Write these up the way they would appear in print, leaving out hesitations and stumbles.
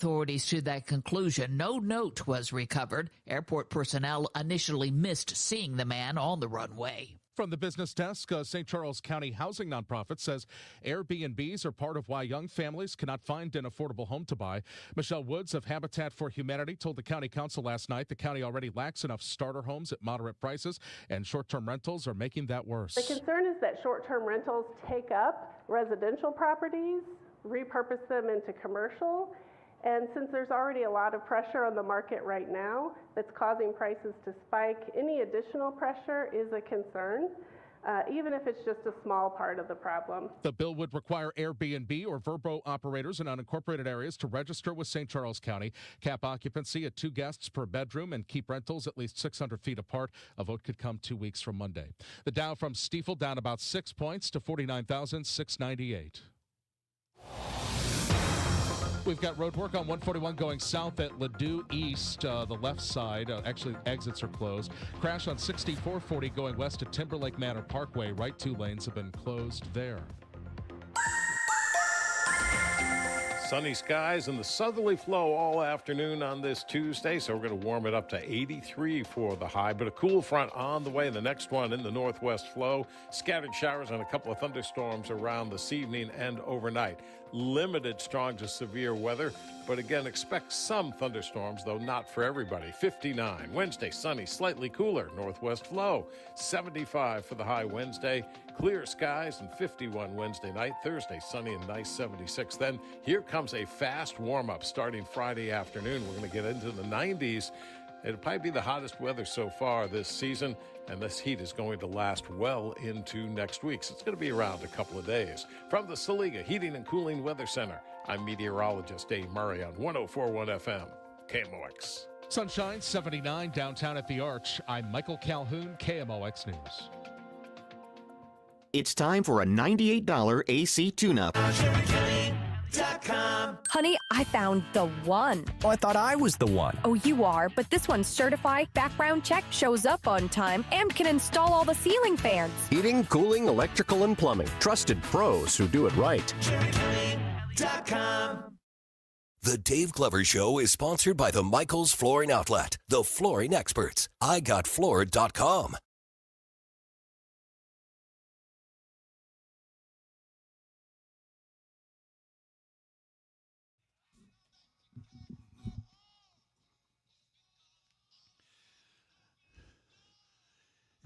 Authorities to that conclusion. No note was recovered. Airport personnel initially missed seeing the man on the runway. From the business desk, St. Charles County housing nonprofit says Airbnbs are part of why young families cannot find an affordable home to buy. Michelle Woods of Habitat for Humanity told the county council last night the county already lacks enough starter homes at moderate prices, and short-term rentals are making that worse. The concern is that short-term rentals take up residential properties, repurpose them into commercial, and since there's already a lot of pressure on the market right now that's causing prices to spike, any additional pressure is a concern, even if it's just a small part of the problem. The bill would require Airbnb or Vrbo operators in unincorporated areas to register with St. Charles County, cap occupancy at 2 guests per bedroom, and keep rentals at least 600 feet apart. A vote could come 2 weeks from Monday. The Dow from Stifel down about 6 points to 49,698. We've got road work on 141 going south at Ladue East, the left side. Actually, exits are closed. Crash on 6440 going west at Timberlake Manor Parkway. Right 2 lanes have been closed there. Sunny skies and the southerly flow all afternoon on this Tuesday, so we're going to warm it up to 83 for the high, but a cool front on the way. The next one in the northwest flow. Scattered showers and a couple of thunderstorms around this evening and overnight. Limited strong to severe weather, but again, expect some thunderstorms, though not for everybody. 59. Wednesday, sunny, slightly cooler. Northwest flow. 75 for the high Wednesday. Clear skies and 51 Wednesday night. Thursday, sunny and nice, 76. Then here comes a fast warm-up starting Friday afternoon. We're going to get into the 90s. It'll probably be the hottest weather so far this season, and this heat is going to last well into next week. So it's going to be around a couple of days. From the Saliga Heating and Cooling Weather Center, I'm meteorologist Dave Murray on 104.1 FM, KMOX. Sunshine, 79 downtown at the Arch. I'm Michael Calhoun, KMOX News. It's time for a $98 AC tune-up. Honey, I found the one. Oh, I thought I was the one. Oh, you are, but this one's certified, background check, shows up on time, and can install all the ceiling fans. Heating, cooling, electrical, and plumbing. Trusted pros who do it right. The Dave Glover Show is sponsored by the Michaels Flooring Outlet, the flooring experts. IGotFloored.com.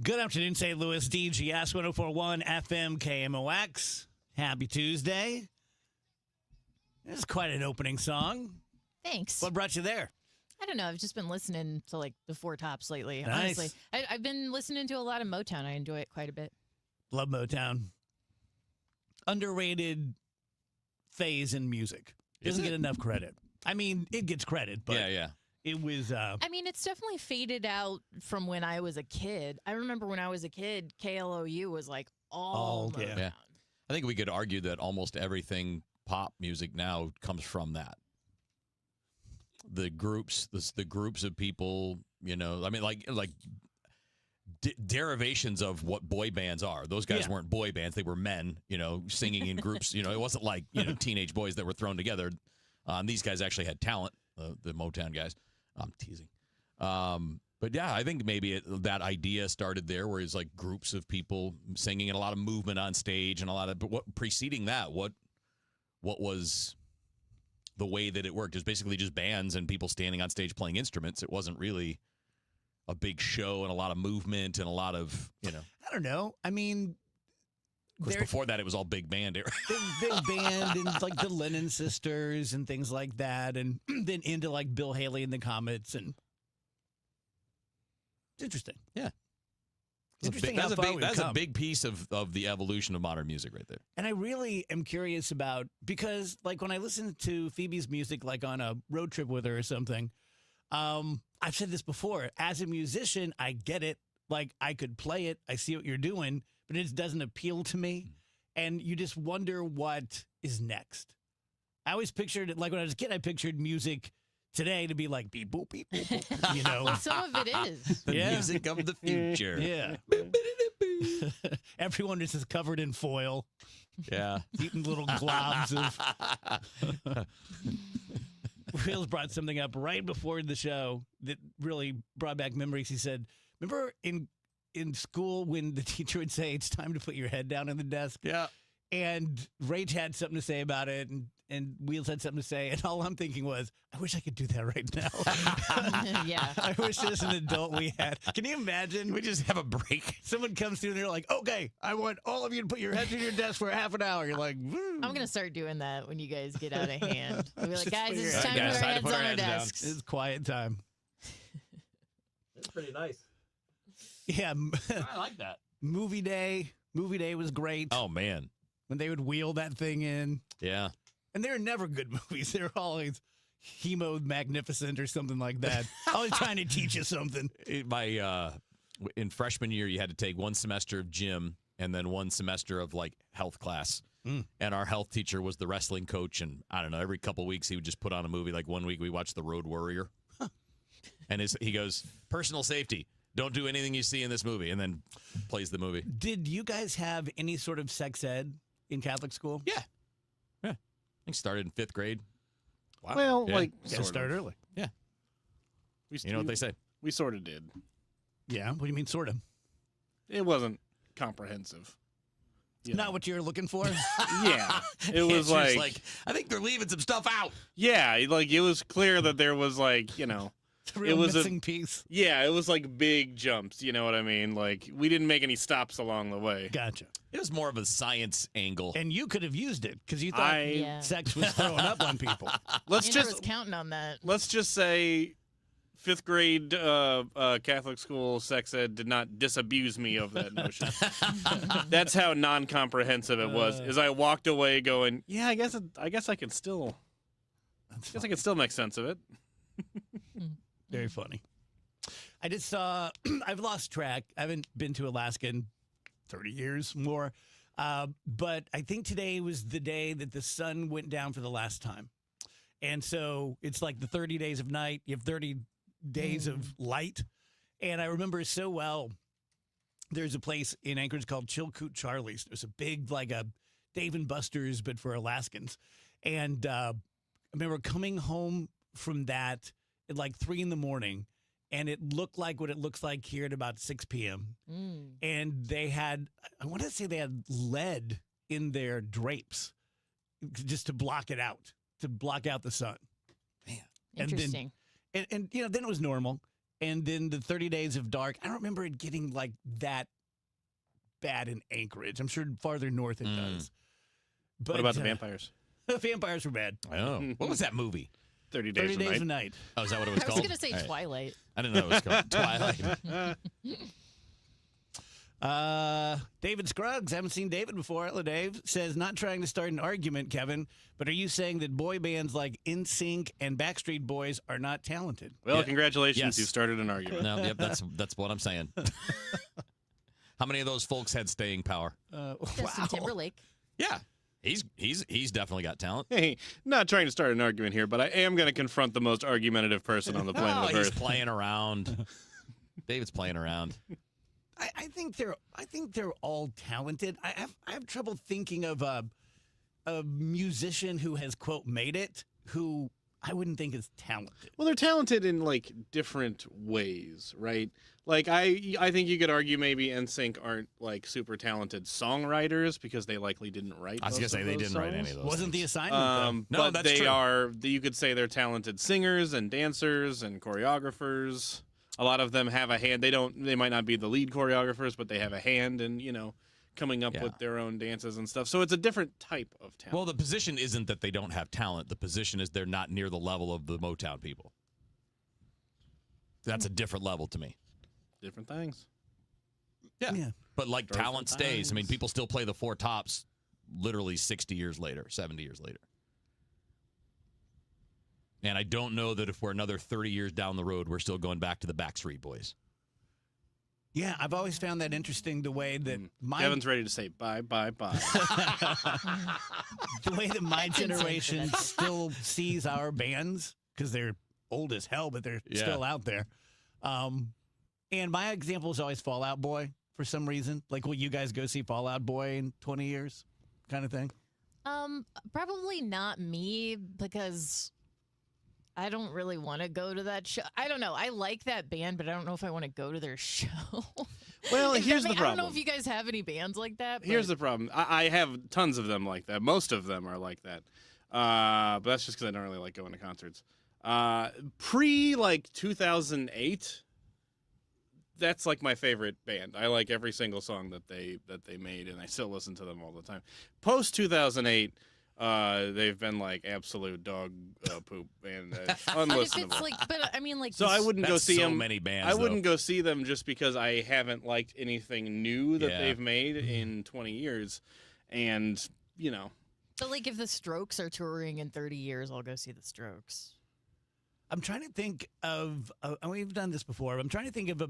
Good afternoon, St. Louis, DGS 104.1 FM KMOX. Happy Tuesday. This is quite an opening song. Thanks. What brought you there? I don't know. I've just been listening to like the Four Tops lately. Nice. Honestly, I've been listening to a lot of Motown. I enjoy it quite a bit. Love Motown. Underrated phase in music. Doesn't get enough credit. I mean, it gets credit, but yeah. It was. I mean, it's definitely faded out from when I was a kid. I remember when I was a kid, KLOU was like all Motown. Yeah. I think we could argue that almost everything pop music now comes from that. The groups, the groups of people, you know, I mean, like derivations of what boy bands are. Those guys weren't boy bands; they were men, you know, singing in groups. You know, it wasn't like teenage boys that were thrown together. These guys actually had talent. The Motown guys. I'm teasing. But yeah, I think maybe that idea started there, where it's like groups of people singing and a lot of movement on stage and a lot of. But what preceding that? What was the way that it worked? It was basically just bands and people standing on stage playing instruments. It wasn't really a big show and a lot of movement and a lot of I don't know. I mean, of course, before that, it was all big band era. Big band and like the Lennon Sisters and things like that, and then into like Bill Haley and the Comets, and it's interesting. Yeah, Interesting that's how a big piece of the evolution of modern music right there. And I really am curious about, because like when I listen to Phoebe's music, like on a road trip with her or something, I've said this before. As a musician, I get it. Like I could play it. I see what you're doing, but it just doesn't appeal to me. And you just wonder what is next. I always pictured it, like when I was a kid, I pictured music today to be like beep, boop, beep, boop, boop, you know. Well, some of it is. The music of the future. Yeah. Everyone is just covered in foil. Yeah. Eating little globs of. Wheels brought something up right before the show that really brought back memories. He said, remember in school when the teacher would say, it's time to put your head down on the desk? Yeah. And Rach had something to say about it, and Wheels had something to say, and all I'm thinking was, I wish I could do that right now. Yeah. I wish as an adult we had. Can you imagine? We just have a break. Someone comes through and they're like, okay, I want all of you to put your heads in your desk for half an hour. You're like, woo. I'm going to start doing that when you guys get out of hand. I'll be like, guys, put your it's head time to down. put our Guys, heads time to put on our our heads desks. It's quiet time. It's pretty nice. Yeah. I like that. Movie day was great. Oh, man. When they would wheel that thing in. Yeah. And they were never good movies. They were always Hemo Magnificent or something like that. Always trying to teach you something. In freshman year, you had to take one semester of gym and then one semester of like health class. And our health teacher was the wrestling coach. And I don't know, every couple weeks he would just put on a movie. Like one week we watched The Road Warrior. And he goes, personal safety. Don't do anything you see in this movie. And then plays the movie. Did you guys have any sort of sex ed in Catholic school? Yeah. I think started in 5th grade. Wow. Well, Yeah. like, Gotta start early. Yeah. You know what they say? We sort of did. Yeah. What do you mean, sort of? It wasn't comprehensive. You know. Not what you're looking for? Yeah. It was It's like, I think they're leaving some stuff out. yeah, like it was clear that there was like, you know, The real it was missing piece. yeah, it was like big jumps. You know what I mean? Like we didn't make any stops along the way. Gotcha. It was more of a science angle. And you could have used it because you thought Yeah. sex was throwing up on people. Let's Andrew was just counting on that. let's just say 5th grade Catholic school sex ed did not disabuse me of that notion. That's how non-comprehensive it was. Is I walked away going, yeah, I guess I can still make sense of it. Very funny. I just saw, I've lost track. I haven't been to Alaska in 30 years more. But I think today was the day that the sun went down for the last time. And so it's like the 30 days of night. You have 30 days of light. And I remember so well, there's a place in Anchorage called Chilkoot Charlie's. There's a big, like a Dave & Buster's, but for Alaskans. And I remember coming home from that at like 3 a.m, and it looked like what it looks like here at about 6 p.m. And they had, I want to say they had lead in their drapes just to block it out, to block out the sun. Man. Interesting. And you know, then it was normal. And then the 30 days of dark, I don't remember it getting like that bad in Anchorage. I'm sure farther north it does. But What about the vampires? The vampires were bad. Oh. What was that movie? 30 days, 30 days of night. Oh, is that what it was I called? was going to say All right. Twilight. I didn't know it was called Twilight. David Scruggs, haven't seen David before. Hello, Dave. Says, not trying to start an argument, Kevin, but are you saying that boy bands like NSYNC and Backstreet Boys are not talented? Well, Yeah. congratulations, Yes. you started an argument. No, yep, that's what I'm saying. How many of those folks had staying power? Justin Timberlake. Yeah. He's definitely got talent. Hey, not trying to start an argument here, but I am going to confront the most argumentative person on the planet of He's Earth. playing around. David's playing around. I think they're all talented. I have trouble thinking of a musician who has, quote, made it, who I wouldn't think is talented. Well, they're talented in like different ways, right? Like I think you could argue maybe NSYNC aren't like super talented songwriters because they likely didn't write. I was going to say they didn't write any of those. Wasn't things. the assignment, though. No, but that's they true. are. You could say they're talented singers and dancers and choreographers. A lot of them have a hand. They might not be the lead choreographers, but they have a hand in, you know, coming up with their own dances and stuff. So it's a different type of talent. Well, the position isn't that they don't have talent. The position is they're not near the level of the Motown people. That's a different level to me. Different things. Yeah. But like Different talent stays. I mean, times. people still play the Four Tops literally 60 years later, 70 years later. And I don't know that if we're another 30 years down the road, we're still going back to the Backstreet Boys. Yeah, I've always found that interesting, the way that Kevin's ready to say bye, bye, bye. the way that my generation still sees our bands, because they're old as hell, but they're still out there. And my example is always Fall Out Boy for some reason. Like, will you guys go see Fall Out Boy in 20 years kind of thing? Probably not me, because I don't really want to go to that show. I don't know. I like that band, but I don't know if I want to go to their show. Well, here's the problem. I don't know if you guys have any bands like that. Here's the problem. I have tons of them like that. Most of them are like that. But that's just because I don't really like going to concerts. Pre 2008, that's like my favorite band. I like every single song that they made, and I still listen to them all the time. Post 2008, they've been like absolute dog poop and unlistenable. So I wouldn't go see them. Many bands. I wouldn't go see them just because I haven't liked anything new that they've made Mm-hmm. in 20 years, and But if the Strokes are touring in 30 years, I'll go see the Strokes. I'm trying to think of, and we've done this before, but I'm trying to think of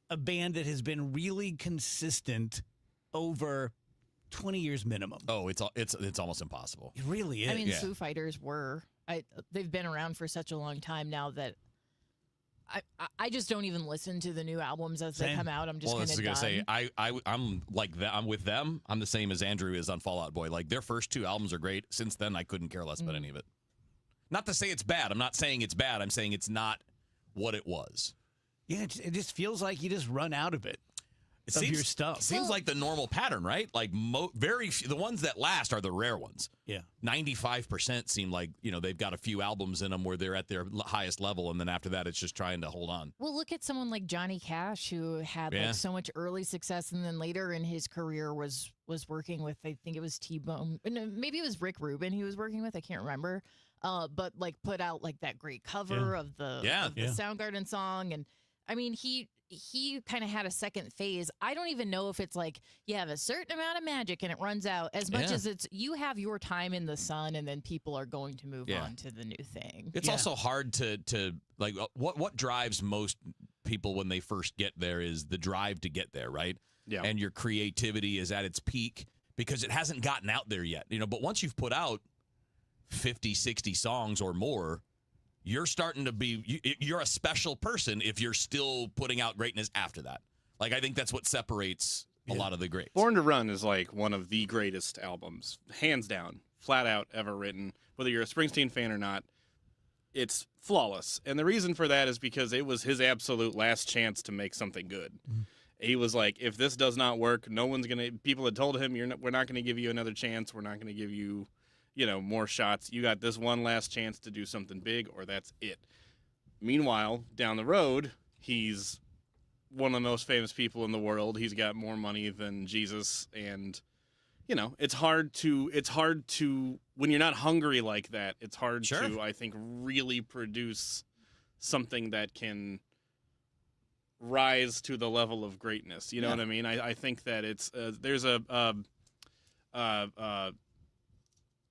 a band that has been really consistent over 20 years minimum. Oh, it's almost impossible. It really is. I mean, Foo Fighters were. They've been around for such a long time now that I just don't even listen to the new albums as they come out. I'm just kind of done. Say I'm like that. I'm with them. I'm the same as Andrew is on Fall Out Boy. Like their first two albums are great. Since then, I couldn't care less about any of it. Not to say it's bad. I'm not saying it's bad. I'm saying it's not what it was. Yeah, it just feels like you just run out of it. It Your stuff. Seems like the normal pattern, right? Like very few, the ones that last are the rare ones. Yeah, 95% seem like they've got a few albums in them where they're at their highest level, and then after that, it's just trying to hold on. Well, look at someone like Johnny Cash, who had so much early success, and then later in his career was working with, I think it was T-Bone, no, maybe it was Rick Rubin he was working with. I can't remember, but put out that great cover of the Soundgarden song, and I mean he kind of had a second phase. I don't even know if it's you have a certain amount of magic and it runs out, as much as it's you have your time in the sun and then people are going to move on to the new thing. It's also hard to what drives most people when they first get there is the drive to get there, right? Yeah. And your creativity is at its peak because it hasn't gotten out there yet. But once you've put out 50, 60 songs or more, you're starting to be, you're a special person if you're still putting out greatness after that. I think that's what separates a lot of the greats. Born to Run is one of the greatest albums, hands down, flat out ever written. Whether you're a Springsteen fan or not, it's flawless. And the reason for that is because it was his absolute last chance to make something good. Mm-hmm. He was like, if this does not work, people had told him, we're not going to give you another chance. We're not going to give you more shots. You got this one last chance to do something big, or that's it. Meanwhile, down the road, he's one of the most famous people in the world. He's got more money than Jesus, and it's hard to when you're not hungry like that. It's hard to, I think, really produce something that can rise to the level of greatness. You know what I mean? I think that it's there's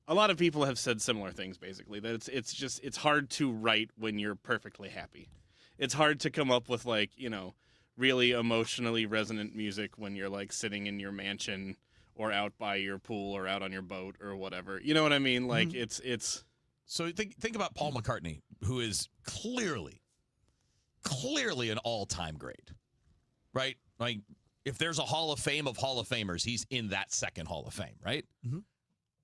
a lot of people have said similar things, basically, that it's hard to write when you're perfectly happy. It's hard to come up with really emotionally resonant music when you're sitting in your mansion or out by your pool or out on your boat or whatever. You know what I mean? It's So think about Paul McCartney, who is clearly an all-time great, right? If there's a Hall of Fame of Hall of Famers, he's in that second Hall of Fame, right? Mm-hmm.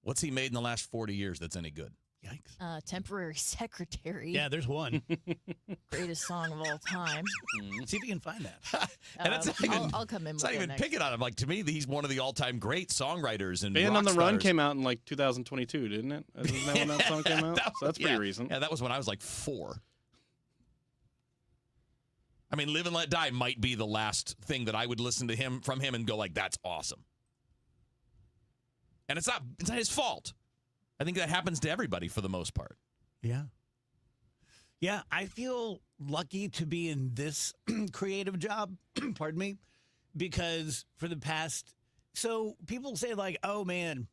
What's he made in the last 40 years that's any good? Yikes. Temporary Secretary. Yeah, there's one. Greatest song of all time. See if you can find that. And I'll come in with it's not even picking on him. To me, he's one of the all-time great songwriters and Band rock on the stars. Run came out in 2022, didn't it? Isn't that when that song came out? So that's pretty recent. Yeah, that was when I was 4. I mean, Live and Let Die might be the last thing that I would listen to from him and go that's awesome. And it's not his fault. I think that happens to everybody for the most part. Yeah. Yeah, I feel lucky to be in this creative job, pardon me, because for the past, so people say oh man,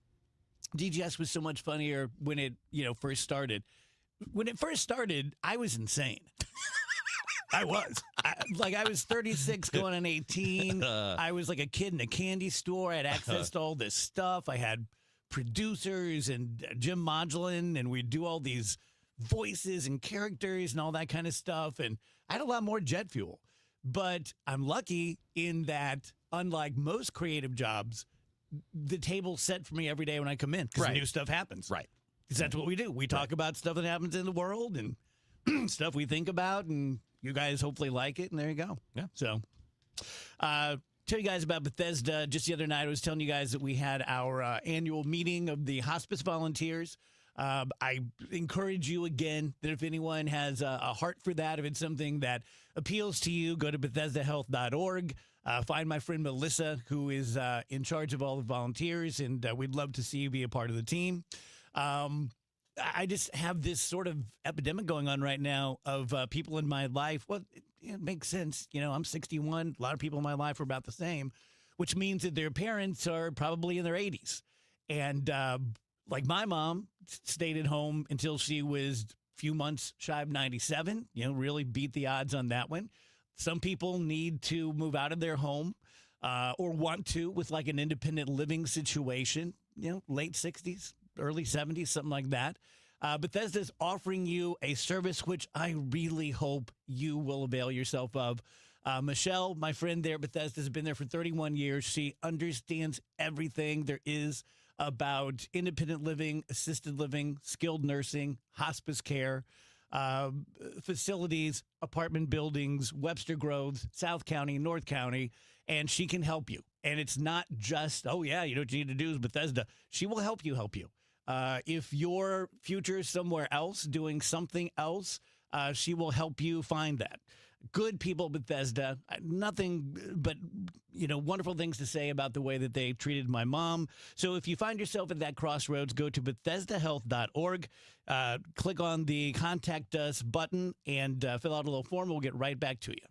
DGS was so much funnier when it, first started. When it first started, I was insane. I was. I was 36 going on 18. I was like a kid in a candy store. I had access to all this stuff. I had producers and Jim Modulin, and we'd do all these voices and characters and all that kind of stuff. And I had a lot more jet fuel. But I'm lucky in that, unlike most creative jobs, the table's set for me every day when I come in because new stuff happens. Right. Because that's what we do. We talk about stuff that happens in the world, and stuff we think about, and you guys hopefully like it, and there you go. Yeah. So, tell you guys about Bethesda. Just the other night, I was telling you guys that we had our annual meeting of the hospice volunteers. I encourage you again that if anyone has a heart for that, if it's something that appeals to you, go to BethesdaHealth.org. Find my friend Melissa, who is in charge of all the volunteers, and we'd love to see you be a part of the team. I just have this sort of epidemic going on right now of people in my life. Well, it makes sense. You know, I'm 61. A lot of people in my life are about the same, which means that their parents are probably in their 80s. And like my mom stayed at home until she was a few months shy of 97, really beat the odds on that one. Some people need to move out of their home or want to with like an independent living situation, late 60s, early 70s, something like that. Bethesda's offering you a service which I really hope you will avail yourself of. Michelle, my friend there at Bethesda, has been there for 31 years. She understands everything there is about independent living, assisted living, skilled nursing, hospice care, facilities, apartment buildings, Webster Groves, South County, North County, and she can help you. And it's not just, what you need to do is Bethesda. She will help you. If your future is somewhere else, doing something else, she will help you find that. Good people, Bethesda. Nothing but, wonderful things to say about the way that they treated my mom. So if you find yourself at that crossroads, go to BethesdaHealth.org, click on the Contact Us button, and fill out a little form. We'll get right back to you.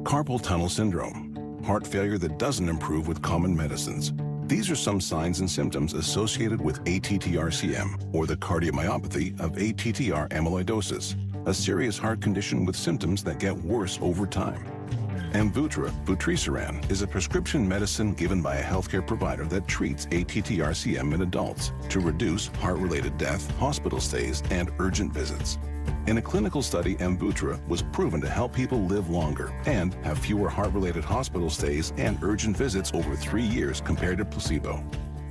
Carpal tunnel syndrome, heart failure that doesn't improve with common medicines. These are some signs and symptoms associated with ATTR-CM, or the cardiomyopathy of ATTR amyloidosis, a serious heart condition with symptoms that get worse over time. Amvuttra, vutrisiran, is a prescription medicine given by a healthcare provider that treats ATTR-CM in adults to reduce heart-related death, hospital stays, and urgent visits. In a clinical study, Amvuttra was proven to help people live longer and have fewer heart-related hospital stays and urgent visits over 3 years compared to placebo.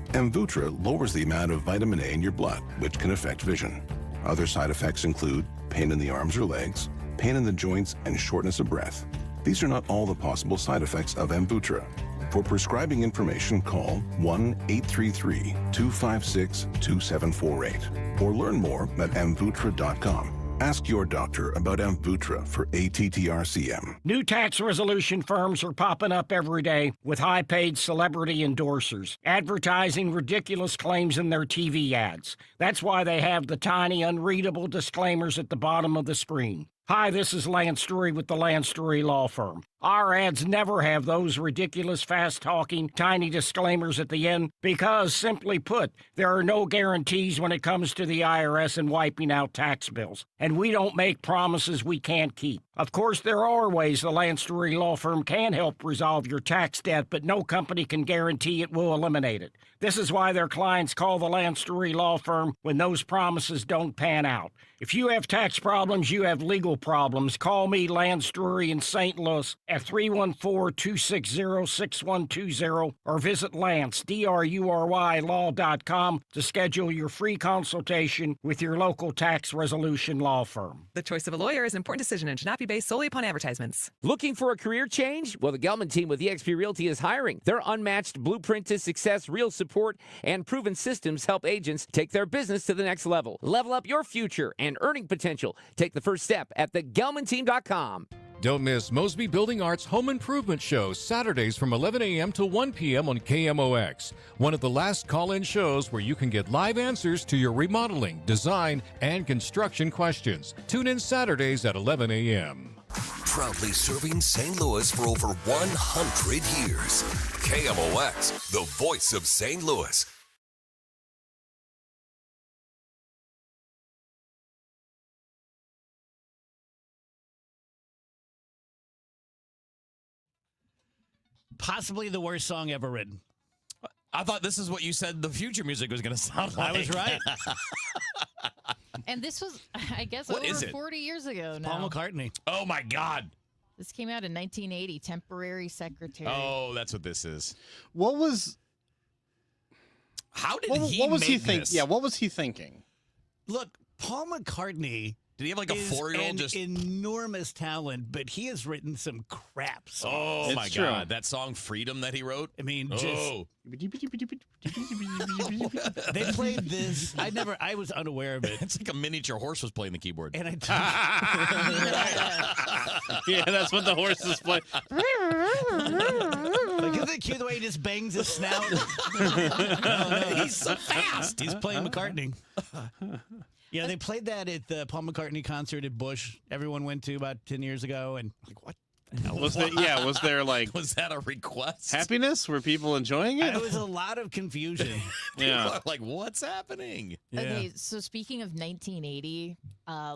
Amvuttra lowers the amount of vitamin A in your blood, which can affect vision. Other side effects include pain in the arms or legs, pain in the joints, and shortness of breath. These are not all the possible side effects of Amvuttra. For prescribing information, call 1-833-256-2748 or learn more at amvuttra.com. Ask your doctor about Amvuttra for ATTR-CM. New tax resolution firms are popping up every day with high-paid celebrity endorsers, advertising ridiculous claims in their TV ads. That's why they have the tiny, unreadable disclaimers at the bottom of the screen. Hi, this is Lance Drury with the Lance Drury Law Firm. Our ads never have those ridiculous, fast-talking, tiny disclaimers at the end because, simply put, there are no guarantees when it comes to the IRS and wiping out tax bills. And we don't make promises we can't keep. Of course, there are ways the Lance Drury Law Firm can help resolve your tax debt, but no company can guarantee it will eliminate it. This is why their clients call the Lance Drury Law Firm when those promises don't pan out. If you have tax problems, you have legal problems, call me, Lance Drury, in St. Louis at 314-260-6120 or visit Lance, D-R-U-R-Y, law.com to schedule your free consultation with your local tax resolution law firm. The choice of a lawyer is an important decision and should not be based solely upon advertisements. Looking for a career change? Well, the Gelman team with eXp Realty is hiring. Their unmatched blueprint to success, real support, and proven systems help agents take their business to the next level. Level up your future and earning potential. Take the first step at thegelmanteam.com. Don't miss Mosby Building Arts Home Improvement Show Saturdays from 11 a.m. to 1 p.m. on KMOX. One of the last call-in shows where you can get live answers to your remodeling, design, and construction questions. Tune in Saturdays at 11 a.m. Proudly serving St. Louis for over 100 years. KMOX, the voice of St. Louis. Possibly the worst song ever written. I thought this is what you said the future music was going to sound like. I was right. And this was, I guess, What over is it? 40 years ago now. Paul McCartney. Oh, my God. This came out in 1980, Temporary Secretary. Oh, that's what this is. What was... How did what was he make think? this? Yeah, what was he thinking? Look, Paul McCartney Did he have like a is 4-year-old an just enormous talent, but he has written some crap songs. Oh my God! That song "Freedom" that he wrote. I mean, oh. They played this. I was unaware of it. It's like a miniature horse was playing the keyboard. And Yeah, that's what the horses play. Like, isn't it cute the way he just bangs his snout? He's so fast. He's playing McCartney. Yeah, they played that at the Paul McCartney concert at Busch. Everyone went to about 10 years ago, and like, what? Was there like was that a request? Happiness? Were people enjoying it? It was a lot of confusion. Yeah. Like, what's happening? Okay, so speaking of 1980,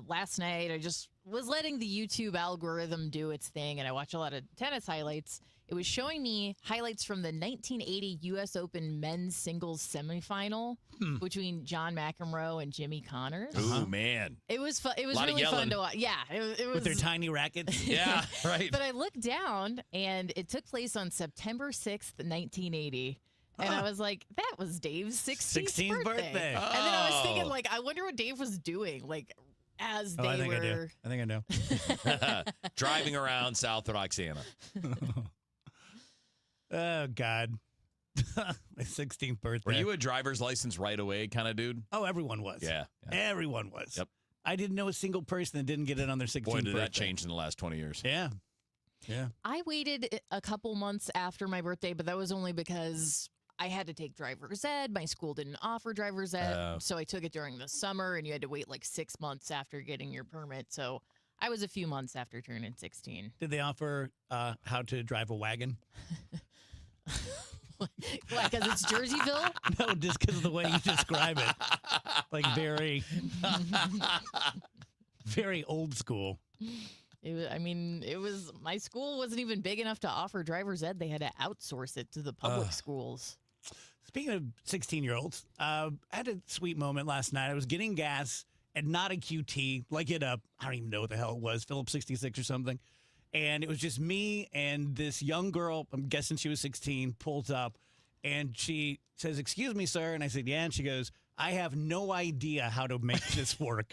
last night I just was letting the YouTube algorithm do its thing, and I watch a lot of tennis highlights. It was showing me highlights from the 1980 U.S. Open men's singles semifinal between John McEnroe and Jimmy Connors. Oh man, it was fun. It was Lot of really fun yelling. to watch. Yeah, it was With their tiny rackets. Yeah, right. But I looked down, and it took place on September 6th, 1980. And I was like, that was Dave's 16th birthday. And then I was thinking, like, I wonder what Dave was doing, like, as they I think were. I think I know. Driving around South Roxana. Oh, God. My 16th birthday. Were you a driver's license right away kind of dude? Oh, everyone was. Yeah. Everyone was. Yep. I didn't know a single person that didn't get it on their 16th Boy, did birthday. that change in the last 20 years. Yeah. Yeah. I waited a couple months after my birthday, but that was only because I had to take driver's ed. My school didn't offer driver's ed, so I took it during the summer, and you had to wait like 6 months after getting your permit. So I was a few months after turning 16. Did they offer how to drive a wagon? Why, because it's Jerseyville? No, just because of the way you describe it. Like very, very old school. It was my school wasn't even big enough to offer driver's ed. They had to outsource it to the public schools. Speaking of 16-year-olds, I had a sweet moment last night. I was getting gas and not a QT, like at I don't even know what the hell it was, Phillips 66 or something. And it was just me and this young girl, I'm guessing she was 16, pulls up, and she says, "Excuse me, sir." And I said, "Yeah." And she goes, "I have no idea how to make this work."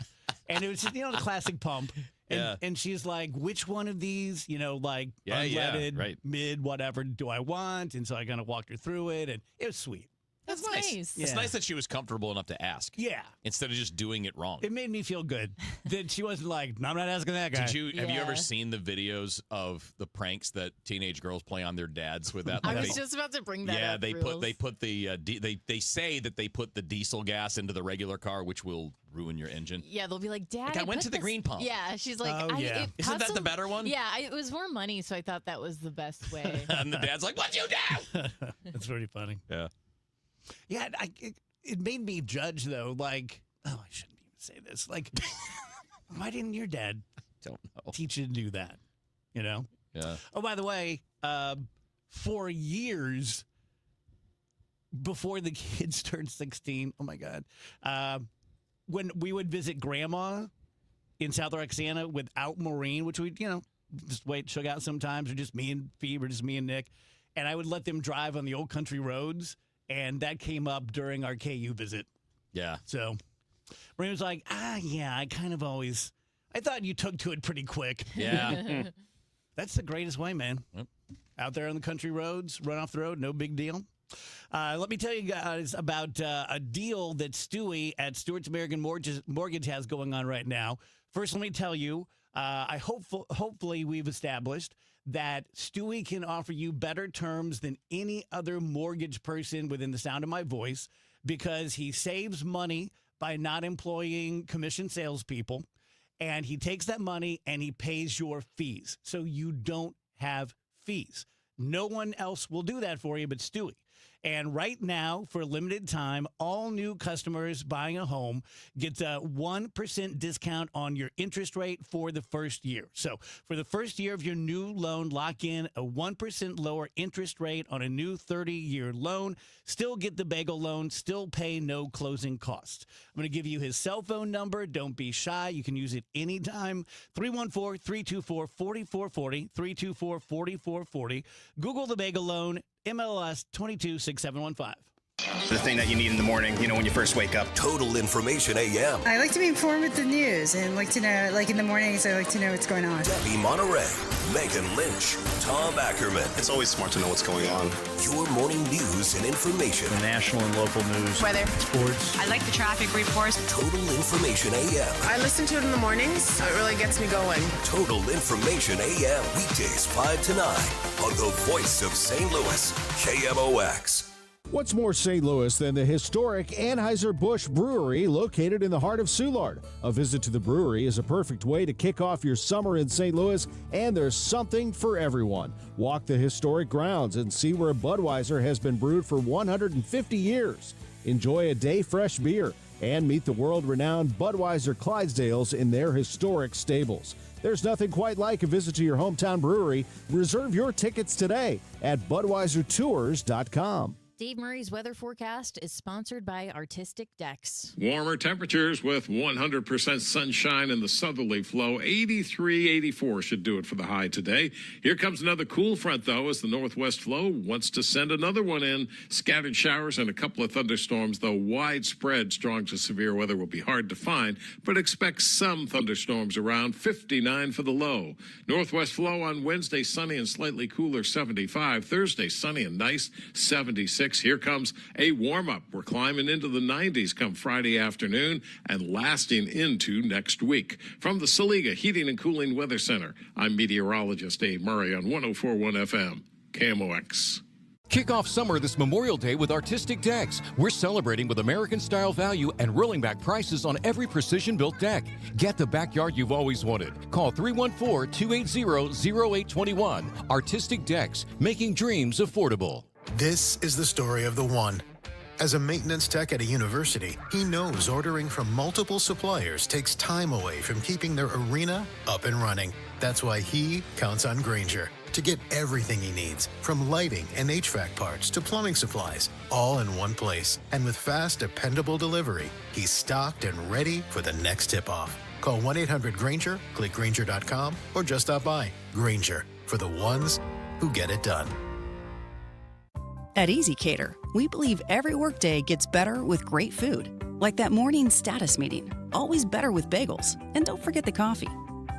And it was just, the classic pump. And she's like, "Which one of these, like unleaded, right. mid, whatever do I want?" And so I kind of walked her through it, and it was sweet. That's nice. It's nice that she was comfortable enough to ask. Yeah. Instead of just doing it wrong. It made me feel good that she wasn't like, "No, I'm not asking that guy." Have you ever seen the videos of the pranks that teenage girls play on their dads with that? I was just about to bring that up. Yeah, they put the they say that they put the diesel gas into the regular car, which will ruin your engine. Yeah, they'll be like, "Dad, Like, I went to the green pump." Yeah, she's like, Oh, yeah. Isn't that the better one? Yeah, it was more money, so I thought that was the best way. And the dad's like, "What'd you do?" That's pretty funny. Yeah. Yeah, it made me judge, though. Like, I shouldn't even say this. Like, why didn't your dad teach you to do that? Yeah. Oh, by the way, for years before the kids turned 16, oh, my God, when we would visit Grandma in South Roxana without Maureen, which we, just chug out sometimes, or just me and Phoebe, or just me and Nick, and I would let them drive on the old country roads. And that came up during our KU visit. Yeah. So Maureen was like, yeah, I thought you took to it pretty quick. Yeah. That's the greatest way, man. Yep. Out there on the country roads, run off the road, no big deal. Let me tell you guys about a deal that Stewie at Stewart's American Mortgage has going on right now. First, let me tell you, hopefully we've established that Stewie can offer you better terms than any other mortgage person within the sound of my voice, because he saves money by not employing commission salespeople, and he takes that money and he pays your fees. So you don't have fees. No one else will do that for you but Stewie. And right now, for a limited time, all new customers buying a home get a 1% discount on your interest rate for the first year. So for the first year of your new loan, lock in a 1% lower interest rate on a new 30-year loan. Still get the bagel loan, still pay no closing costs. I'm going to give you his cell phone number. Don't be shy. You can use it anytime. 314-324-4440, 324-4440. Google the bagel loan, MLS 226715. The thing that you need in the morning, when you first wake up. Total Information AM. I like to be informed with the news and like to know, like in the mornings, I like to know what's going on. Debbie Monterey, Megan Lynch, Tom Ackerman. It's always smart to know what's going on. Your morning news and information. The national and local news. Weather. Sports. I like the traffic reports. Total Information AM. I listen to it in the mornings, so it really gets me going. Total Information AM. Weekdays 5 to 9 on the voice of St. Louis, KMOX. What's more St. Louis than the historic Anheuser-Busch Brewery located in the heart of Soulard? A visit to the brewery is a perfect way to kick off your summer in St. Louis, and there's something for everyone. Walk the historic grounds and see where Budweiser has been brewed for 150 years. Enjoy a day fresh beer and meet the world-renowned Budweiser Clydesdales in their historic stables. There's nothing quite like a visit to your hometown brewery. Reserve your tickets today at BudweiserTours.com. Dave Murray's weather forecast is sponsored by Artistic Decks. Warmer temperatures with 100% sunshine in the southerly flow. 83, 84 should do it for the high today. Here comes another cool front, though, as the northwest flow wants to send another one in. Scattered showers and a couple of thunderstorms, though widespread strong to severe weather will be hard to find, but expect some thunderstorms around. 59 for the low. Northwest flow on Wednesday, sunny and slightly cooler, 75. Thursday, sunny and nice, 76. Here comes a warm-up. We're climbing into the 90s come Friday afternoon and lasting into next week. From the Saliga Heating and Cooling Weather Center, I'm meteorologist Dave Murray on 104.1 FM, KMOX. Kick off summer this Memorial Day with Artistic Decks. We're celebrating with American-style value and rolling back prices on every precision-built deck. Get the backyard you've always wanted. Call 314-280-0821. Artistic Decks, making dreams affordable. This is the story of the one. As a maintenance tech at a university, he knows ordering from multiple suppliers takes time away from keeping their arena up and running. That's why he counts on Grainger to get everything he needs, from lighting and HVAC parts to plumbing supplies, all in one place. And with fast, dependable delivery, he's stocked and ready for the next tip-off. Call 1-800-GRAINGER, click Grainger.com, or just stop by. Grainger, for the ones who get it done. At EasyCater, we believe every workday gets better with great food. Like that morning status meeting, always better with bagels. And don't forget the coffee.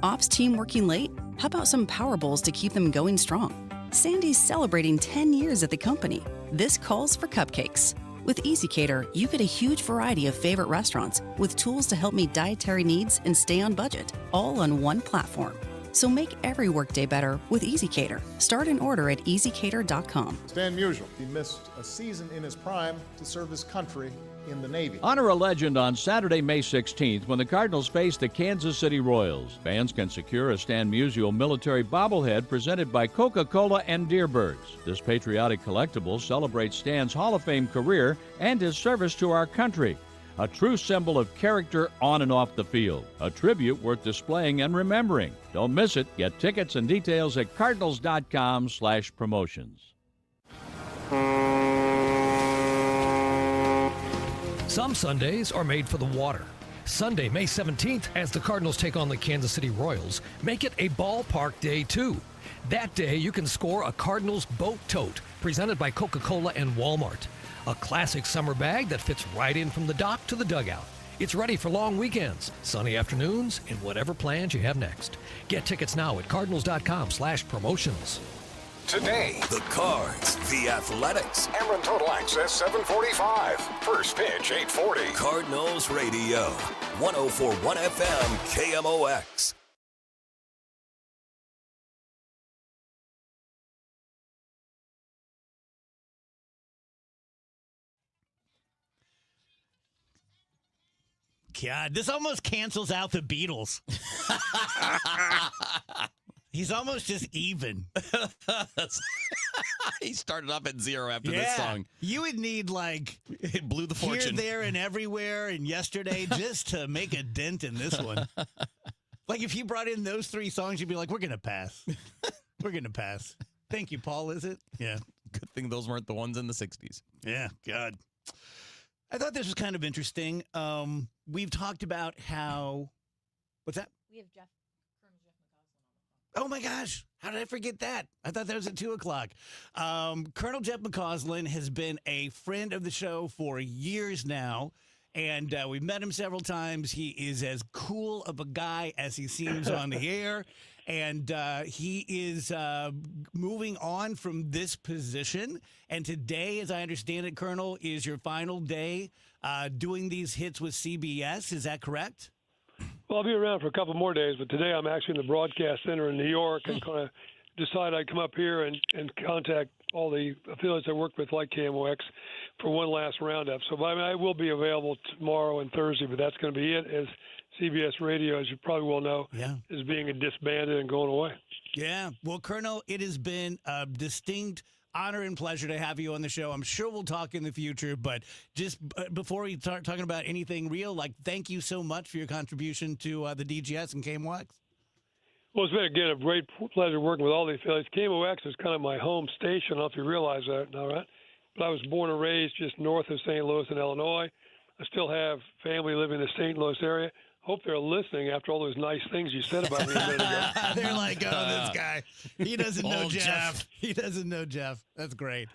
Ops team working late? How about some Power Bowls to keep them going strong? Sandy's celebrating 10 years at the company. This calls for cupcakes. With EasyCater, you get a huge variety of favorite restaurants with tools to help meet dietary needs and stay on budget, all on one platform. So make every workday better with EasyCater. Start an order at easycater.com. Stan Musial, he missed a season in his prime to serve his country in the Navy. Honor a legend on Saturday, May 16th when the Cardinals face the Kansas City Royals. Fans can secure a Stan Musial military bobblehead presented by Coca-Cola and Deerbirds. This patriotic collectible celebrates Stan's Hall of Fame career and his service to our country. A true symbol of character on and off the field. A tribute worth displaying and remembering. Don't miss it. Get tickets and details at cardinals.com/promotions. Some Sundays are made for the water. Sunday, May 17th, as the Cardinals take on the Kansas City Royals, make it a ballpark day too. That day, you can score a Cardinals boat tote presented by Coca-Cola and Walmart. A classic summer bag that fits right in from the dock to the dugout. It's ready for long weekends, sunny afternoons, and whatever plans you have next. Get tickets now at cardinals.com/promotions. Today, the Cards, the Athletics. Ameren Total Access 745. First pitch 840. Cardinals Radio, 104.1 FM, KMOX. God, this almost cancels out the Beatles. He's almost just even. He started off at 0 after this song. You would need like it blew the fortune here, there, and everywhere, and yesterday just to make a dent in this one. Like if you brought in those 3 songs, you'd be like, "We're gonna pass. We're gonna pass." Thank you, Paul. Is it? Yeah. Good thing those weren't the ones in the 60s. Yeah. God. I thought this was kind of interesting. We've talked about how. What's that? We have Oh, my gosh. How did I forget that? I thought that was at 2 o'clock. Colonel Jeff McCausland has been a friend of the show for years now, and we've met him several times. He is as cool of a guy as he seems on the air, and he is moving on from this position. And today, as I understand it, Colonel, is your final day doing these hits with CBS. Is that correct? Well, I'll be around for a couple more days, but today I'm actually in the broadcast center in New York and kind of decided I'd come up here and contact all the affiliates I work with, like KMOX, for one last roundup. So I will be available tomorrow and Thursday, but that's going to be it, as CBS Radio, as you probably will know, is being disbanded and going away. Yeah. Well, Colonel, it has been a distinct honor and pleasure to have you on the show. I'm sure we'll talk in the future, but just before we start talking about anything real, thank you so much for your contribution to the DGS and KMOX. Well, it's been, again, a great pleasure working with all the affiliates. KMOX is kind of my home station. I don't know if you realize that now, right? But I was born and raised just north of St. Louis in Illinois. I still have family living in the St. Louis area. Hope they're listening after all those nice things you said about me a minute ago. They're like, oh, this guy, he doesn't know Jeff. He doesn't know Jeff. That's great.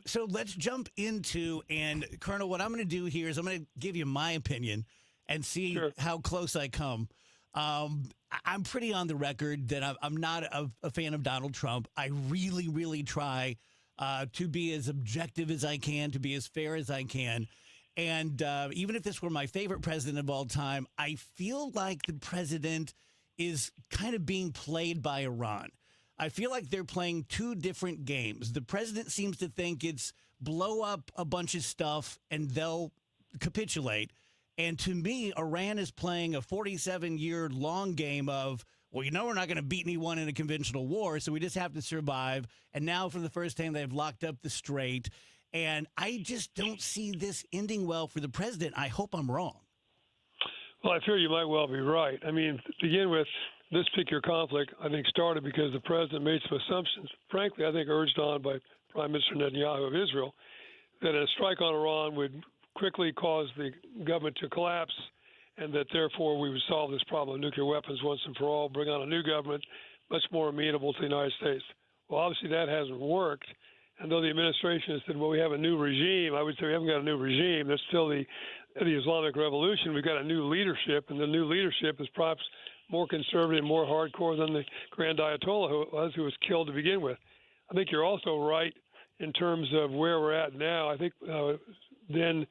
So let's jump into, and Colonel, what I'm going to do here is I'm going to give you my opinion and see how close I come. I'm pretty on the record that I'm not a fan of Donald Trump. I really, really try to be as objective as I can, to be as fair as I can. And even if this were my favorite president of all time, I feel like the president is kind of being played by Iran. I feel like they're playing two different games. The president seems to think it's blow up a bunch of stuff and they'll capitulate. And to me, Iran is playing a 47-year long game of, well, we're not going to beat anyone in a conventional war, so we just have to survive. And now for the first time, they've locked up the Strait. And I just don't see this ending well for the president. I hope I'm wrong. Well, I fear you might well be right. I mean, to begin with, this particular conflict, I think, started because the president made some assumptions, frankly, I think urged on by Prime Minister Netanyahu of Israel, that a strike on Iran would quickly cause the government to collapse, and that therefore we would solve this problem of nuclear weapons once and for all, bring on a new government much more amenable to the United States. Well, obviously that hasn't worked. And though the administration has said, well, we have a new regime, I would say we haven't got a new regime. There's still the Islamic Revolution. We've got a new leadership, and the new leadership is perhaps more conservative, more hardcore than the Grand Ayatollah who was killed to begin with. I think you're also right in terms of where we're at now. I think then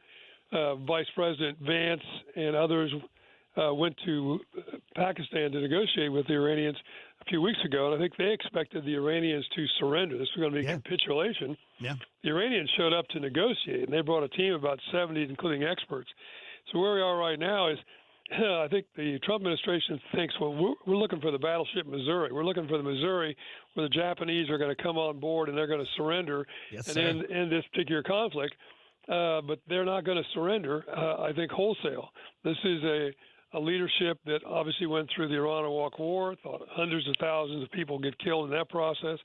Vice President Vance and others went to Pakistan to negotiate with the Iranians a few weeks ago, and I think they expected the Iranians to surrender. This was going to be a capitulation. Yeah. The Iranians showed up to negotiate, and they brought a team of about 70, including experts. So where we are right now is I think the Trump administration thinks, well, we're looking for the battleship Missouri. We're looking for the Missouri where the Japanese are going to come on board and they're going to surrender and end this particular conflict. But they're not going to surrender, I think, wholesale. This is a leadership that obviously went through the Iran-Iraq War, thought hundreds of thousands of people get killed in that process.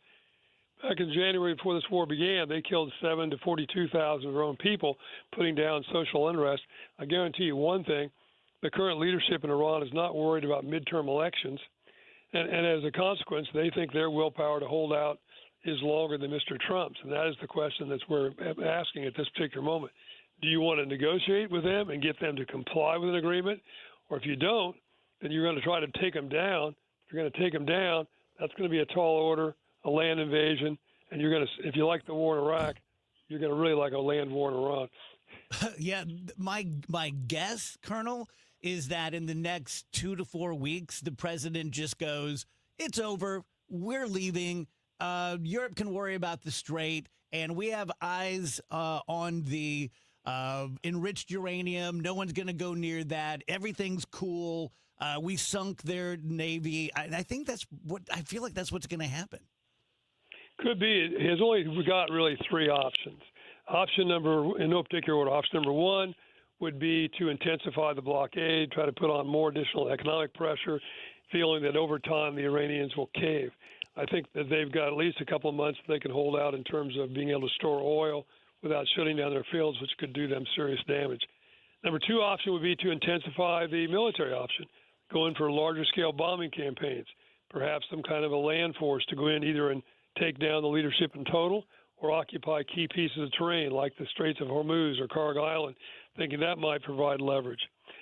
Back in January, before this war began, they killed 7,000 to 42,000 of their own people, putting down social unrest. I guarantee you one thing, the current leadership in Iran is not worried about midterm elections. And as a consequence, they think their willpower to hold out is longer than Mr. Trump's. And that is the question that we're asking at this particular moment. Do you want to negotiate with them and get them to comply with an agreement? Or if you don't, then you're going to try to take them down. If you're going to take them down, that's going to be a tall order, a land invasion, and you're going to, if you like the war in Iraq, you're going to really like a land war in Iran. Yeah, my guess, Colonel, is that in the next 2 to 4 weeks, the president just goes, it's over, we're leaving, Europe can worry about the Strait, and we have eyes on the enriched uranium. No one's going to go near that. Everything's cool. We sunk their Navy. I think I feel like that's what's going to happen. Could be. He has only got really three options. Option number, in no particular order, option number one would be to intensify the blockade, try to put on more additional economic pressure, feeling that over time the Iranians will cave. I think that they've got at least a couple of months they can hold out in terms of being able to store oil without shutting down their fields, which could do them serious damage. Number two option would be to intensify the military option, go in for larger scale bombing campaigns, perhaps some kind of a land force to go in either and take down the leadership in total or occupy key pieces of terrain like the Straits of Hormuz or Cargill Island, thinking that might provide leverage.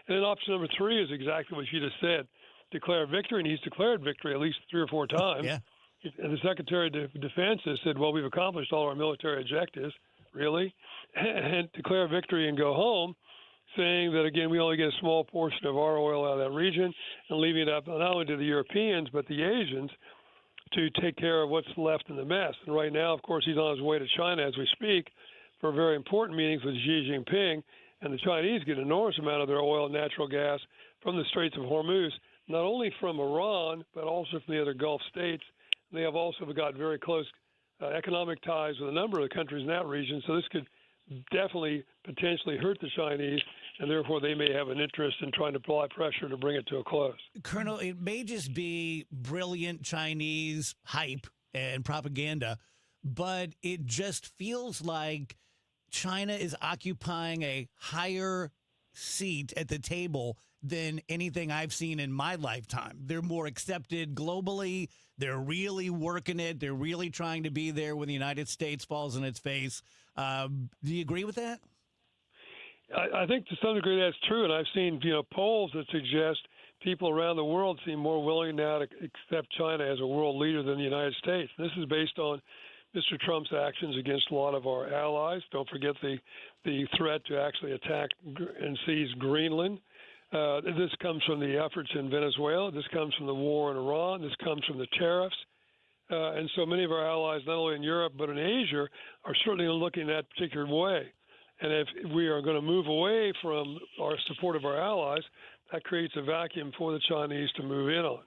And then option number 3 is exactly what you just said, declare victory, and he's declared victory at least 3 or 4 times. Yeah. And the Secretary of Defense has said, well, we've accomplished all our military objectives, really, and declare victory and go home, saying that, again, we only get a small portion of our oil out of that region and leaving it up not only to the Europeans but the Asians to take care of what's left in the mess. And right now, of course, he's on his way to China as we speak for very important meetings with Xi Jinping, and the Chinese get an enormous amount of their oil and natural gas from the Straits of Hormuz, not only from Iran, but also from the other Gulf states. They have also got very close economic ties with a number of the countries in that region, so this could definitely potentially hurt the Chinese, and therefore they may have an interest in trying to apply pressure to bring it to a close. Colonel, it may just be brilliant Chinese hype and propaganda, but it just feels like China is occupying a higher seat at the table than anything I've seen in my lifetime. They're more accepted globally. They're really working it. They're really trying to be there when the United States falls on its face. Do you agree with that? I think to some degree that's true, and I've seen polls that suggest people around the world seem more willing now to accept China as a world leader than the United States. This is based on Mr. Trump's actions against a lot of our allies. Don't forget the threat to actually attack and seize Greenland. This comes from the efforts in Venezuela. This comes from the war in Iran. This comes from the tariffs. And so many of our allies, not only in Europe but in Asia, are certainly looking that particular way. And if we are going to move away from our support of our allies, that creates a vacuum for the Chinese to move in on.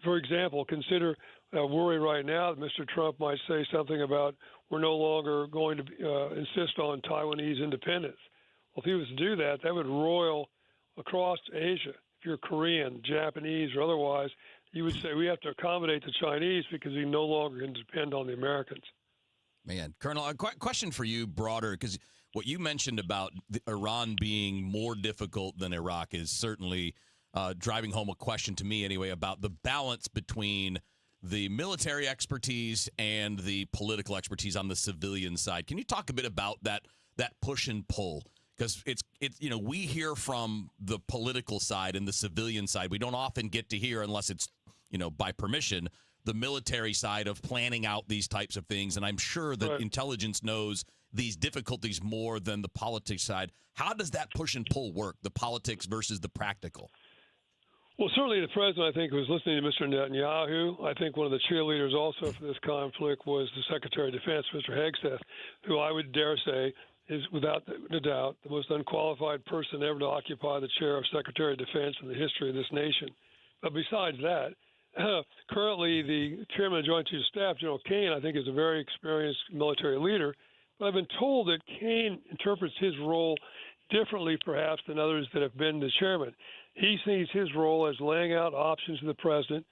For example, consider worry right now that Mr. Trump might say something about we're no longer going to insist on Taiwanese independence. Well, if he was to do that, that would roil across Asia. If you're Korean, Japanese, or otherwise, you would say we have to accommodate the Chinese because we no longer can depend on the Americans. Man, Colonel, a question for you broader, because what you mentioned about Iran being more difficult than Iraq is certainly driving home a question to me anyway about the balance between the military expertise and the political expertise on the civilian side. Can you talk a bit about that push and pull? Because it's we hear from the political side and the civilian side. We don't often get to hear, unless it's by permission, the military side of planning out these types of things. And I'm sure that intelligence knows these difficulties more than the politics side. How does that push and pull work, the politics versus the practical? Well, certainly the president, I think, was listening to Mr. Netanyahu. I think one of the cheerleaders also for this conflict was the Secretary of Defense, Mr. Hegseth, who I would dare say is, without a doubt, the most unqualified person ever to occupy the chair of Secretary of Defense in the history of this nation. But besides that, currently the chairman of the Joint Chiefs of Staff, General Kane, I think is a very experienced military leader. But I've been told that Kane interprets his role differently, perhaps, than others that have been the chairman. He sees his role as laying out options to the president,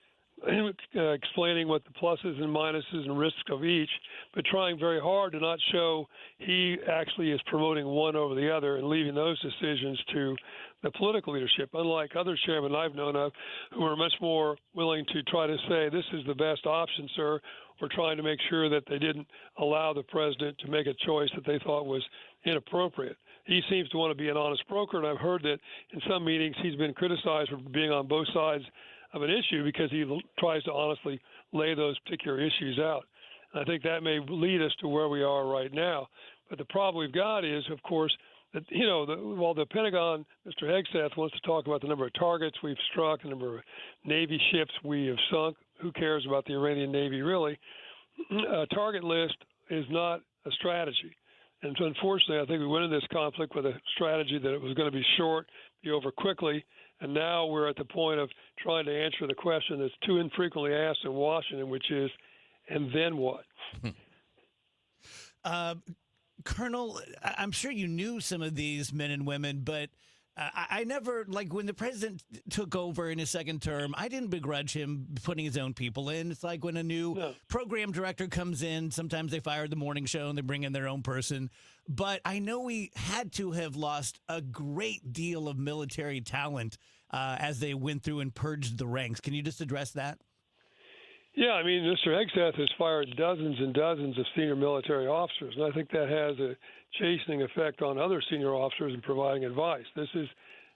explaining what the pluses and minuses and risks of each, but trying very hard to not show he actually is promoting one over the other and leaving those decisions to the political leadership, unlike other chairmen I've known of who are much more willing to try to say, this is the best option, sir, or trying to make sure that they didn't allow the president to make a choice that they thought was inappropriate. He seems to want to be an honest broker, and I've heard that in some meetings he's been criticized for being on both sides of an issue because he tries to honestly lay those particular issues out. And I think that may lead us to where we are right now. But the problem we've got is, of course, that, while the Pentagon, Mr. Hegseth, wants to talk about the number of targets we've struck, the number of Navy ships we have sunk, who cares about the Iranian Navy really? A target list is not a strategy. And so unfortunately, I think we went into this conflict with a strategy that it was going to be short, be over quickly, and now we're at the point of trying to answer the question that's too infrequently asked in Washington, which is, and then what? Colonel, I'm sure you knew some of these men and women, but I never, like when the president took over in his second term, I didn't begrudge him putting his own people in. It's like when a new program director comes in, sometimes they fire the morning show and they bring in their own person. But I know we had to have lost a great deal of military talent as they went through and purged the ranks. Can you just address that? Yeah, I mean, Mr. Hegseth has fired dozens and dozens of senior military officers, and I think that has a chastening effect on other senior officers in providing advice. This is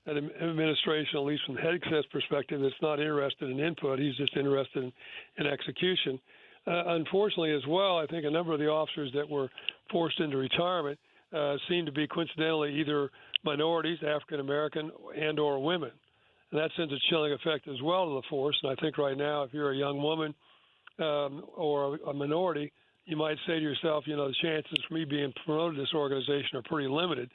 an administration, at least from Hegseth's perspective, that's not interested in input. He's just interested in execution. Unfortunately, as well, I think a number of the officers that were forced into retirement seem to be coincidentally either minorities, African American, and or women. And that sends a chilling effect as well to the force. And I think right now, if you're a young woman or a minority, you might say to yourself, the chances for me being promoted to this organization are pretty limited.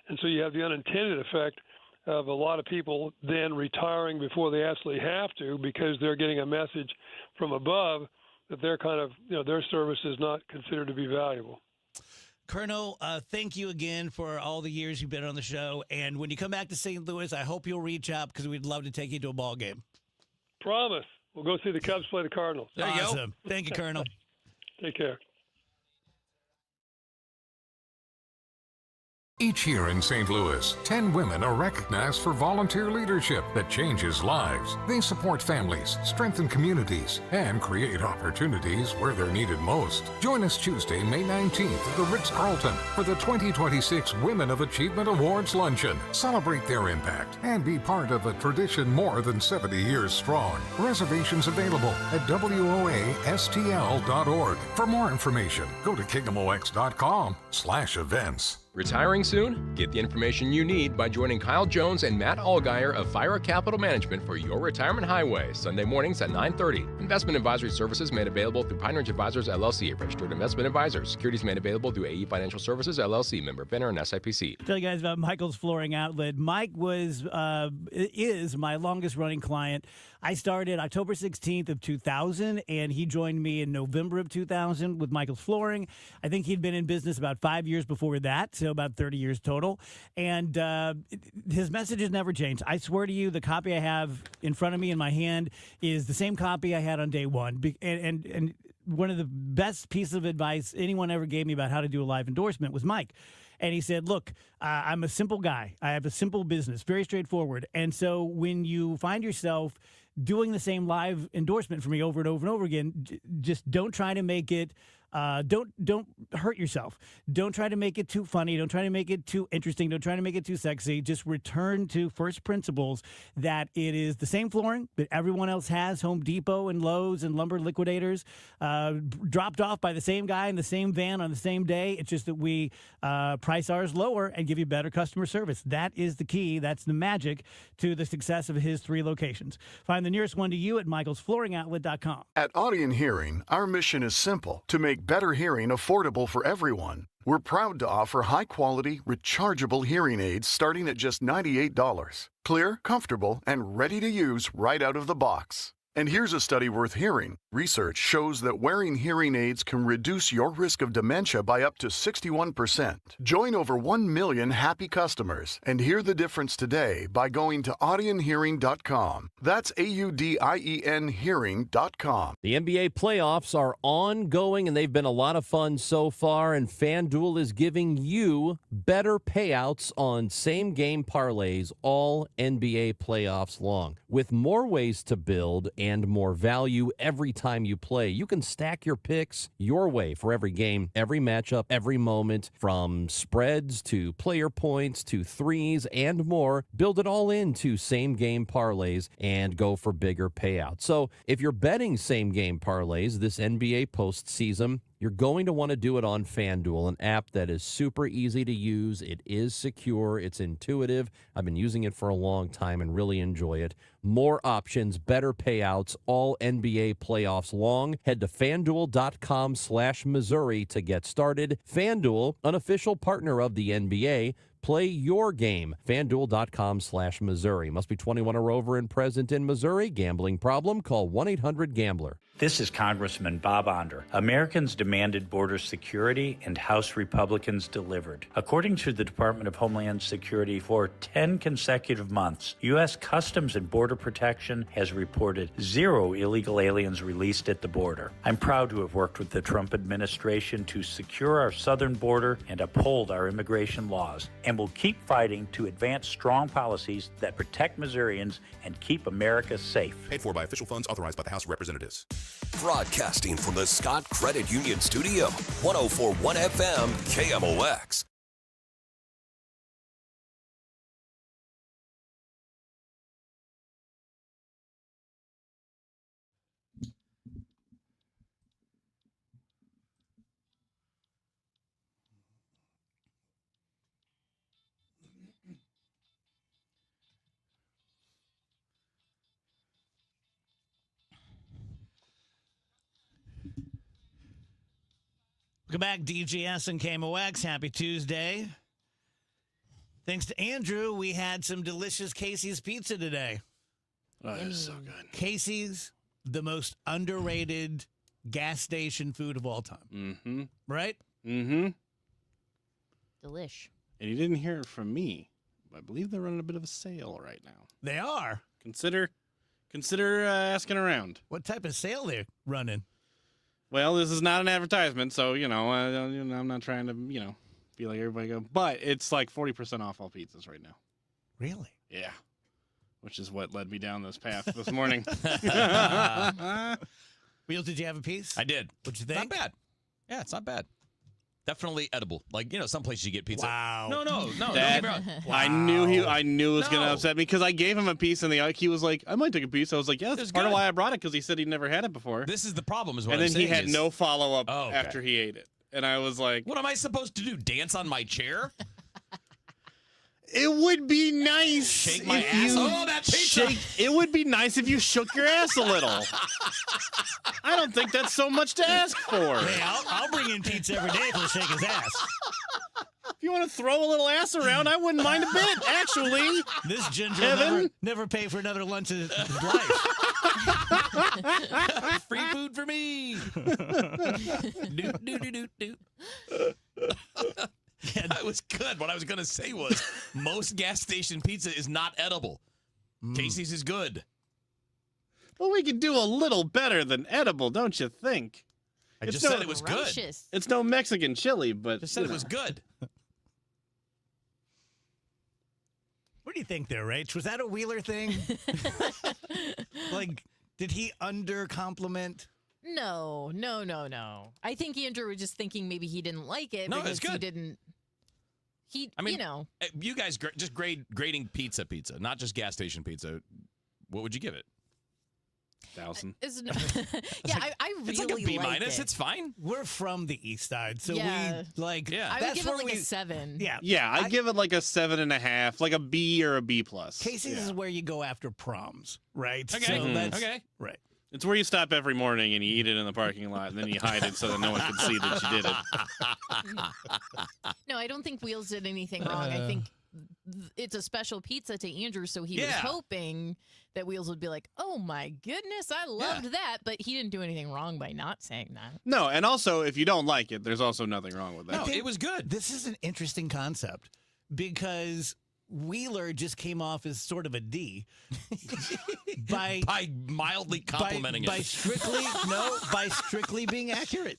And so you have the unintended effect of a lot of people then retiring before they absolutely have to because they're getting a message from above that they're kind of, their service is not considered to be valuable. Colonel, thank you again for all the years you've been on the show. And when you come back to St. Louis, I hope you'll reach out because we'd love to take you to a ball game. Promise. We'll go see the Cubs play the Cardinals. There you go. Thank you, Colonel. Take care. Each year in St. Louis, 10 women are recognized for volunteer leadership that changes lives. They support families, strengthen communities, and create opportunities where they're needed most. Join us Tuesday, May 19th at the Ritz-Carlton for the 2026 Women of Achievement Awards Luncheon. Celebrate their impact and be part of a tradition more than 70 years strong. Reservations available at WOASTL.org. For more information, go to KingdomOX.com/events. Retiring soon? Get the information you need by joining Kyle Jones and Matt Allgeier of Fire Capital Management for your retirement highway, Sunday mornings at 9:30. Investment advisory services made available through Pine Ridge Advisors, LLC, a registered investment advisor. Securities made available through AE Financial Services, LLC, member FINRA and SIPC. Tell you guys about Michael's Flooring Outlet. Mike is my longest running client. I started October 16th of 2000, and he joined me in November of 2000 with Michael's Flooring. I think he'd been in business about 5 years before that, so about 30 years total. And his message has never changed. I swear to you, the copy I have in front of me in my hand is the same copy I had on day one. And one of the best pieces of advice anyone ever gave me about how to do a live endorsement was Mike. And he said, look, I'm a simple guy. I have a simple business, very straightforward. And so when you find yourself doing the same live endorsement for me over and over and over again, just don't try to make it don't hurt yourself. Don't try to make it too funny. Don't try to make it too interesting. Don't try to make it too sexy. Just return to first principles that it is the same flooring that everyone else has, Home Depot and Lowe's and Lumber Liquidators, dropped off by the same guy in the same van on the same day. It's just that we price ours lower and give you better customer service. That is the key. That's the magic to the success of his 3 locations. Find the nearest one to you at michaelsflooringoutlet.com. At Audion Hearing, our mission is simple: to make better hearing affordable for everyone. We're proud to offer high-quality, rechargeable hearing aids starting at just $98. Clear, comfortable, and ready to use right out of the box. And here's a study worth hearing. Research shows that wearing hearing aids can reduce your risk of dementia by up to 61%. Join over 1 million happy customers and hear the difference today by going to audionhearing.com. That's AUDIEN hearing.com. The NBA playoffs are ongoing, and they've been a lot of fun so far, and FanDuel is giving you better payouts on same-game parlays all NBA playoffs long. With more ways to build and more value every time you play, you can stack your picks your way for every game, every matchup, every moment, from spreads to player points to threes and more. Build it all into same-game parlays and go for bigger payouts. So if you're betting same-game parlays this NBA postseason, you're going to want to do it on FanDuel, an app that is super easy to use. It is secure. It's intuitive. I've been using it for a long time and really enjoy it. More options, better payouts, all NBA playoffs long. Head to FanDuel.com/Missouri to get started. FanDuel, an official partner of the NBA. Play your game. FanDuel.com/Missouri. Must be 21 or over and present in Missouri. Gambling problem? Call 1-800-GAMBLER. This is Congressman Bob Onder. Americans demanded border security, and House Republicans delivered. According to the Department of Homeland Security, for 10 consecutive months, U.S. Customs and Border Protection has reported 0 illegal aliens released at the border. I'm proud to have worked with the Trump administration to secure our southern border and uphold our immigration laws, and will keep fighting to advance strong policies that protect Missourians and keep America safe. Paid for by official funds authorized by the House of Representatives. Broadcasting from the Scott Credit Union Studio, 104.1 FM, KMOX. Welcome back, DGS and KMOX. Happy Tuesday. Thanks to Andrew, we had some delicious Casey's pizza today. Oh, that is so good. Casey's, the most underrated gas station food of all time. Mm-hmm. Right? Mm-hmm. Delish. And you didn't hear it from me. I believe they're running a bit of a sale right now. They are. Consider asking around. What type of sale they're running? Well, this is not an advertisement, so, I'm not trying to, be like everybody go. But it's like 40% off all pizzas right now. Really? Yeah. Which is what led me down this path this morning. Wheels, did you have a piece? I did. What'd you think? Not bad. Yeah, it's not bad. Definitely edible. Like, some places you get pizza. Wow. No, don't That, get me wrong. wow. I knew it was going to upset me because I gave him a piece and he was like, I might take a piece. I was like, yeah, that's part of why I brought it because he said he'd never had it before. This is the problem is what and I'm then saying he had is, no follow-up okay. after he ate it. And I was like, what am I supposed to do? Dance on my chair? it would be nice. Shake my if ass. you Oh, that pizza. It would be nice if you shook your ass a little. I don't think that's so much to ask for. Hey, I'll bring in pizza every day if he'll shake his ass. If you want to throw a little ass around, I wouldn't mind a bit, actually. This ginger will never pay for another lunch in his life. Free food for me. Do. Yeah, that was good. What I was going to say was most gas station pizza is not edible. Casey's is good. Well, we could do a little better than edible, don't you think? I just said it was good. It's no Mexican chili, but... Just said it was good. What do you think there, Rach? Was that a Wheeler thing? Like, did he under-compliment? No. I think Andrew was just thinking maybe he didn't like it No, because it's good. he didn't. You guys just grading pizza, not just gas station pizza. What would you give it? 1,000. Yeah, I really it's like a B like minus. it. It's fine. We're from the east side, so Yeah. we like. Yeah. I would that's give it where like a 7. Yeah, Yeah, I'd give it like a 7.5, like a B or a B+. Casey's is where you go after proms, right? Okay. So that's, Okay. right. It's where you stop every morning and you eat it in the parking lot, and then you hide it so that no one can see that you did it. No, I don't think Wheels did anything wrong. I think it's a special pizza to Andrew, so he was hoping that Wheels would be like, oh my goodness, I loved that. But he didn't do anything wrong by not saying that. No, and also, if you don't like it, there's also nothing wrong with that. No, it was good. This is an interesting concept because Wheeler just came off as sort of a D by mildly complimenting by it. by strictly being accurate.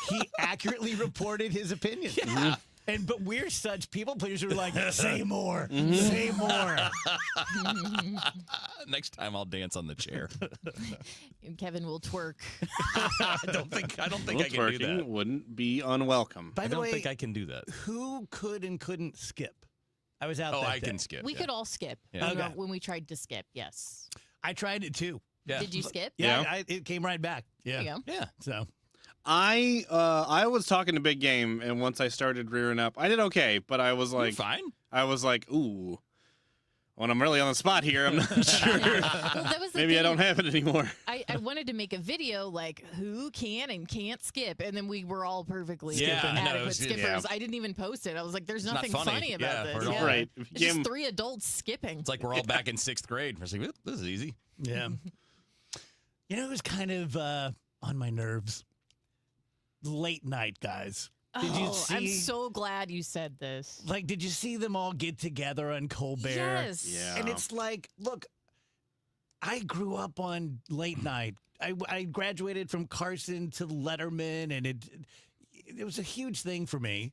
He accurately reported his opinion. Yeah. But we're such people pleasers who are like, say more, say more. Next time I'll dance on the chair. And Kevin will twerk. I don't think I can do Twerking that. wouldn't be unwelcome. By I the don't way, think I can do that. who could and couldn't skip? I was out Oh, that I day. can skip. We yeah. could all skip Yeah. when we tried to skip. Yes. I tried it too. Yeah. Did you skip? Yeah, it came right back. Yeah. There you go. Yeah. So I was talking to Big Game, and once I started rearing up, I did okay, but I was like, fine. I was like, ooh. When I'm really on the spot here, I'm not sure. Well, that was the Maybe I thing. don't have it anymore. I wanted to make a video like who can and can't skip, and then we were all perfectly Yeah, I know, it adequate was- skippers. yeah. I didn't even post it. I was like, "There's It's not nothing funny. funny about Yeah, this." we're all- Yeah. Right. It's just 3 adults skipping. It's like we're all back in 6th grade. We're like, this is easy. yeah. You know, it was kind of on my nerves. Late night guys. Did you see? I'm so glad you said this. Like, did you see them all get together on Colbert? Yes. Yeah. And it's like, look, I grew up on late night. I graduated from Carson to Letterman, and it was a huge thing for me.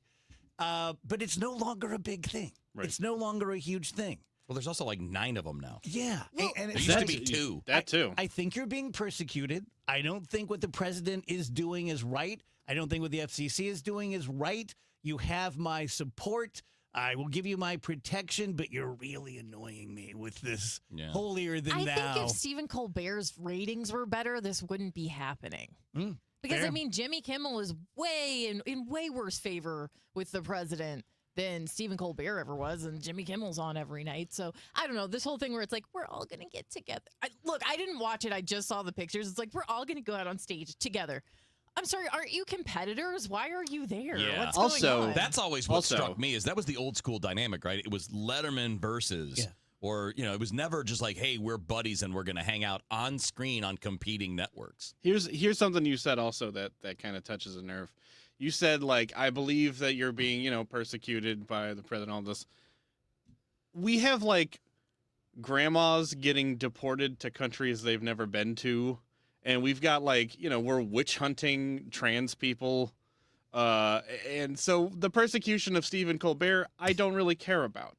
But it's no longer a big thing. Right. It's no longer a huge thing. Well, there's also like 9 of them now. Yeah. Well, there used to be 2. That too. I think you're being persecuted. I don't think what the president is doing is right. I don't think what the FCC is doing is right. You have my support. I will give you my protection, but you're really annoying me with this holier than I thou. think if Stephen Colbert's ratings were better, this wouldn't be happening. Because, fair. I mean, Jimmy Kimmel is way in way worse favor with the president than Stephen Colbert ever was, and Jimmy Kimmel's on every night. So, I don't know, this whole thing where it's like, we're all going to get together. Look, I didn't watch it. I just saw the pictures. It's like, we're all going to go out on stage together. I'm sorry, aren't you competitors? Why are you there? Yeah. What's going on? That's always what struck me is that was the old school dynamic, right? It was Letterman versus, or, it was never just like, hey, we're buddies and we're going to hang out on screen on competing networks. Here's something you said also that kind of touches a nerve. You said, like, I believe that you're being, persecuted by the president, all this. We have, like, grandmas getting deported to countries they've never been to. And we've got, like, we're witch hunting trans people. And so the persecution of Stephen Colbert, I don't really care about.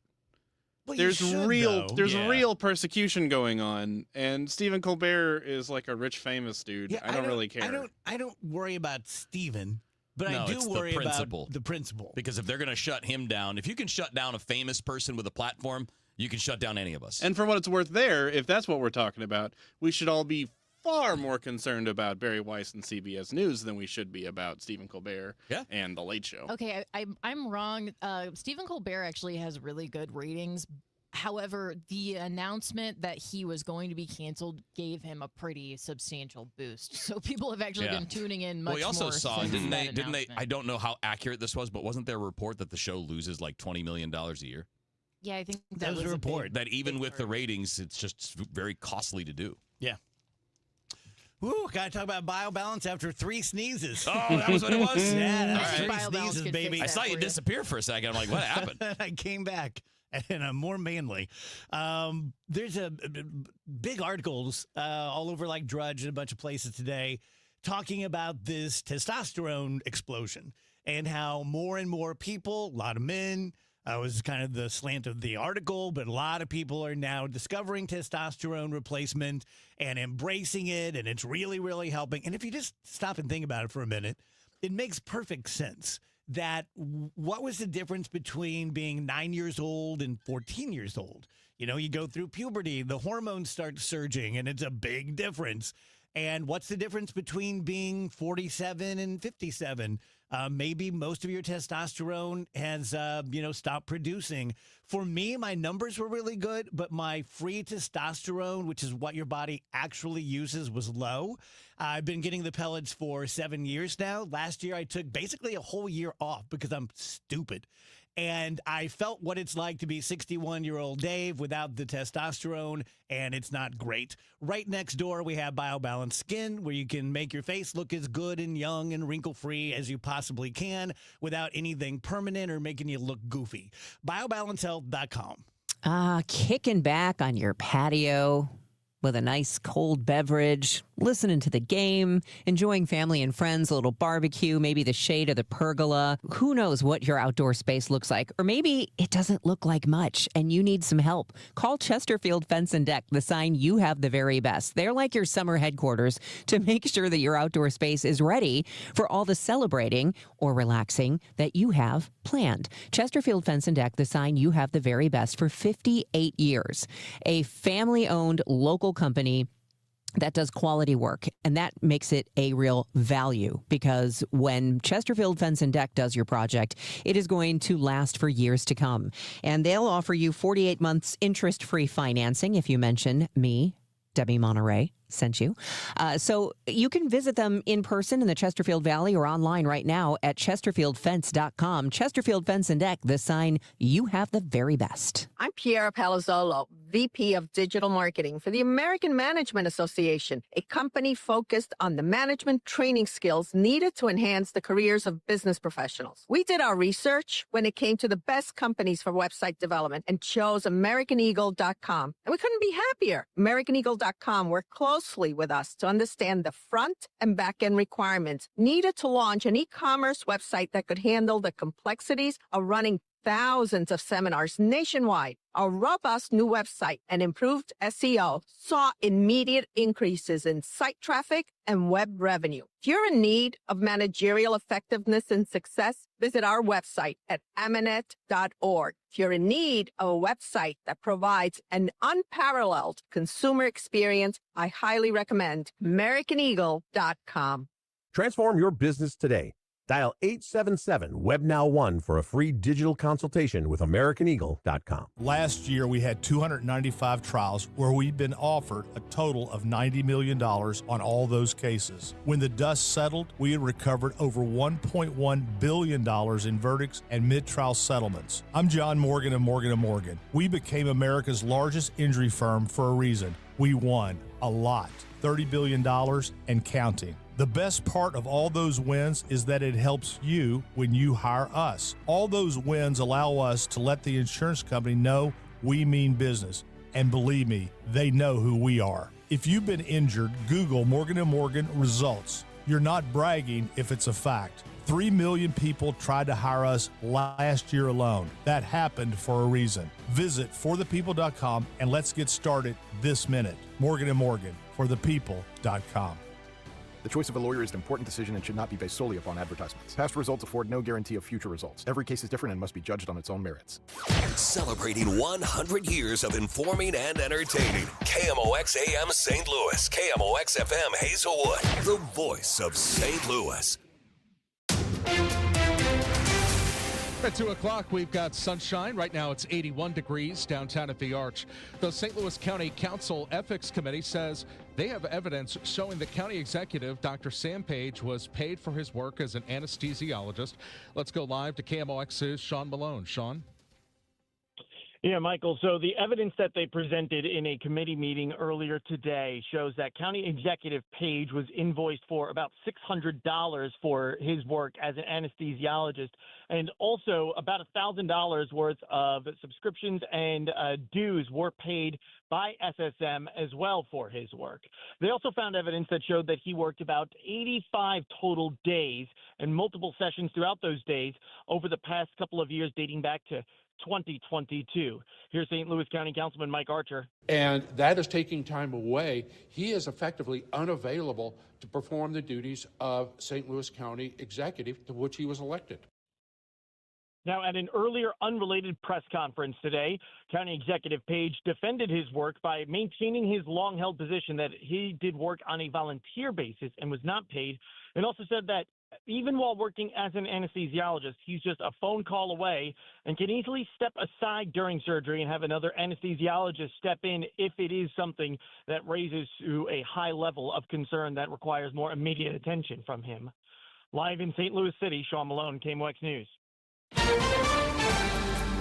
Well, there's real persecution going on. And Stephen Colbert is like a rich, famous dude. Yeah, I don't really care. I don't worry about Stephen, but No, I do it's worry the principle. about the principle. Because if they're going to shut him down, if you can shut down a famous person with a platform, you can shut down any of us. And for what it's worth there, if that's what we're talking about, we should all be far more concerned about Barry Weiss and CBS News than we should be about Stephen Colbert and The Late Show. Okay, I'm wrong. Stephen Colbert actually has really good ratings. However, the announcement that he was going to be canceled gave him a pretty substantial boost. So people have actually been tuning in much more. Well, he also saw, since didn't that they? I don't know how accurate this was, but wasn't there a report that the show loses like $20 million a year? Yeah, I think that was a report. That even with the ratings, it's just very costly to do. Yeah. Ooh, gotta talk about BioBalance after 3 sneezes. Oh, that was what it was? Yeah, that's All right. 3 sneezes, baby. I saw you disappear for a second. I'm like, what happened? I came back, and I'm more manly. There's big articles all over like Drudge and a bunch of places today talking about this testosterone explosion and how more and more people, a lot of men, was kind of the slant of the article, but a lot of people are now discovering testosterone replacement and embracing it, and it's really, really helping. And if you just stop and think about it for a minute, it makes perfect sense that what was the difference between being 9 years old and 14 years old? You go through puberty, the hormones start surging, and it's a big difference. And what's the difference between being 47 and 57? Maybe most of your testosterone has, stopped producing. For me, my numbers were really good, but my free testosterone, which is what your body actually uses, was low. I've been getting the pellets for 7 years now. Last year, I took basically a whole year off because I'm stupid. And I felt what it's like to be 61-year-old Dave without the testosterone, and it's not great. Right next door, we have BioBalance Skin, where you can make your face look as good and young and wrinkle-free as you possibly can without anything permanent or making you look goofy. BioBalanceHealth.com. Kicking back on your patio with a nice cold beverage, listening to the game, enjoying family and friends, a little barbecue, maybe the shade of the pergola. Who knows what your outdoor space looks like? Or maybe it doesn't look like much and you need some help. Call Chesterfield Fence and Deck, the sign you have the very best. They're like your summer headquarters to make sure that your outdoor space is ready for all the celebrating or relaxing that you have planned. Chesterfield Fence and Deck, the sign you have the very best for 58 years. A family-owned local company that does quality work, and that makes it a real value because when Chesterfield Fence and Deck does your project, it is going to last for years to come. And they'll offer you 48 months interest-free financing if you mention me, Debbie Monterey, sent you. So you can visit them in person in the Chesterfield Valley or online right now at chesterfieldfence.com. Chesterfield Fence and Deck, the sign you have the very best. I'm Piera Palazzolo, VP of Digital Marketing for the American Management Association, a company focused on the management training skills needed to enhance the careers of business professionals. We did our research when it came to the best companies for website development and chose AmericanEagle.com. And we couldn't be happier. AmericanEagle.com worked closely with us to understand the front and back end requirements needed to launch an e-commerce website that could handle the complexities of running thousands of seminars nationwide, our robust new website and improved SEO saw immediate increases in site traffic and web revenue. If you're in need of managerial effectiveness and success, visit our website at amanet.org. If you're in need of a website that provides an unparalleled consumer experience, I highly recommend AmericanEagle.com. Transform your business today. Dial 877-WebNow1 for a free digital consultation with AmericanEagle.com. Last year, we had 295 trials where we'd been offered a total of $90 million on all those cases. When the dust settled, we had recovered over $1.1 billion in verdicts and mid-trial settlements. I'm John Morgan of Morgan & Morgan. We became America's largest injury firm for a reason. We won a lot, $30 billion and counting. The best part of all those wins is that it helps you when you hire us. All those wins allow us to let the insurance company know we mean business. And believe me, they know who we are. If you've been injured, Google Morgan & Morgan results. You're not bragging if it's a fact. 3 million people tried to hire us last year alone. That happened for a reason. Visit forthepeople.com and let's get started this minute. Morgan & Morgan, forthepeople.com. The choice of a lawyer is an important decision and should not be based solely upon advertisements. Past results afford no guarantee of future results. Every case is different and must be judged on its own merits. Celebrating 100 years of informing and entertaining. KMOX AM St. Louis. KMOX FM Hazelwood. The voice of St. Louis. At 2 o'clock, we've got sunshine. Right now, it's 81 degrees downtown at the Arch. The St. Louis County Council Ethics Committee says they have evidence showing the county executive, Dr. Sam Page, was paid for his work as an anesthesiologist. Let's go live to KMOX's Sean Malone. Sean? Yeah, Michael. So the evidence that they presented in a committee meeting earlier today shows that County Executive Page was invoiced for about $600 for his work as an anesthesiologist, and also about $1,000 worth of subscriptions and dues were paid by SSM as well for his work. They also found evidence that showed that he worked about 85 total days and multiple sessions throughout those days over the past couple of years dating back to 2022. Here's St. Louis County Councilman Mike Archer. And that is taking time away. He is effectively unavailable to perform the duties of St. Louis County executive to which he was elected. Now, at an earlier unrelated press conference today, County Executive Page defended his work by maintaining his long-held position that he did work on a volunteer basis and was not paid, and also said that even while working as an anesthesiologist, he's just a phone call away and can easily step aside during surgery and have another anesthesiologist step in if it is something that raises to a high level of concern that requires more immediate attention from him. Live in St. Louis City, Sean Malone, KMOX News.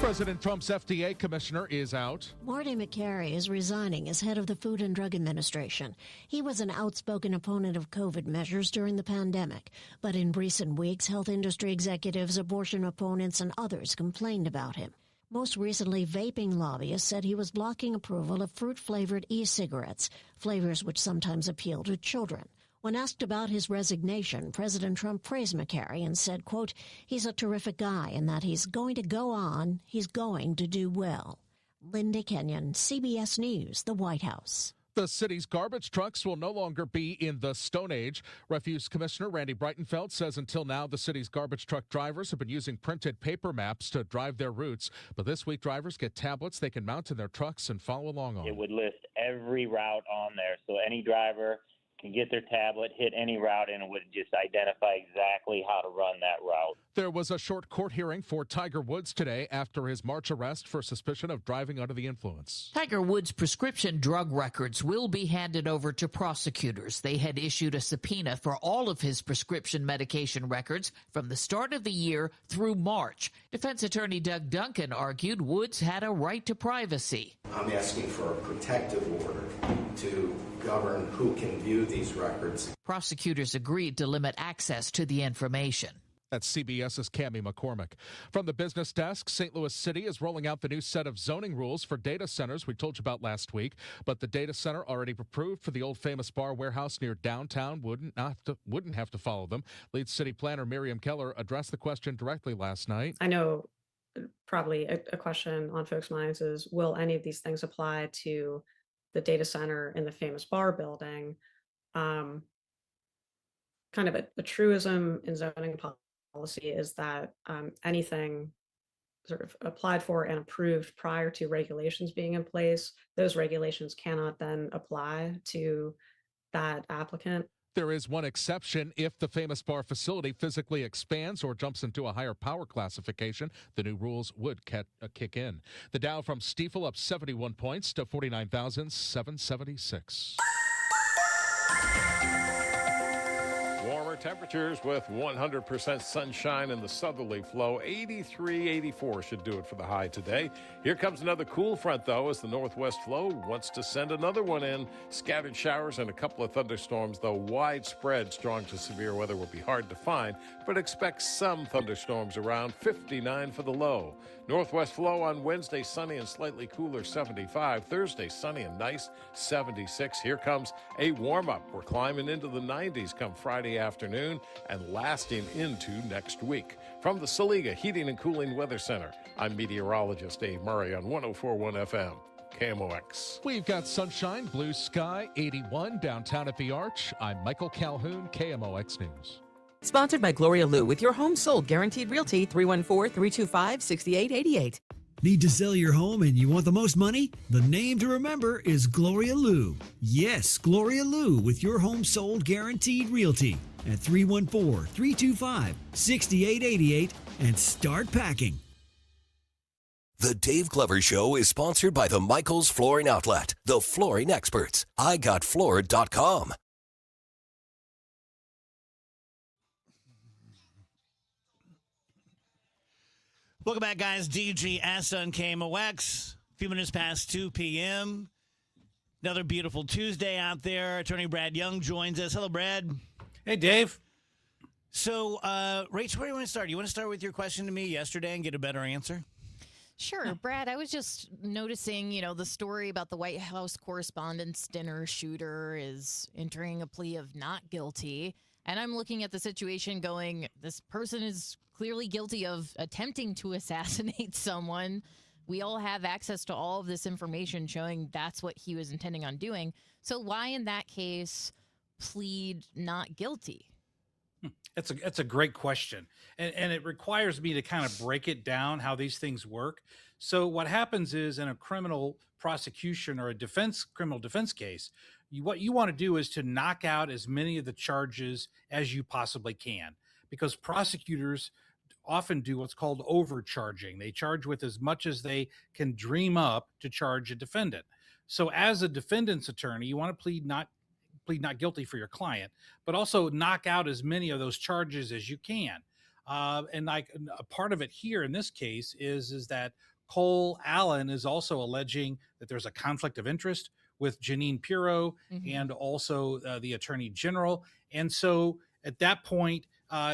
President Trump's FDA commissioner is out. Marty McCary is resigning as head of the Food and Drug Administration. He was an outspoken opponent of COVID measures during the pandemic, but in recent weeks, health industry executives, abortion opponents, and others complained about him. Most recently, vaping lobbyists said he was blocking approval of fruit-flavored e-cigarettes, flavors which sometimes appeal to children. When asked about his resignation, President Trump praised McCary and said, quote, he's a terrific guy and that he's going to go on, he's going to do well. Linda Kenyon, CBS News, the White House. The city's garbage trucks will no longer be in the Stone Age. Refuse Commissioner Randy Breitenfeld says until now the city's garbage truck drivers have been using printed paper maps to drive their routes. But this week drivers get tablets they can mount in their trucks and follow along on. It would list every route on there, so any driver can get their tablet, hit any route, and it would just identify exactly how to run that route. There was a short court hearing for Tiger Woods today after his March arrest for suspicion of driving under the influence. Tiger Woods' prescription drug records will be handed over to prosecutors. They had issued a subpoena for all of his prescription medication records from the start of the year through March. Defense attorney Doug Duncan argued Woods had a right to privacy. I'm asking for a protective order to govern who can view these records. Prosecutors agreed to limit access to the information. That's CBS's Cammie McCormick. From the business desk, St. Louis City is rolling out the new set of zoning rules for data centers we told you about last week. But the data center already approved for the old famous bar warehouse near downtown wouldn't have to follow them. Lead city planner Miriam Keller addressed the question directly last night. I know probably a question on folks' minds is, will any of these things apply to the data center in the famous bar building? Um, Kind of a truism in zoning policy is that anything sort of applied for and approved prior to regulations being in place, those regulations cannot then apply to that applicant. There is one exception. If the famous bar facility physically expands or jumps into a higher power classification, the new rules would kick in. The Dow from Stiefel up 71 points to 49,776. Warmer temperatures with 100% sunshine in the southerly flow. 83, 84 should do it for the high today. Here comes another cool front, though, as the northwest flow wants to send another one in. Scattered showers and a couple of thunderstorms, though widespread strong to severe weather will be hard to find, but expect some thunderstorms around. 59 for the low. Northwest flow on Wednesday, sunny and slightly cooler, 75. Thursday, sunny and nice, 76. Here comes a warm-up. We're climbing into the 90s come Friday afternoon and lasting into next week. From the Saliga Heating and Cooling Weather Center, I'm meteorologist Dave Murray on 104.1 FM, KMOX. We've got sunshine, blue sky, 81 downtown at the Arch. I'm Michael Calhoun, KMOX News. Sponsored by Gloria Liu with your home sold guaranteed realty 314-325-6888. Need to sell your home and you want the most money? The name to remember is Gloria Liu. Yes, Gloria Liu with your home sold guaranteed realty at 314-325-6888 and start packing. The Dave Glover Show is sponsored by the Michaels Flooring Outlet, the flooring experts. IGotFloored.com. Welcome back, guys. DGS on KMOX. A few minutes past 2 p.m. Another beautiful Tuesday out there. Attorney Brad Young joins us. Hello, Brad. Hey, Dave. So, Rach, where do you want to start? You want to start with your question to me yesterday and get a better answer? Sure, Brad. I was just noticing, the story about the White House Correspondents' Dinner shooter is entering a plea of not guilty. And I'm looking at the situation going, this person is clearly guilty of attempting to assassinate someone. We all have access to all of this information showing that's what he was intending on doing. So why, in that case, plead not guilty? That's a great question. And it requires me to kind of break it down how these things work. So what happens is in a criminal prosecution or a criminal defense case, what you want to do is to knock out as many of the charges as you possibly can, because prosecutors often do what's called overcharging. They charge with as much as they can dream up to charge a defendant. So as a defendant's attorney, you want to plead not guilty for your client, but also knock out as many of those charges as you can. And like a part of it here in this case is that Cole Allen is also alleging that there's a conflict of interest with Janine Pirro and also the Attorney General. And so at that point,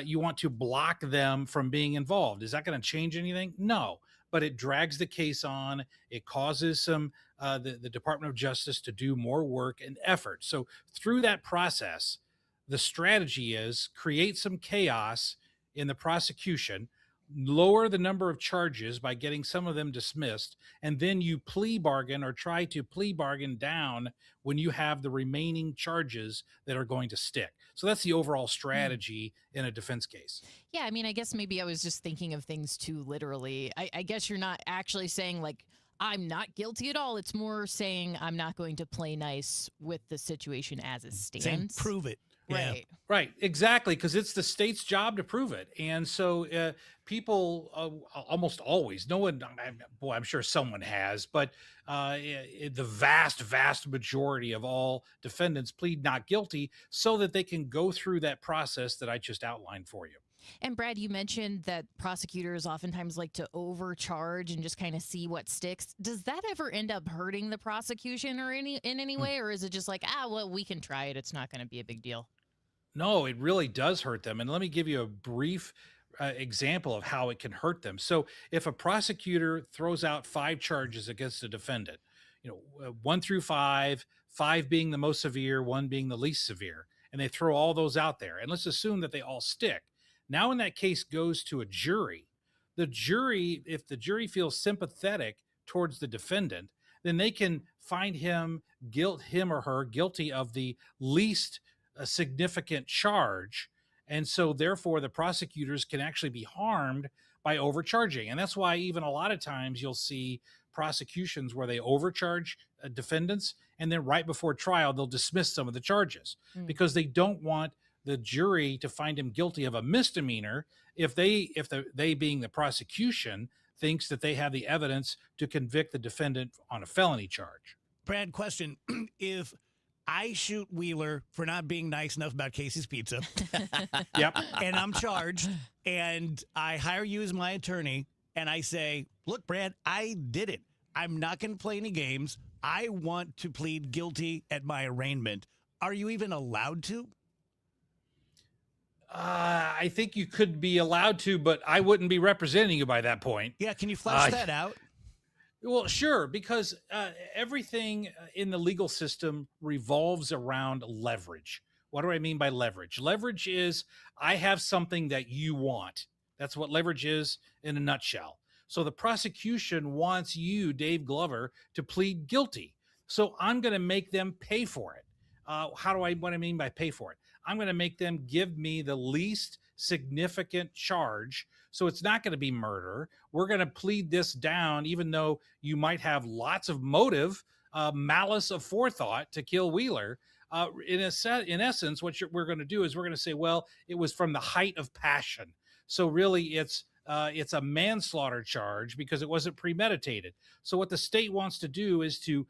you want to block them from being involved. Is that going to change anything? No, but it drags the case on. It causes the Department of Justice to do more work and effort. So through that process, the strategy is create some chaos in the prosecution, lower the number of charges by getting some of them dismissed, and then you plea bargain or try to plea bargain down when you have the remaining charges that are going to stick. So that's the overall strategy in a defense case. Yeah, I mean, I guess maybe I was just thinking of things too literally. I guess you're not actually saying, like, I'm not guilty at all. It's more saying I'm not going to play nice with the situation as it stands. Saying prove it. Right. Yeah. Right. Exactly. Because it's the state's job to prove it. And so people almost always, no one, boy, I'm sure someone has, but the vast majority of all defendants plead not guilty so that they can go through that process that I just outlined for you. And Brad, you mentioned that prosecutors oftentimes like to overcharge and just kind of see what sticks. Does that ever end up hurting the prosecution or in any way? Or is it just like, well, we can try it. It's not going to be a big deal. No, it really does hurt them. And let me give you a brief example of how it can hurt them. So if a prosecutor throws out 5 charges against a defendant, 1 through 5, 5 being the most severe, 1 being the least severe, and they throw all those out there, and let's assume that they all stick. Now, when that case goes to a jury, the jury, if the jury feels sympathetic towards the defendant, then they can find him or her guilty of the least significant charge. And so therefore the prosecutors can actually be harmed by overcharging. And that's why even a lot of times you'll see prosecutions where they overcharge defendants, and then right before trial they'll dismiss some of the charges because they don't want the jury to find him guilty of a misdemeanor if they being the prosecution thinks that they have the evidence to convict the defendant on a felony charge. Brad, question. If I shoot Wheeler for not being nice enough about Casey's Pizza, yep, and I'm charged, and I hire you as my attorney, and I say, look, Brad, I did it. I'm not going to play any games. I want to plead guilty at my arraignment. Are you even allowed to? I think you could be allowed to, but I wouldn't be representing you by that point. Yeah, can you flesh that out? Well, sure, because everything in the legal system revolves around leverage. What do I mean by leverage? Leverage is I have something that you want. That's what leverage is in a nutshell. So the prosecution wants you, Dave Glover, to plead guilty. So I'm going to make them pay for it. What I mean by pay for it? I'm going to make them give me the least significant charge. So it's not going to be murder. We're going to plead this down, even though you might have lots of motive, malice of forethought to kill Wheeler. In essence, what we're going to do is we're going to say, well, it was from the height of passion. So really it's a manslaughter charge because it wasn't premeditated. So what the state wants to do is to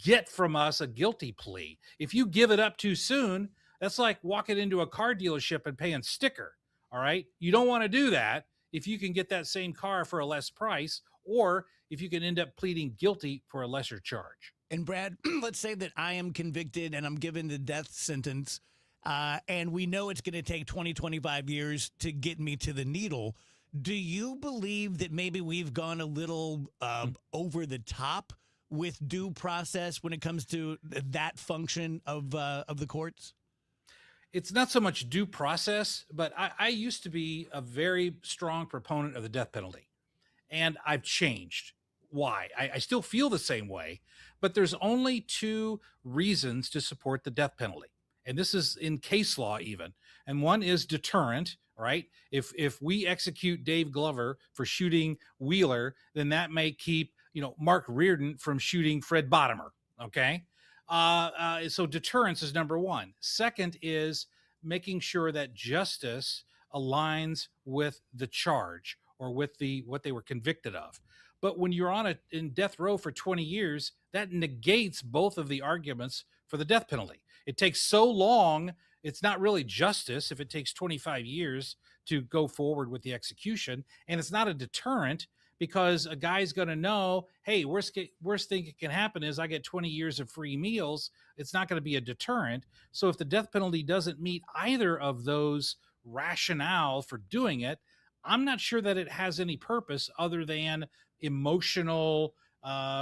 get from us a guilty plea. If you give it up too soon, that's like walking into a car dealership and paying sticker. All right. You don't want to do that if you can get that same car for a less price, or if you can end up pleading guilty for a lesser charge. And Brad, let's say that I am convicted and I'm given the death sentence, and we know it's going to take 20, 25 years to get me to the needle. Do you believe that maybe we've gone a little over the top with due process when it comes to that function of the courts? It's not so much due process, but I used to be a very strong proponent of the death penalty, and I've changed. Why? I still feel the same way, but there's only two reasons to support the death penalty. And this is in case law even. And one is deterrent, right? If we execute Dave Glover for shooting Wheeler, then that may keep, Mark Reardon from shooting Fred Bottomer. Okay. So deterrence is number one. Second is making sure that justice aligns with the charge or with what they were convicted of. But when you're in death row for 20 years, that negates both of the arguments for the death penalty. It takes so long, it's not really justice if it takes 25 years to go forward with the execution. And it's not a deterrent because a guy's going to know, hey, worst thing that can happen is I get 20 years of free meals. It's not going to be a deterrent. So if the death penalty doesn't meet either of those rationale for doing it, I'm not sure that it has any purpose other than emotional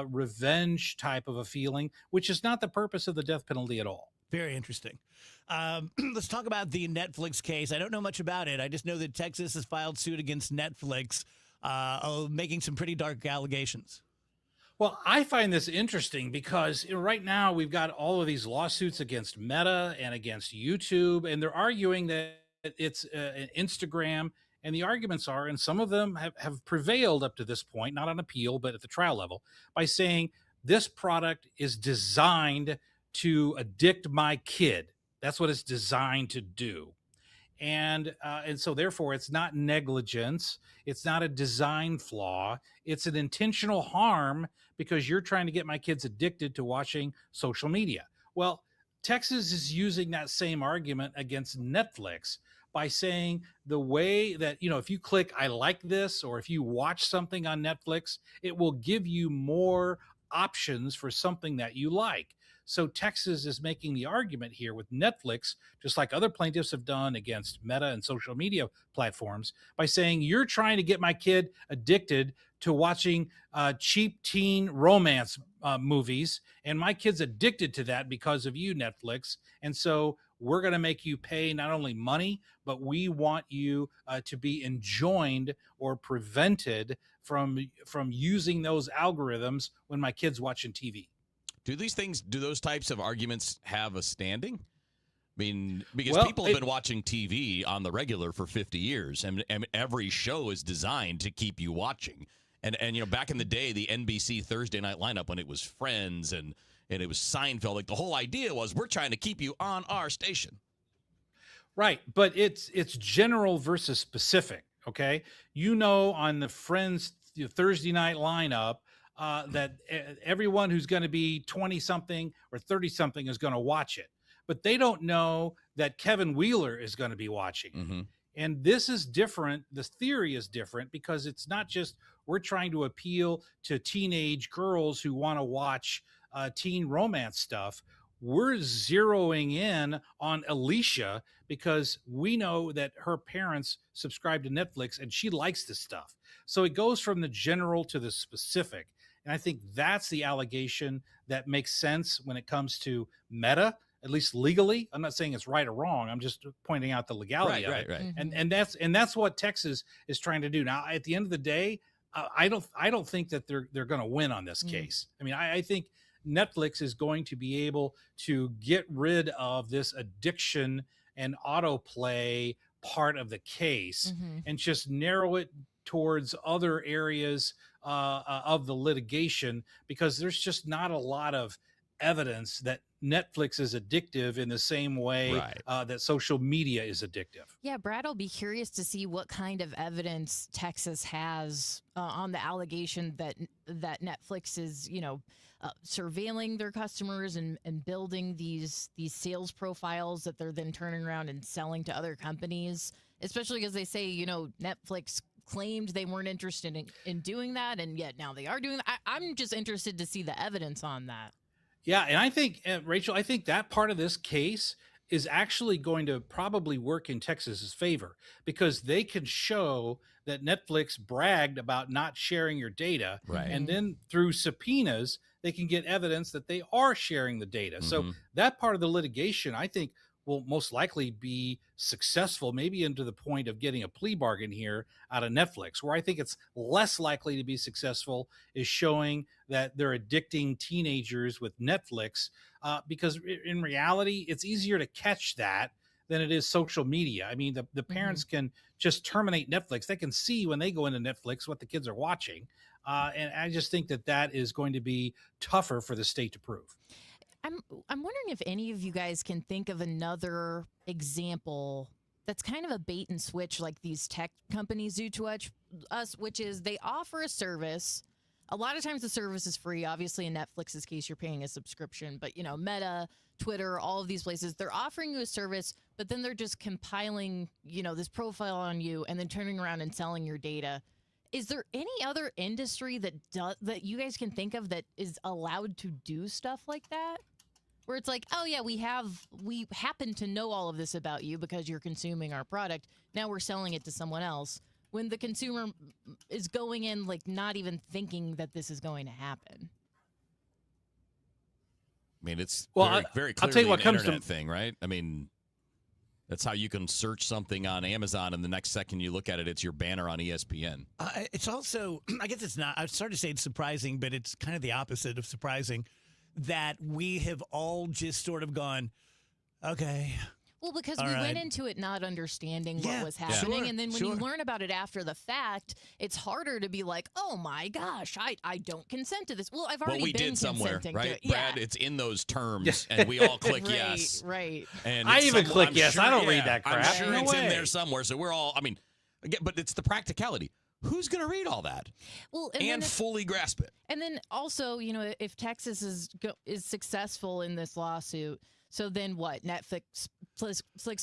revenge type of a feeling, which is not the purpose of the death penalty at all. Very interesting. Let's talk about the Netflix case. I don't know much about it. I just know that Texas has filed suit against Netflix, making some pretty dark allegations. Well, I find this interesting because right now we've got all of these lawsuits against Meta and against YouTube, and they're arguing that it's Instagram. And the arguments are, and some of them have prevailed up to this point, not on appeal, but at the trial level, by saying this product is designed to addict my kid. That's what it's designed to do. And so therefore it's not negligence. It's not a design flaw. It's an intentional harm because you're trying to get my kids addicted to watching social media. Well, Texas is using that same argument against Netflix by saying the way that, if you click, I like this, or if you watch something on Netflix, it will give you more options for something that you like. So Texas is making the argument here with Netflix, just like other plaintiffs have done against Meta and social media platforms, by saying you're trying to get my kid addicted to watching cheap teen romance movies, and my kid's addicted to that because of you, Netflix. And so we're going to make you pay not only money, but we want you to be enjoined or prevented from using those algorithms when my kid's watching TV. Do those types of arguments have a standing? I mean, because Well, people have been watching TV on the regular for 50 years, and every show is designed to keep you watching. And back in the day, the NBC Thursday night lineup, when it was Friends and it was Seinfeld, like the whole idea was we're trying to keep you on our station. Right, but it's general versus specific, okay? On the Friends Thursday night lineup, that everyone who's going to be 20-something or 30-something is going to watch it. But they don't know that Kevin Wheeler is going to be watching it. Mm-hmm. And this is different. The theory is different because it's not just we're trying to appeal to teenage girls who want to watch teen romance stuff. We're zeroing in on Alicia because we know that her parents subscribe to Netflix and she likes this stuff. So it goes from the general to the specific. And I think that's the allegation that makes sense when it comes to Meta, at least legally. I'm not saying it's right or wrong. I'm just pointing out the legality of it. Right. And that's what Texas is trying to do. Now, at the end of the day, I don't think that they're going to win on this case. I mean, I think Netflix is going to be able to get rid of this addiction and autoplay part of the case and just narrow it towards other areas of the litigation, because there's just not a lot of evidence that Netflix is addictive in the same way that social media is addictive. Yeah, Brad, I'll be curious to see what kind of evidence Texas has on the allegation that Netflix is, surveilling their customers and building these sales profiles that they're then turning around and selling to other companies, especially because they say, Netflix claimed they weren't interested in doing that, and yet now they are doing that. I'm just interested to see the evidence on that. Yeah, and I think, Rachel, I think that part of this case is actually going to probably work in Texas's favor, because they can show that Netflix bragged about not sharing your data. Right. And then through subpoenas, they can get evidence that they are sharing the data. So that part of the litigation, I think, will most likely be successful, maybe into the point of getting a plea bargain here out of Netflix. Where I think it's less likely to be successful is showing that they're addicting teenagers with Netflix, because in reality, it's easier to catch that than it is social media. I mean, the parents can just terminate Netflix. They can see when they go into Netflix what the kids are watching. And I just think that is going to be tougher for the state to prove. I'm wondering if any of you guys can think of another example that's kind of a bait and switch like these tech companies do to us, which is they offer a service. A lot of times the service is free. Obviously, in Netflix's case, you're paying a subscription. But, Meta, Twitter, all of these places, they're offering you a service, but then they're just compiling, this profile on you and then turning around and selling your data. Is there any other industry that you guys can think of that is allowed to do stuff like that? Where it's like, oh yeah, we happen to know all of this about you because you're consuming our product. Now we're selling it to someone else, when the consumer is going in like not even thinking that this is going to happen. I mean, it's Well, very I'll clearly tell you what an comes internet thing, right? I mean, that's how you can search something on Amazon, and the next second you look at it, it's your banner on ESPN. It's also, I guess it's not, I started to say it's surprising, but it's kind of the opposite of surprising, that we have all just sort of gone, okay. Well, because all we right. went into it not understanding Yeah, what was happening. sure, And then when sure. you learn about it after the fact, it's harder to be like, oh my gosh, I don't consent to this. Well, I've already Well, we been did somewhere, consenting right, to it. Brad? It's in those terms, and we all click Right, yes. Right. And I it's even click I'm yes. sure- I don't yeah, read that crap. I'm sure No it's in way. there somewhere. So we're all, I mean, again, but it's the practicality. Who's going to read all that Well, and fully grasp it? And then also, if Texas is successful in this lawsuit, so then what? Netflix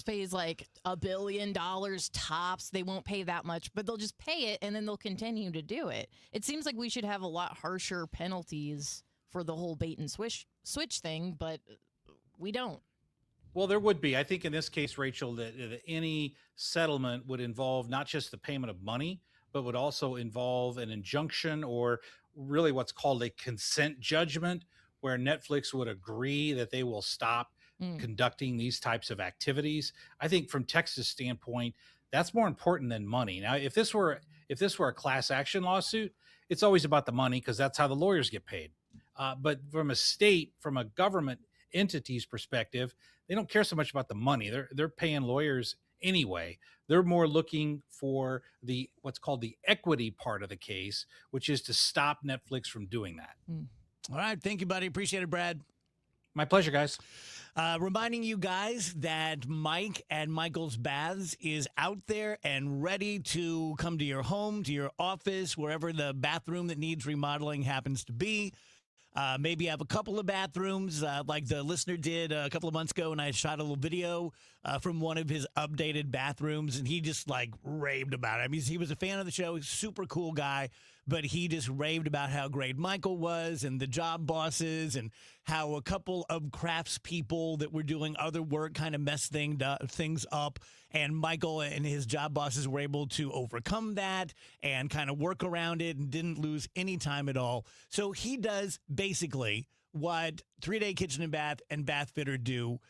pays like $1 billion tops. They won't pay that much, but they'll just pay it, and then they'll continue to do it. It seems like we should have a lot harsher penalties for the whole bait and switch thing, but we don't. Well, there would be. I think in this case, Rachel, that any settlement would involve not just the payment of money, but would also involve an injunction, or really what's called a consent judgment, where Netflix would agree that they will stop conducting these types of activities. I think from Texas standpoint, that's more important than money. Now, if this were a class action lawsuit, it's always about the money because that's how the lawyers get paid. But from a government entity's perspective, they don't care so much about the money. They're paying lawyers anyway. They're more looking for what's called the equity part of the case, which is to stop Netflix from doing that. All right. Thank you, buddy. Appreciate it, Brad. My pleasure, guys. Reminding you guys that Mike at Michael's Baths is out there and ready to come to your home, to your office, wherever the bathroom that needs remodeling happens to be. Maybe have a couple of bathrooms like the listener did a couple of months ago, and I shot a little video from one of his updated bathrooms, and he just raved about it. I mean, he was a fan of the show. He's a super cool guy, but he just raved about how great Michael was and the job bosses and how a couple of craftspeople that were doing other work kind of messed things up. And Michael and his job bosses were able to overcome that and kind of work around it and didn't lose any time at all. So he does basically what 3-Day Kitchen and Bath and Bath Fitter do,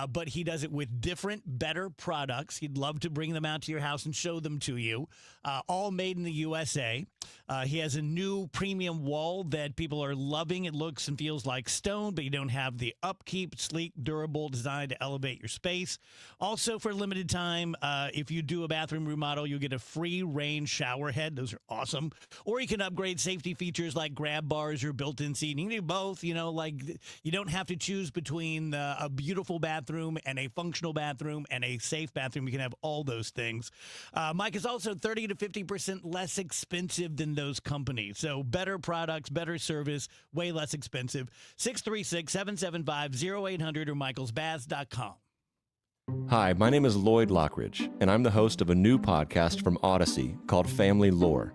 but he does it with different, better products. He'd love to bring them out to your house and show them to you, all made in the USA. He has a new premium wall that people are loving. It looks and feels like stone, but you don't have the upkeep, sleek, durable design to elevate your space. Also, for a limited time, if you do a bathroom remodel, you'll get a free rain shower head. Those are awesome. Or you can upgrade safety features like grab bars or built-in seating. You can do both. You don't have to choose between a beautiful bathroom and a functional bathroom and a safe bathroom. You can have all those things. Mike is also 30 to 50% less expensive than those companies. So better products, better service, way less expensive. 636-775-0800 or michaelsbaths.com. Hi, my name is Lloyd Lockridge, and I'm the host of a new podcast from Odyssey called Family Lore.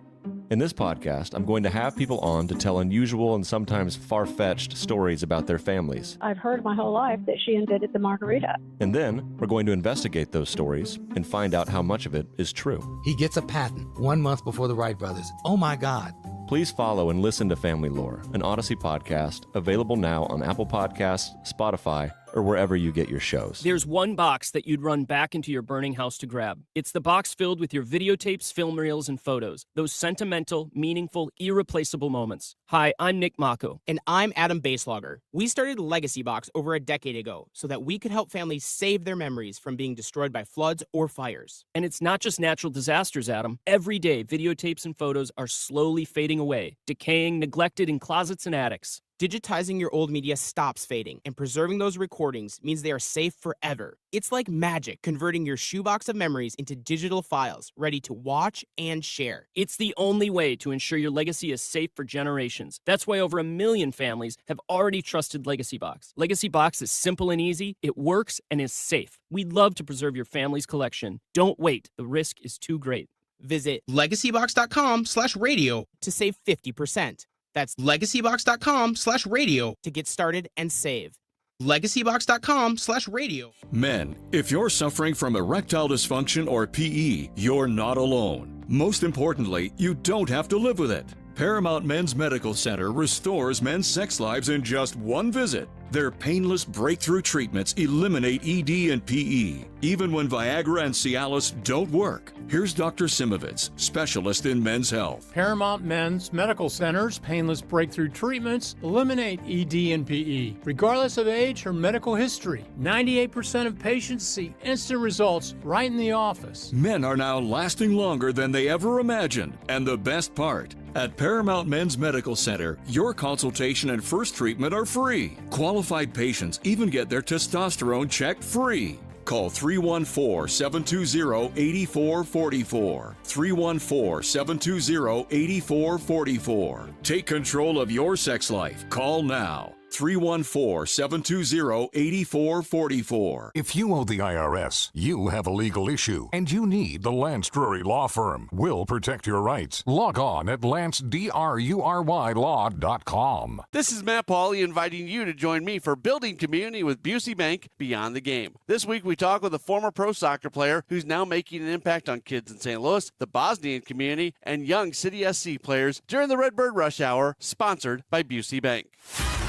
In this podcast, I'm going to have people on to tell unusual and sometimes far-fetched stories about their families. I've heard my whole life that she invented the margarita. And then we're going to investigate those stories and find out how much of it is true. He gets a patent 1 month before the Wright brothers. Oh my God. Please follow and listen to Family Lore, an Odyssey podcast, available now on Apple Podcasts, Spotify, or wherever you get your shows. There's one box that you'd run back into your burning house to grab. It's the box filled with your videotapes, film reels, and photos. Those sentimental, meaningful, irreplaceable moments. Hi, I'm Nick Mako. And I'm Adam Baselogger. We started Legacy Box over a decade ago so that we could help families save their memories from being destroyed by floods or fires. And it's not just natural disasters, Adam. Every day, videotapes and photos are slowly fading away, decaying, neglected in closets and attics. Digitizing your old media stops fading, and preserving those recordings means they are safe forever. It's like magic, converting your shoebox of memories into digital files, ready to watch and share. It's the only way to ensure your legacy is safe for generations. That's why over 1 million families have already trusted Legacy Box. Legacy Box is simple and easy, it works, and is safe. We'd love to preserve your family's collection. Don't wait, the risk is too great. Visit legacybox.com/radio to save 50%. That's legacybox.com/radio to get started and save. legacybox.com/radio. Men, if you're suffering from erectile dysfunction or PE, you're not alone. Most importantly, you don't have to live with it. Paramount Men's Medical Center restores men's sex lives in just one visit. Their painless breakthrough treatments eliminate ED and PE, even when Viagra and Cialis don't work. Here's Dr. Simovitz, specialist in men's health. Paramount Men's Medical Center's painless breakthrough treatments eliminate ED and PE, regardless of age or medical history. 98% of patients see instant results right in the office. Men are now lasting longer than they ever imagined. And the best part, at Paramount Men's Medical Center, your consultation and first treatment are free. Qualified patients even get their testosterone checked free. Call 314-720-8444. 314-720-8444. Take control of your sex life. Call now. 314-720-8444. If you owe the IRS, you have a legal issue, and you need the Lance Drury Law Firm. We'll protect your rights. Log on at lancedrurylaw.com. This is Matt Pauley inviting you to join me for Building Community with Busey Bank Beyond the Game. This week we talk with a former pro soccer player who's now making an impact on kids in St. Louis, the Bosnian community, and young City SC players during the Redbird Rush Hour, sponsored by Busey Bank.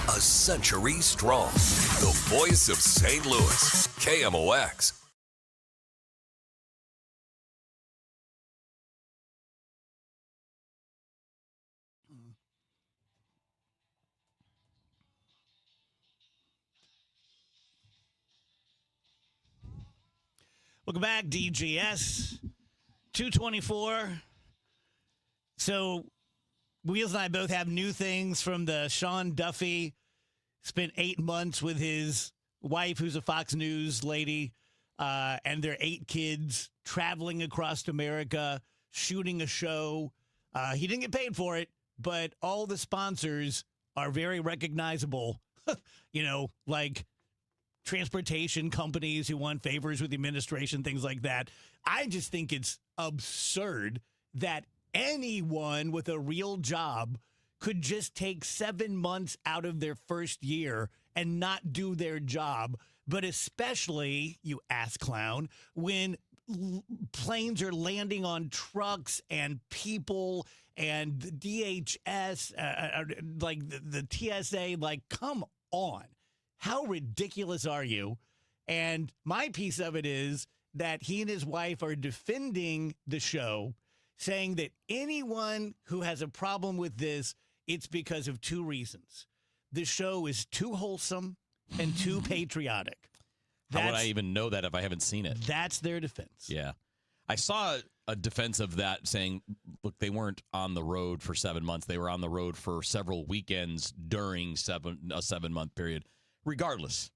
A century strong. The voice of St. Louis, KMOX. Welcome back, DGS 224. So, Wheels and I both have new things from the Sean Duffy. Spent 8 months with his wife, who's a Fox News lady, and their 8 kids traveling across America, shooting a show. He didn't get paid for it, but all the sponsors are very recognizable, like transportation companies who want favors with the administration, things like that. I just think it's absurd that anyone with a real job could just take 7 months out of their first year and not do their job. But especially, you ass clown, when planes are landing on trucks and people and the DHS, like the TSA, like, come on. How ridiculous are you? And my piece of it is that he and his wife are defending the show, saying that anyone who has a problem with this, it's because of 2 reasons. The show is too wholesome and too patriotic. How would I even know that if I haven't seen it? That's their defense. Yeah. I saw a defense of that saying, look, they weren't on the road for 7 months. They were on the road for several weekends during a 7-month period. Regardless,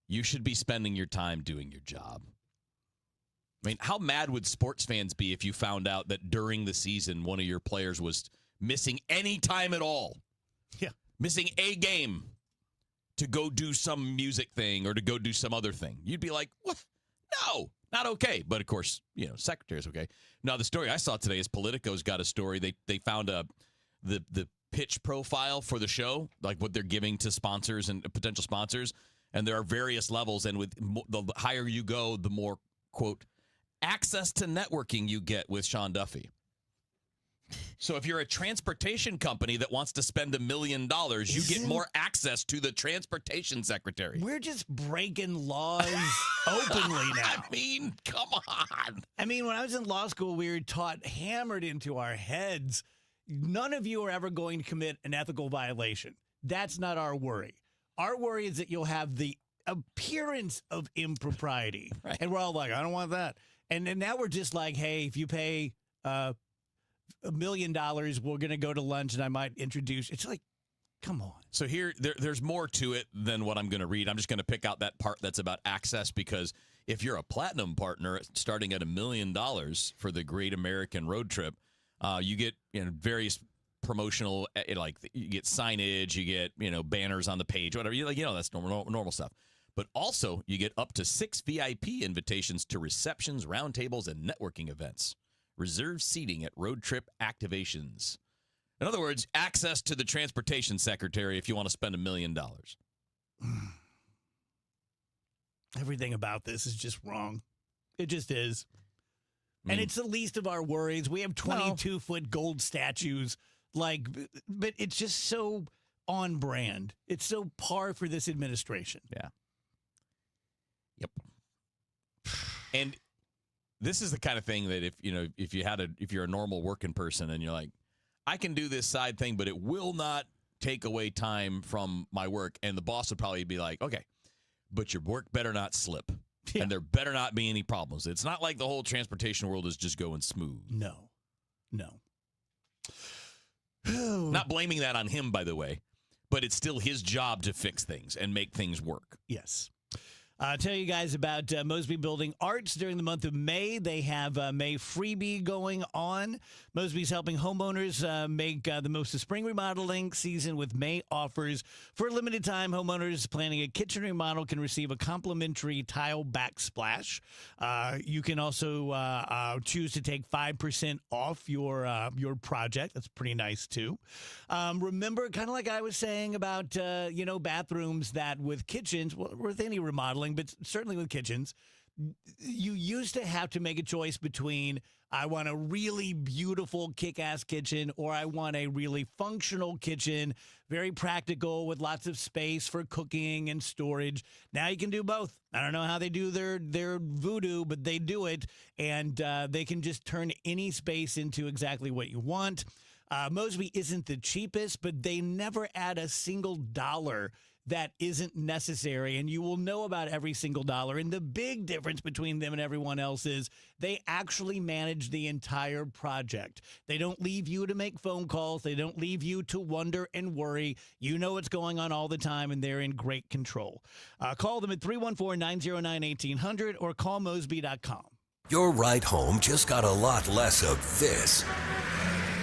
you should be spending your time doing your job. I mean, how mad would sports fans be if you found out that during the season one of your players was missing any time at all? Yeah. Missing a game to go do some music thing or to go do some other thing. You'd be like, what? No, not okay. But, of course, secretary's okay. Now, the story I saw today is Politico's got a story. They found the pitch profile for the show, like what they're giving to sponsors and potential sponsors. And there are various levels. And with the higher you go, the more, quote, access to networking you get with Sean Duffy. So if you're a transportation company that wants to spend $1 million, you get more access to the transportation secretary. We're just breaking laws openly now. I mean, come on. I mean, when I was in law school, we were taught, hammered into our heads, none of you are ever going to commit an ethical violation. That's not our worry. Our worry is that you'll have the appearance of impropriety. Right. And we're all like, I don't want that. And then now we're just like, hey, if you pay $1 million, we're going to go to lunch and I might introduce. It's like, come on. So here, there's more to it than what I'm going to read. I'm just going to pick out that part that's about access, because if you're a platinum partner starting at $1 million for the Great American Road Trip, you get various promotional, like you get signage, you get banners on the page, whatever. That's normal stuff. But also, you get up to 6 VIP invitations to receptions, roundtables, and networking events. Reserved seating at road trip activations. In other words, access to the transportation secretary if you want to spend $1 million. Everything about this is just wrong. It just is. And it's the least of our worries. We have 22-foot gold statues, but it's just so on brand. It's so par for this administration. Yeah. Yep. And this is the kind of thing that if you're a normal working person and you're like, I can do this side thing, but it will not take away time from my work. And the boss would probably be like, okay, but your work better not slip. Yeah. And there better not be any problems. It's not like the whole transportation world is just going smooth. No. Not blaming that on him, by the way, but it's still his job to fix things and make things work. Yes. I'll tell you guys about Mosby Building Arts during the month of May. They have a May freebie going on. Mosby's helping homeowners make the most of spring remodeling season with May offers. For a limited time, homeowners planning a kitchen remodel can receive a complimentary tile backsplash. You can also choose to take 5% off your project. That's pretty nice, too. Remember, kind of like I was saying about, bathrooms that with kitchens, well, with any remodeling, but certainly with kitchens, you used to have to make a choice between I want a really beautiful kick-ass kitchen or I want a really functional kitchen, very practical with lots of space for cooking and storage. Now you can do both. I don't know how they do their voodoo, but they do it, and they can just turn any space into exactly what you want. Mosby isn't the cheapest, but they never add a single dollar that isn't necessary, and you will know about every single dollar. And the big difference between them and everyone else is they actually manage the entire project. They don't leave you to make phone calls. They don't leave you to wonder and worry. You know what's going on all the time, and they're in great control. Call them at 314-909-1800 or call Mosby.com. Your ride home just got a lot less of this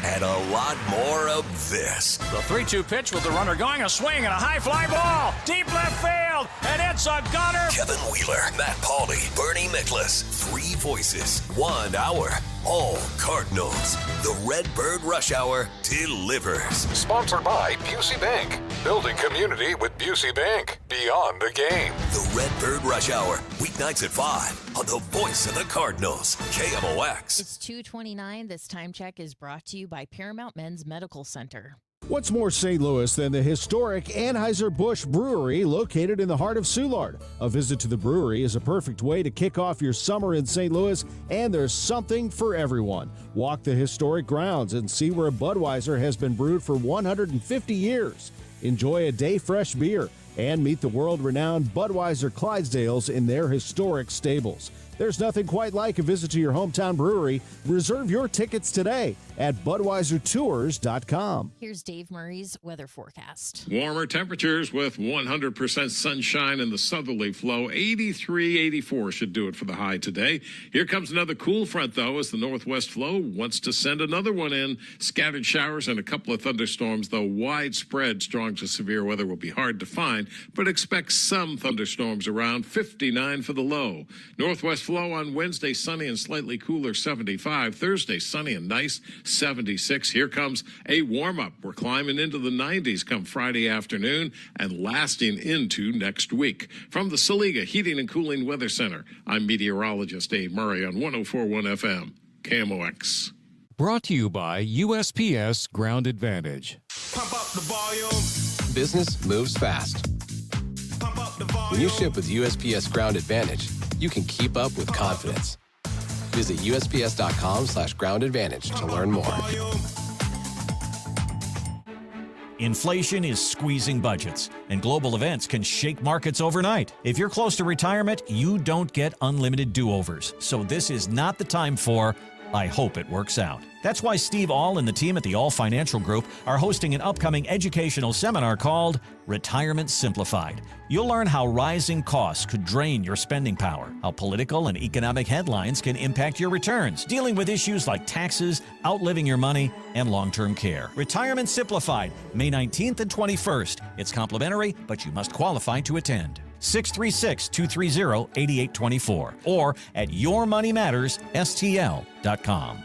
and a lot more of this. The 3-2 pitch with the runner going, a swing and a high fly ball. Deep left field, and it's a gunner. Kevin Wheeler, Matt Pauley, Bernie Miklasz. 3 voices, 1 hour. All Cardinals. The Redbird Rush Hour delivers. Sponsored by Busey Bank. Building community with Busey Bank. Beyond the game. The Redbird Rush Hour. Weeknights at 5 on the voice of the Cardinals. KMOX. It's 2:29. This time check is brought to you by Paramount Men's Medical Center. What's more St. Louis than the historic Anheuser-Busch Brewery located in the heart of Soulard? A visit to the brewery is a perfect way to kick off your summer in St. Louis, and there's something for everyone. Walk the historic grounds and see where Budweiser has been brewed for 150 years. Enjoy a day fresh beer and meet the world-renowned Budweiser Clydesdales in their historic stables. There's nothing quite like a visit to your hometown brewery. Reserve your tickets today at BudweiserTours.com. Here's Dave Murray's weather forecast. Warmer temperatures with 100% sunshine in the southerly flow. 83, 84 should do it for the high today. Here comes another cool front, though, as the northwest flow wants to send another one in. Scattered showers and a couple of thunderstorms, though widespread strong to severe weather will be hard to find, but expect some thunderstorms around. 59 for the low. Northwest flow on Wednesday, sunny and slightly cooler, 75. Thursday, sunny and nice, 76. Here comes a warm-up. We're climbing into the 90s come Friday afternoon and lasting into next week. From the Saliga Heating and Cooling Weather Center, I'm meteorologist Dave Murray on 104.1 FM, KMOX. Brought to you by USPS Ground Advantage. Pump up the volume. Business moves fast. Pump up the volume. When you ship with USPS Ground Advantage, you can keep up with confidence. Visit USPS.com/Ground Advantage to learn more. Inflation is squeezing budgets, and global events can shake markets overnight. If you're close to retirement, you don't get unlimited do-overs. So this is not the time for I hope it works out. That's why Steve All and the team at the All Financial Group are hosting an upcoming educational seminar called Retirement Simplified. You'll learn how rising costs could drain your spending power, how political and economic headlines can impact your returns, dealing with issues like taxes, outliving your money, and long-term care. Retirement Simplified, May 19th and 21st. It's complimentary, but you must qualify to attend. 636-230-8824 or at yourmoneymattersstl.com.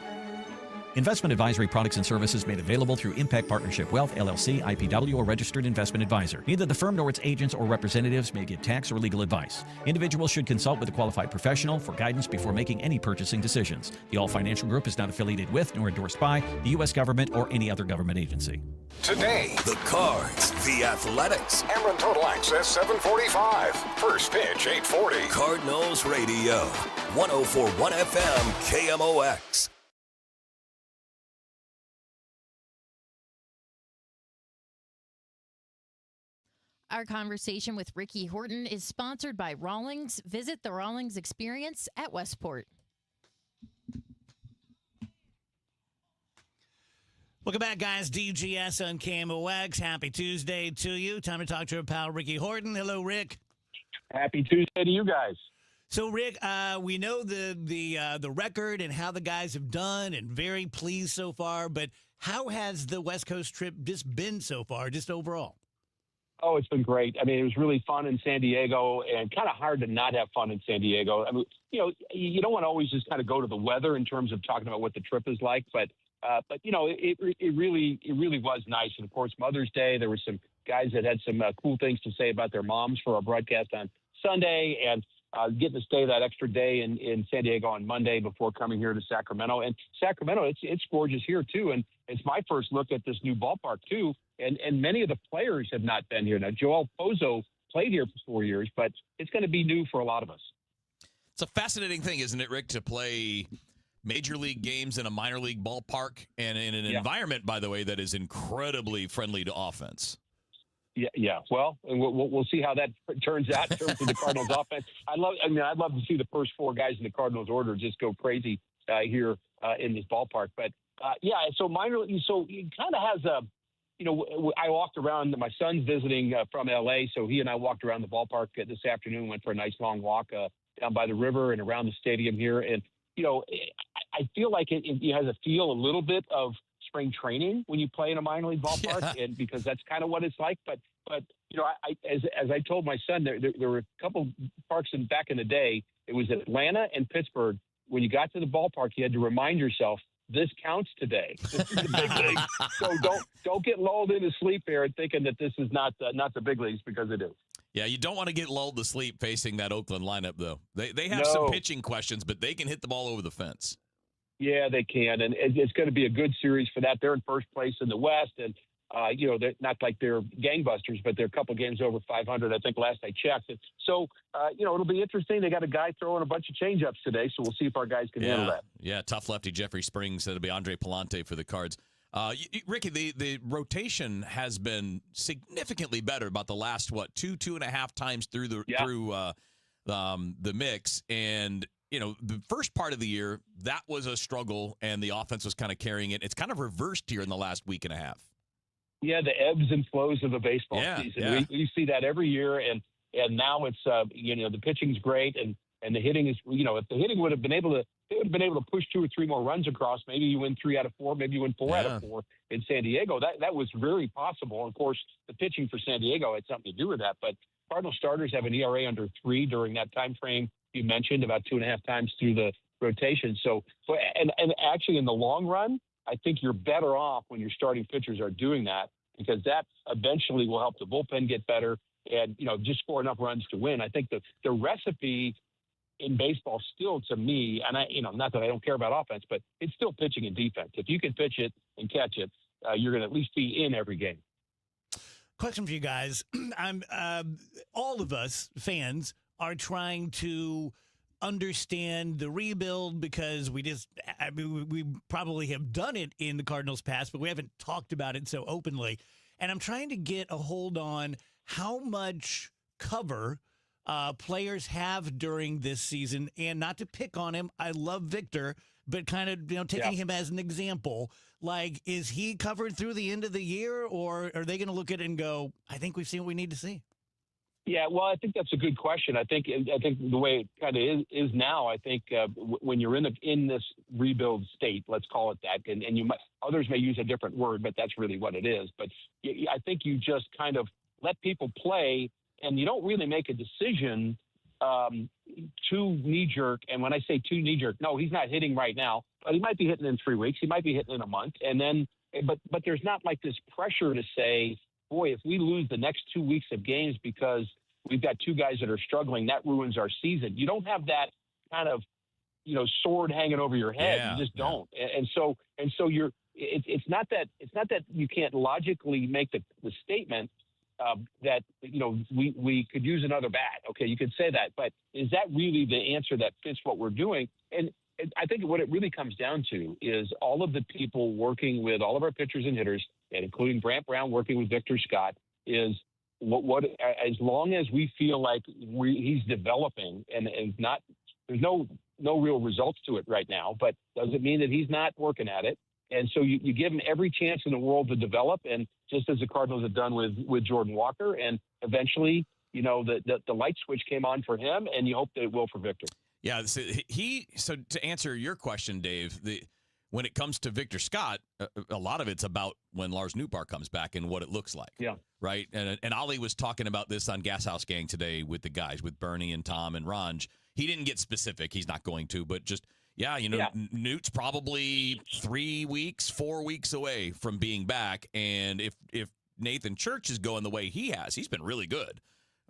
Investment advisory products and services made available through Impact Partnership Wealth, LLC, IPW, or registered investment advisor. Neither the firm nor its agents or representatives may give tax or legal advice. Individuals should consult with a qualified professional for guidance before making any purchasing decisions. The All Financial Group is not affiliated with nor endorsed by the U.S. government or any other government agency. Today, the Cards, the Athletics. Ameren Total Access 745. First pitch 840. Cardinals Radio. 104.1 FM KMOX. Our conversation with Ricky Horton is sponsored by Rawlings. Visit the Rawlings Experience at Westport. Welcome back, guys. DGS on KMOX. Happy Tuesday to you. Time to talk to our pal Ricky Horton. Hello, Rick. Happy Tuesday to you guys. So, Rick, we know the record and how the guys have done, and very pleased so far. But how has the West Coast trip just been so far, just overall? Oh, it's been great. I mean, it was really fun in San Diego, and kind of hard to not have fun in San Diego. I mean, you know, you don't want to always just kind of go to the weather in terms of talking about what the trip is like, but you know, it really was nice. And of course, Mother's Day, there were some guys that had some cool things to say about their moms for our broadcast on Sunday, and getting to stay that extra day in San Diego on Monday before coming here to Sacramento. And Sacramento, it's gorgeous here too. And it's my first look at this new ballpark too. And many of the players have not been here. Now, Joel Pozo played here for 4 years, but it's going to be new for a lot of us. It's a fascinating thing, isn't it, Rick, to play major league games in a minor league ballpark and in an environment, by the way, that is incredibly friendly to offense. Yeah. Well, and we'll see how that turns out in terms of the Cardinals' offense. I'd love to see the first four guys in the Cardinals order just go crazy here in this ballpark. But so minor league, so it kind of has a. I walked around. My son's visiting from L.A., so he and I walked around the ballpark this afternoon. Went for a nice long walk down by the river and around the stadium here. And I feel like it has a feel a little bit of spring training when you play in a minor league ballpark, and because that's kind of what it's like. But as I told my son, there were a couple parks back in the day. It was Atlanta and Pittsburgh. When you got to the ballpark, you had to remind yourself, this counts today. This is the big league. So don't get lulled into sleep here and thinking that this is not the big leagues, because it is. Yeah, you don't want to get lulled to sleep facing that Oakland lineup, though. They have some pitching questions, but they can hit the ball over the fence. Yeah, they can, and it's going to be a good series for that. They're in first place in the West, and they're not like they're gangbusters, but they're a couple games over 500, I think, last I checked. So, it'll be interesting. They got a guy throwing a bunch of changeups today, so we'll see if our guys can handle that. Yeah, tough lefty Jeffrey Springs said it'll be Andre Palante for the Cards. Ricky, the rotation has been significantly better about the last, two and a half times through the mix, and the first part of the year, that was a struggle, and the offense was kind of carrying it. It's kind of reversed here in the last week and a half. Yeah, the ebbs and flows of a baseball season. Yeah. We see that every year, and now it's the pitching's great, and the hitting is if the hitting would have been able to push 2 or 3 more runs across, maybe you win 3 out of 4, maybe you win 4 out of 4 in San Diego. That was very possible. And of course, the pitching for San Diego had something to do with that. But Cardinal starters have an ERA under 3 during that time frame you mentioned, about 2.5 times through the rotation. So and actually in the long run, I think you're better off when your starting pitchers are doing that, because that eventually will help the bullpen get better and, just score enough runs to win. I think the recipe in baseball still, to me, and not that I don't care about offense, but it's still pitching and defense. If you can pitch it and catch it, you're going to at least be in every game. Question for you guys. All of us fans are trying to understand the rebuild, because we probably have done it in the Cardinals' past, but we haven't talked about it so openly. And I'm trying to get a hold on how much cover players have during this season, and not to pick on him. I love Victor, but kind of taking him as an example. Like, is he covered through the end of the year, or are they going to look at it and go, I think we've seen what we need to see? Yeah, well, I think that's a good question. I think the way it kind of is now, I think when you're in this rebuild state, let's call it that, and others may use a different word, but that's really what it is. But I think you just kind of let people play, and you don't really make a decision too knee-jerk. And when I say too knee-jerk, no, he's not hitting right now, but he might be hitting in 3 weeks. He might be hitting in a month. And then, but there's not like this pressure to say, boy, if we lose the next 2 weeks of games because we've got 2 guys that are struggling, that ruins our season. You don't have that kind of, sword hanging over your head. You just don't. And so it's not that you can't logically make the statement that, we could use another bat. Okay, you could say that, but is that really the answer that fits what we're doing? And I think what it really comes down to is all of the people working with all of our pitchers and hitters, and including Brant Brown working with Victor Scott, is what as long as we feel like he's developing and not, there's no real results to it right now, but doesn't mean that he's not working at it. And so you give him every chance in the world to develop, and just as the Cardinals have done with Jordan Walker, and eventually, the light switch came on for him, and you hope that it will for Victor. Yeah, so to answer your question, Dave, when it comes to Victor Scott, a lot of it's about when Lars Nootbaar comes back and what it looks like. Yeah. Right? And Ollie was talking about this on Gas House Gang today with the guys, with Bernie and Tom and Ranj. He didn't get specific. He's not going to, but just, Newt's probably 3 weeks, 4 weeks away from being back. And if Nathan Church is going the way he has, he's been really good.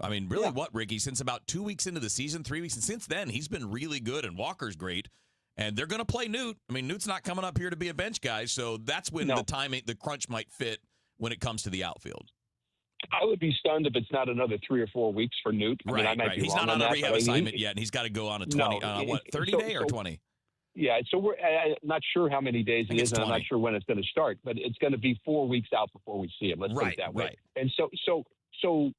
I mean, really, what, Ricky? Since about 2 weeks into the season, 3 weeks, and since then, he's been really good, and Walker's great. And they're going to play Newt. I mean, Newt's not coming up here to be a bench guy, so that's when the crunch might fit when it comes to the outfield. I would be stunned if it's not another 3 or 4 weeks for Newt. I mean, I might be He's wrong not on a rehab that, assignment yet, and he's got to go on a 20, 30-day or 20? Yeah, so we're not sure how many days it is, and I'm not sure when it's going to start, but it's going to be 4 weeks out before we see him. Let's put it that way. Right. And so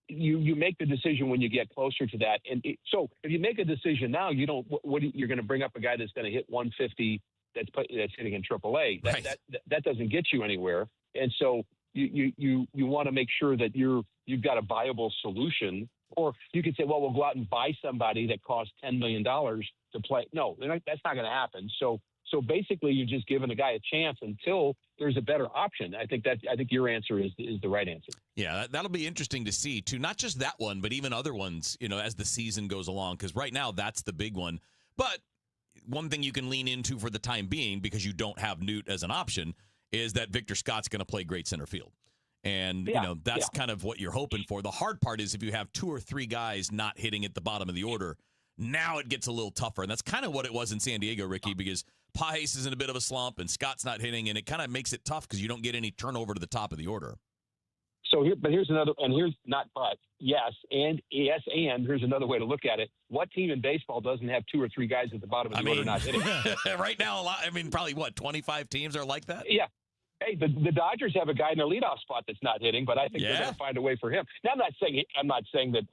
you make the decision when you get closer to that. And so if you make a decision now, you don't. You're going to bring up a guy that's going to hit 150 that's hitting in AAA. That doesn't get you anywhere. And so you want to make sure that you've got a viable solution. Or you could say, well, we'll go out and buy somebody that costs $10 million to play. No, that's not going to happen. So basically, you're just giving a guy a chance until there's a better option. I think your answer is the right answer. Yeah, that'll be interesting to see too. Not just that one, but even other ones. As the season goes along, because right now that's the big one. But one thing you can lean into for the time being, because you don't have Newt as an option, is that Victor Scott's going to play great center field. And, that's kind of what you're hoping for. The hard part is if you have 2 or 3 guys not hitting at the bottom of the order, now it gets a little tougher. And that's kind of what it was in San Diego, Ricky, because Pages is in a bit of a slump and Scott's not hitting, and it kind of makes it tough because you don't get any turnover to the top of the order. So here's another, and here's not but, and here's another way to look at it. What team in baseball doesn't have 2 or 3 guys at the bottom of the order not hitting? Right now, probably 25 teams are like that? Yeah. Hey, the Dodgers have a guy in the leadoff spot that's not hitting, but I think they're going to find a way for him. Now, I'm not saying that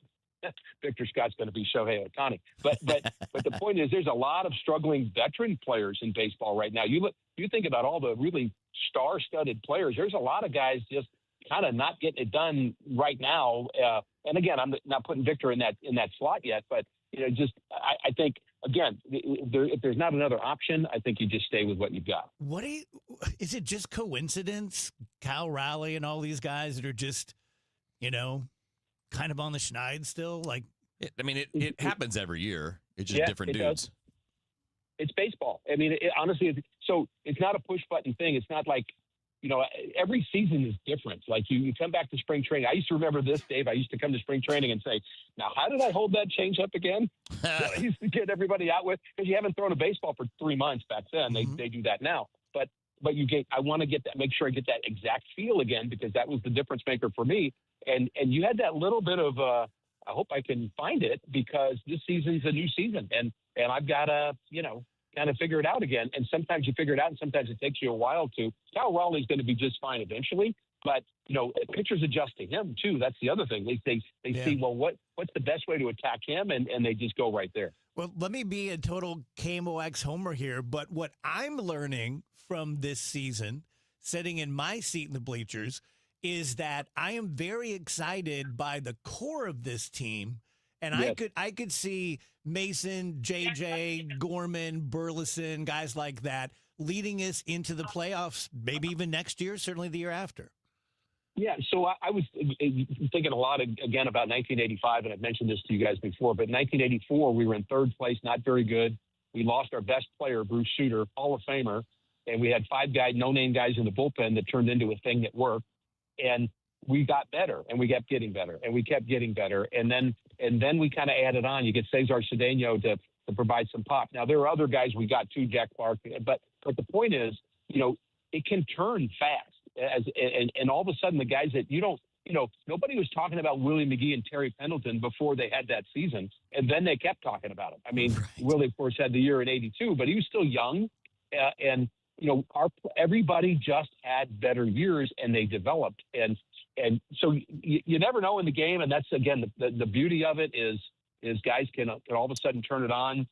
Victor Scott's going to be Shohei Ohtani, but the point is, there's a lot of struggling veteran players in baseball right now. You think about all the really star-studded players. There's a lot of guys just kind of not getting it done right now. And again, I'm not putting Victor in that slot yet, but I think. Again, if there's not another option, I think you just stay with what you've got. Is it just coincidence, Cal Raleigh and all these guys that are just, kind of on the schneid still? It happens every year. It's just different dudes. It's baseball. I mean, honestly, it's not a push-button thing. It's not like, every season is different. Like you come back to spring training. I used to remember this, Dave. I used to come to spring training and say, now, how did I hold that change up again? I used to get everybody out with, because you haven't thrown a baseball for 3 months back then. They do that now. But I want to get that, make sure I get that exact feel again, because that was the difference maker for me. And you had that little bit of, I hope I can find it, because this season's a new season. And I've got to, kind of figure it out again. And sometimes you figure it out, and sometimes it takes you a while to. Cal Raleigh's going to be just fine eventually, but pitchers adjust to him too. That's the other thing. They see, well, what's the best way to attack him, and they just go right there. Well, let me be a total KMOX homer here, but what I'm learning from this season, sitting in my seat in the bleachers, is that I am very excited by the core of this team. And I could see Mason, JJ, Gorman, Burleson, guys like that leading us into the playoffs, maybe even next year, certainly the year after. Yeah, so I was thinking a lot, again, about 1985, and I've mentioned this to you guys before, but 1984, we were in 3rd place, not very good. We lost our best player, Bruce Sutter, Hall of Famer, and we had 5 no-name guys in the bullpen that turned into a thing that worked. And we got better, and we kept getting better, and we kept getting better. And then we kind of added on. You get Cesar Cedeno to provide some pop. Now, there are other guys we got too, Jack Clark. But the point is, it can turn fast. And all of a sudden, the guys that nobody was talking about Willie McGee and Terry Pendleton before they had that season. And then they kept talking about him. I mean, Willie, of course, had the year in 82, but he was still young. Everybody just had better years, and they developed. And so you never know in the game, and that's, again, the beauty of it is guys can all of a sudden turn it on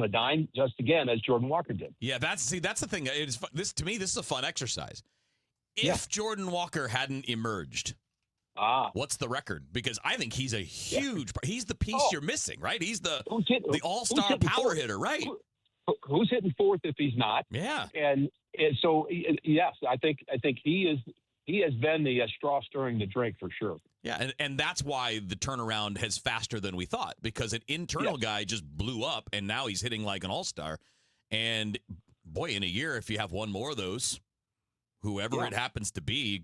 a dime, just again as Jordan Walker did. Yeah, that's the thing. This is a fun exercise. If Jordan Walker hadn't emerged, what's the record? Because I think he's a huge. He's the piece you're missing, right? He's the all-star power hitter, right? Who's hitting 4th if he's not? Yeah, and so yes, I think he is. He has been the straw stirring the drink for sure. Yeah, and that's why the turnaround is faster than we thought, because an internal guy just blew up, and now he's hitting like an all-star. And, boy, in a year, if you have one more of those, whoever it happens to be,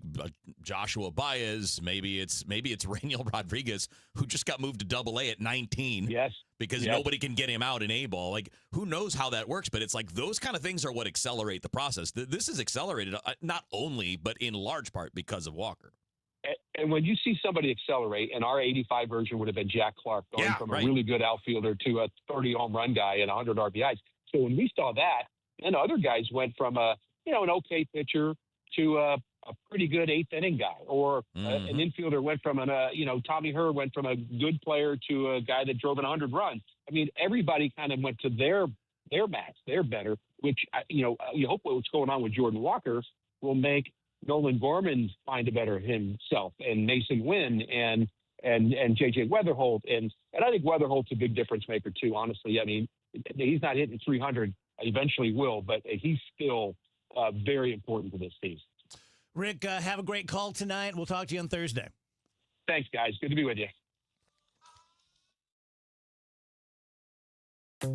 Joshua Baez, maybe it's Rainiel Rodriguez, who just got moved to Double-A at 19. Yes. Because nobody can get him out in A-ball. Like, who knows how that works? But it's like those kind of things are what accelerate the process. This is accelerated not only, but in large part because of Walker. And when you see somebody accelerate, and our 85 version would have been Jack Clark going from a really good outfielder to a 30 home run guy and 100 RBIs. So when we saw that, then other guys went from an okay pitcher to a pretty good eighth inning guy, or an infielder went from Tommy Herr went from a good player to a guy that drove in 100 runs. I mean, everybody kind of went to their max, their better, which, you hope what's going on with Jordan Walker will make Nolan Gorman find a better himself, and Mason Wynn and JJ Weatherholt. And I think Weatherholt's a big difference maker too, honestly. I mean, he's not hitting 300, eventually will, but he's still very important to this team. Rick, have a great call tonight. We'll talk to you on Thursday. Thanks, guys. Good to be with you.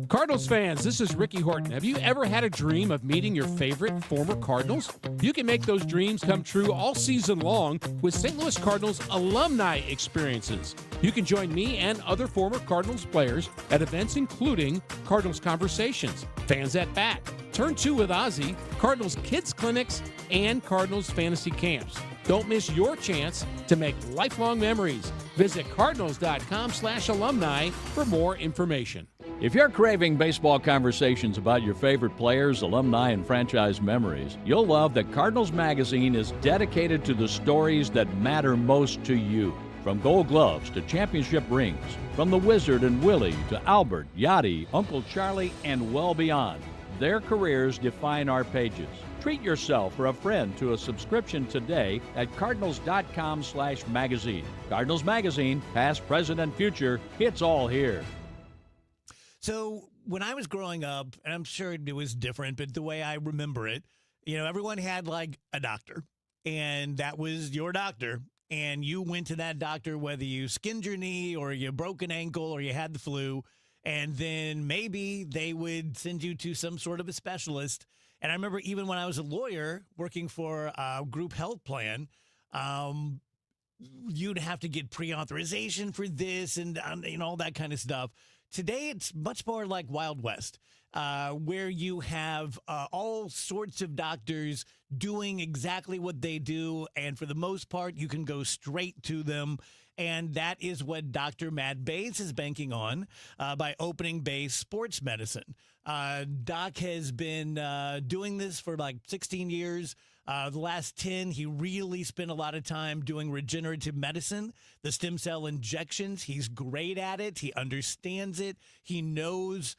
Cardinals fans, this is Ricky Horton. Have you ever had a dream of meeting your favorite former Cardinals? You can make those dreams come true all season long with St. Louis Cardinals alumni experiences. You can join me and other former Cardinals players at events including Cardinals Conversations, Fans at Bat, Turn 2 with Ozzy, Cardinals Kids Clinics, and Cardinals Fantasy Camps. Don't miss your chance to make lifelong memories. Visit cardinals.com/alumni for more information. If you're craving baseball conversations about your favorite players, alumni, and franchise memories, you'll love that Cardinals Magazine is dedicated to the stories that matter most to you. From Gold Gloves to championship rings, from the Wizard and Willie to Albert, Yachty, Uncle Charlie, and well beyond. Their careers define our pages. Treat yourself or a friend to a subscription today at cardinals.com/magazine. Cardinals Magazine, past, present, and future, it's all here. So when I was growing up, and I'm sure it was different, but the way I remember it, everyone had like a doctor, and that was your doctor. And you went to that doctor whether you skinned your knee or you broke an ankle or you had the flu. And then maybe they would send you to some sort of a specialist. And I remember even when I was a lawyer working for a group health plan, you'd have to get pre-authorization for this and all that kind of stuff. Today, it's much more like Wild West, where you have all sorts of doctors doing exactly what they do. And for the most part, you can go straight to them. And that is what Dr. Matt Bays is banking on by opening Bays Sports Medicine. Doc has been doing this for like 16 years. The last 10, he really spent a lot of time doing regenerative medicine, the stem cell injections. He's great at it. He understands it. He knows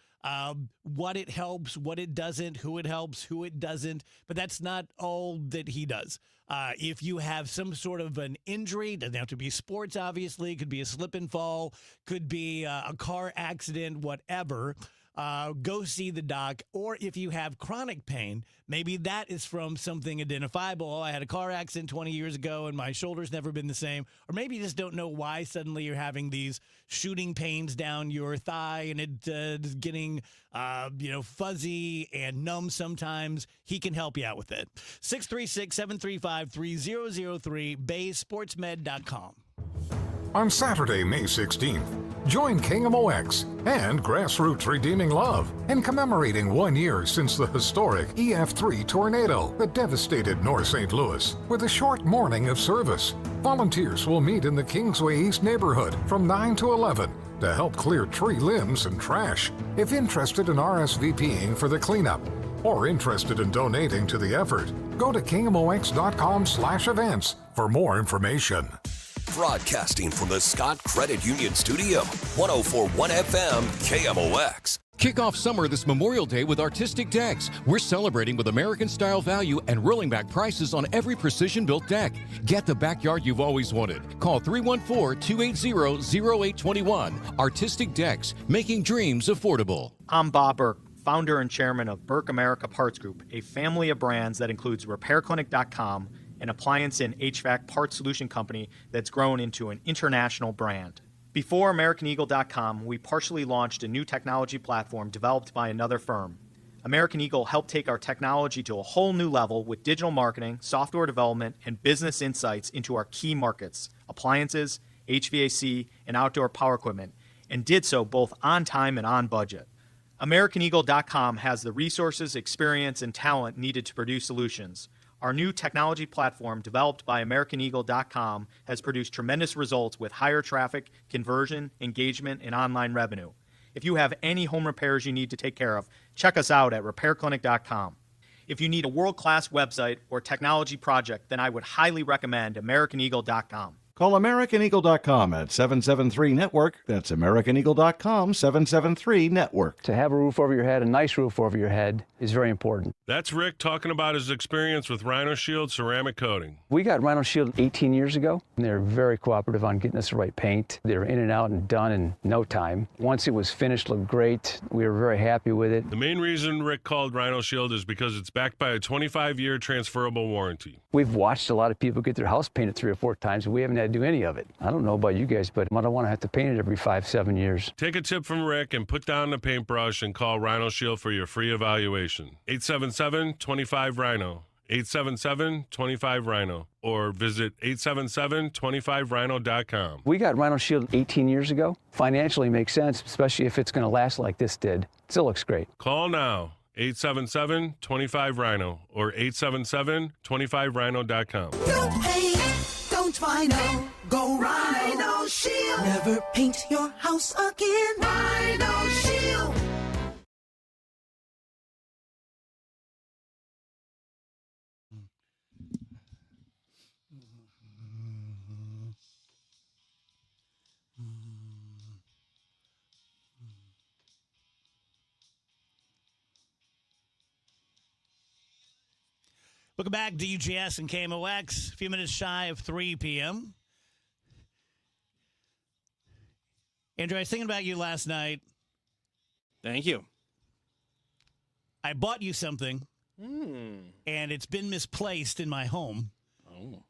what it helps, what it doesn't, who it helps, who it doesn't. But that's not all that he does. If you have some sort of an injury, doesn't have to be sports, obviously. Could be a slip and fall, could be a car accident, whatever. Go see the doc. Or if you have chronic pain, maybe that is from something identifiable. Oh, I had a car accident 20 years ago and my shoulder's never been the same. Or maybe you just don't know why suddenly you're having these shooting pains down your thigh and it's getting, fuzzy and numb sometimes. He can help you out with it. 636-735-3003, BaySportsMed.com. On Saturday, May 16th, join KMOX and Grassroots Redeeming Love in commemorating 1 year since the historic EF3 tornado that devastated North St. Louis with a short morning of service. Volunteers will meet in the Kingsway East neighborhood from 9 to 11 to help clear tree limbs and trash. If interested in RSVPing for the cleanup or interested in donating to the effort, go to KMOX.com/events for more information. Broadcasting from the Scott Credit Union Studio, 104.1 FM, KMOX. Kick off summer this Memorial Day with Artistic Decks. We're celebrating with American-style value and rolling back prices on every precision-built deck. Get the backyard you've always wanted. Call 314-280-0821. Artistic Decks, making dreams affordable. I'm Bob Burke, founder and chairman of Burke America Parts Group, a family of brands that includes RepairClinic.com, an appliance and HVAC parts solution company that's grown into an international brand. Before AmericanEagle.com, we partially launched a new technology platform developed by another firm. American Eagle helped take our technology to a whole new level with digital marketing, software development, and business insights into our key markets, appliances, HVAC, and outdoor power equipment, and did so both on time and on budget. AmericanEagle.com has the resources, experience, and talent needed to produce solutions. Our new technology platform, developed by AmericanEagle.com, has produced tremendous results with higher traffic, conversion, engagement, and online revenue. If you have any home repairs you need to take care of, check us out at RepairClinic.com. If you need a world-class website or technology project, then I would highly recommend AmericanEagle.com. Call AmericanEagle.com at 773-NETWORK. That's AmericanEagle.com, 773-NETWORK. To have a roof over your head, a nice roof over your head, is very important. That's Rick talking about his experience with Rhino Shield ceramic coating. We got Rhino Shield 18 years ago, and they were very cooperative on getting us the right paint. They were in and out and done in no time. Once it was finished, looked great. We were very happy with it. The main reason Rick called Rhino Shield is because it's backed by a 25-year transferable warranty. We've watched a lot of people get their house painted 3 or 4 times, and we haven't had to do any of it. I don't know about you guys, but I don't want to have to paint it every 5-7 years. Take a tip from Rick and put down the paintbrush and call Rhino Shield for your free evaluation. 877-25-RHINO. 877-25-RHINO. Or visit 877-25rhino.com. We got Rhino Shield 18 years ago. Financially makes sense, especially if it's going to last like this did. Still looks great. Call now. 877-25-RHINO or 877-25rhino.com. No paint, don't Rhino. Go Rhino Shield. Never paint your house again. Rhino Shield. Welcome back, DGS and KMOX. A few minutes shy of 3 p.m. Andrew, I was thinking about you last night. Thank you. I bought you something, and it's been misplaced in my home. Oh.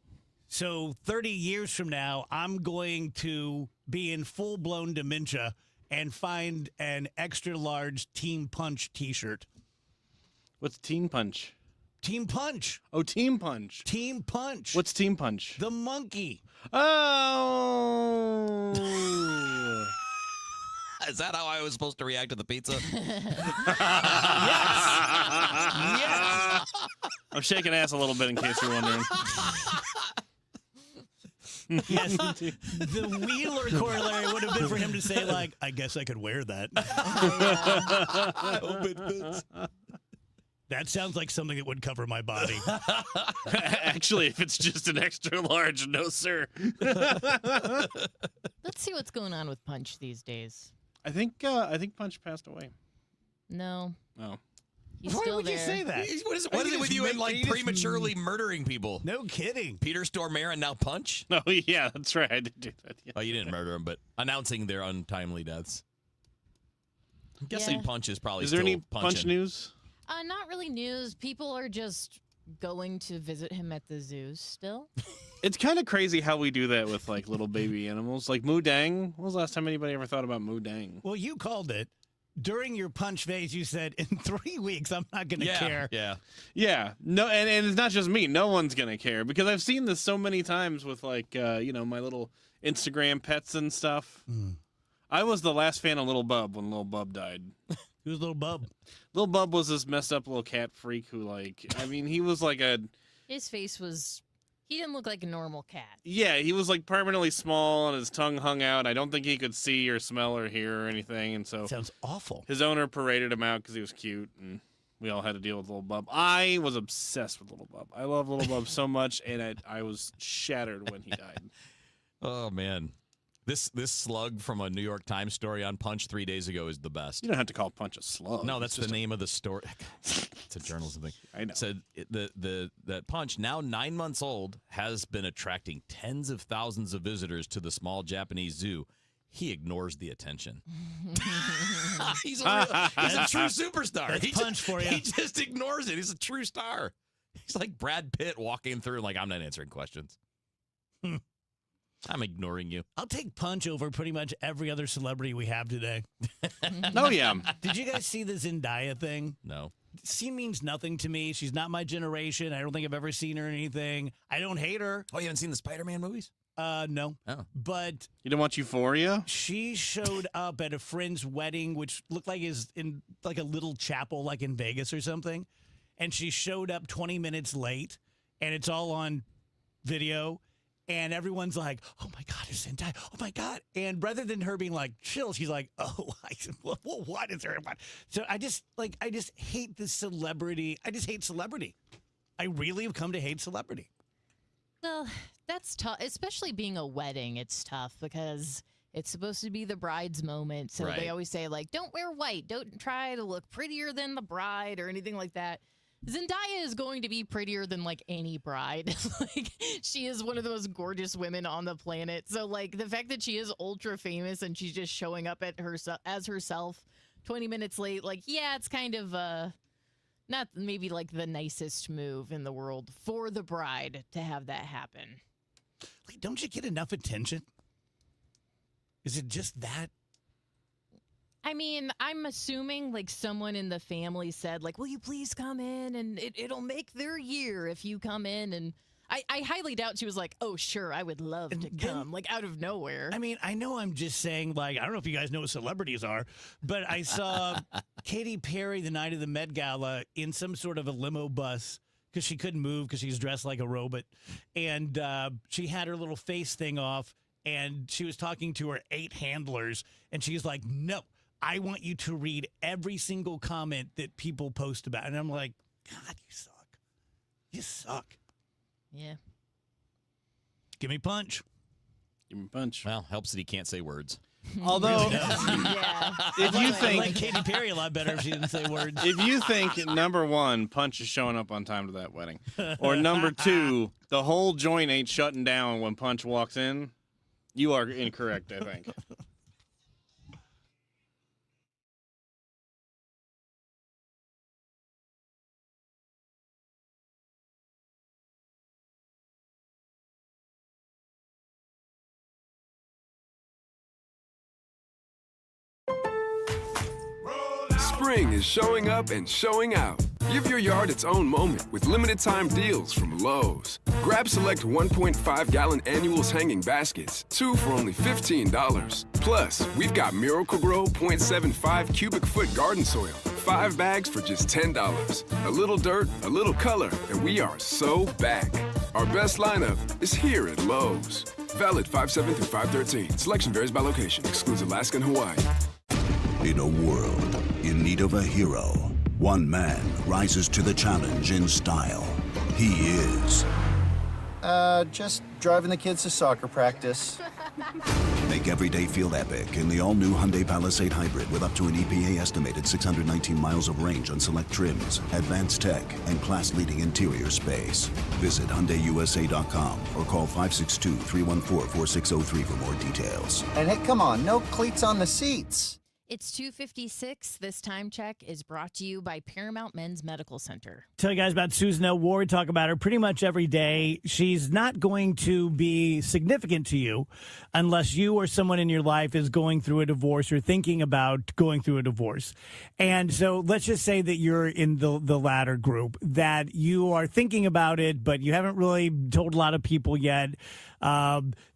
So 30 years from now, I'm going to be in full-blown dementia and find an extra-large Team Punch T-shirt. What's Team Punch? Team Punch. Oh, Team Punch. Team Punch. What's Team Punch? The monkey. Oh. Is that how I was supposed to react to the pizza? Yes. I'm shaking ass a little bit in case you're wondering. Yes. The Wheeler corollary would have been for him to say, like, I guess I could wear that. I hope it fits. That sounds like something that would cover my body. Actually, if it's just an extra large, no, sir. Let's see what's going on with Punch these days. I think Punch passed away. No. Oh. He's Why still would there. You say that? What is it with you and like prematurely murdering people? No kidding. Peter Stormare and now Punch? No, yeah, that's right. I did do that. Yeah. Oh, you didn't murder them, but announcing their untimely deaths. I'm guessing Punch is probably. Is there still any Punch news? Not really news. People are just going to visit him at the zoo still. It's kind of crazy how we do that with like little baby animals. Like Moo Dang. When was the last time anybody ever thought about Moo Dang? Well, you called it. During your Punch phase, you said, in 3 weeks, I'm not going to care. Yeah. No, and it's not just me. No one's going to care because I've seen this so many times with like, my little Instagram pets and stuff. I was the last fan of Little Bub when Little Bub died. Who's Little Bub? Little Bub was this messed up little cat freak who, he was like a... His face was... He didn't look like a normal cat. Yeah, he was like permanently small and his tongue hung out. I don't think he could see or smell or hear or anything. And so... Sounds awful. His owner paraded him out because he was cute and we all had to deal with Little Bub. I was obsessed with Little Bub. I love Little Bub so much and I was shattered when he died. Oh, man. This slug from a New York Times story on Punch 3 days ago is the best. You don't have to call Punch a slug. No, that's the name of the story. It's a journalism thing. I know. Said that Punch, now 9 months old, has been attracting tens of thousands of visitors to the small Japanese zoo. He ignores the attention. He's a true superstar. That's Punch for you. He just ignores it. He's a true star. He's like Brad Pitt walking through like, I'm not answering questions. I'm ignoring you. I'll take Punch over pretty much every other celebrity we have today. Oh, yeah. Did you guys see the Zendaya thing? No. she means nothing to me. She's not my generation. I don't think I've ever seen her in anything. I don't hate her. Oh, you haven't seen the Spider-Man movies? No. Oh. But you didn't watch Euphoria? She showed up at a friend's wedding, which looked like is in like a little chapel, like in Vegas or something. And she showed up 20 minutes late, and it's all on video. And everyone's like, "Oh my God, it's Zendaya! Oh my God!" And rather than her being like chill, she's like, "Oh, what is there?" So I just hate the celebrity. I just hate celebrity. I really have come to hate celebrity. Well, that's tough, especially being a wedding. It's tough because it's supposed to be the bride's moment. So Right. they always say, like, don't wear white. Don't try to look prettier than the bride or anything like that. Zendaya is going to be prettier than, like, any bride. Like, she is one of the most gorgeous women on the planet. So, like, the fact that she is ultra famous and she's just showing up at as herself 20 minutes late, like, yeah, it's kind of not maybe like the nicest move in the world for the bride to have that happen. Like, don't you get enough attention? Is it just that? I mean, I'm assuming like someone in the family said, like, will you please come in and it'll make their year if you come in. And I highly doubt she was like, oh, sure, I would love to come, like out of nowhere. I mean, I know I'm just saying, like, I don't know if you guys know what celebrities are, but I saw Katy Perry the night of the Met Gala in some sort of a limo bus because she couldn't move because she's dressed like a robot. And she had her little face thing off, and she was talking to her 8 handlers, and she's like, no, I want you to read every single comment that people post about. And I'm like, God, you suck. You suck. Yeah. Give me Punch. Give me Punch. Well, helps that he can't say words. Although, yeah. if you I think like Katy Perry a lot better if she didn't say words. if you think number 1, Punch is showing up on time to that wedding, or number 2, the whole joint ain't shutting down when Punch walks in, you are incorrect, I think. Spring is showing up and showing out. Give your yard its own moment with limited time deals from Lowe's. Grab select 1.5-gallon annuals hanging baskets, 2 for only $15. Plus, we've got Miracle-Gro 0.75 cubic foot garden soil, 5 bags for just $10. A little dirt, a little color, and we are so back. Our best lineup is here at Lowe's. Valid 5/7 through 5/13. Selection varies by location. Excludes Alaska and Hawaii. In a world in need of a hero, one man rises to the challenge in style. He is. Just driving the kids to soccer practice. Make every day feel epic in the all-new Hyundai Palisade Hybrid with up to an EPA estimated 619 miles of range on select trims, advanced tech, and class-leading interior space. Visit HyundaiUSA.com or call 562-314-4603 for more details. And hey, come on, no cleats on the seats. It's 2:56. This time check is brought to you by Paramount Men's Medical Center. Tell you guys about Susan L. Ward. Talk about her pretty much every day. She's not going to be significant to you unless you or someone in your life is going through a divorce or thinking about going through a divorce. And so let's just say that you're in the latter group, that you are thinking about it, but you haven't really told a lot of people yet.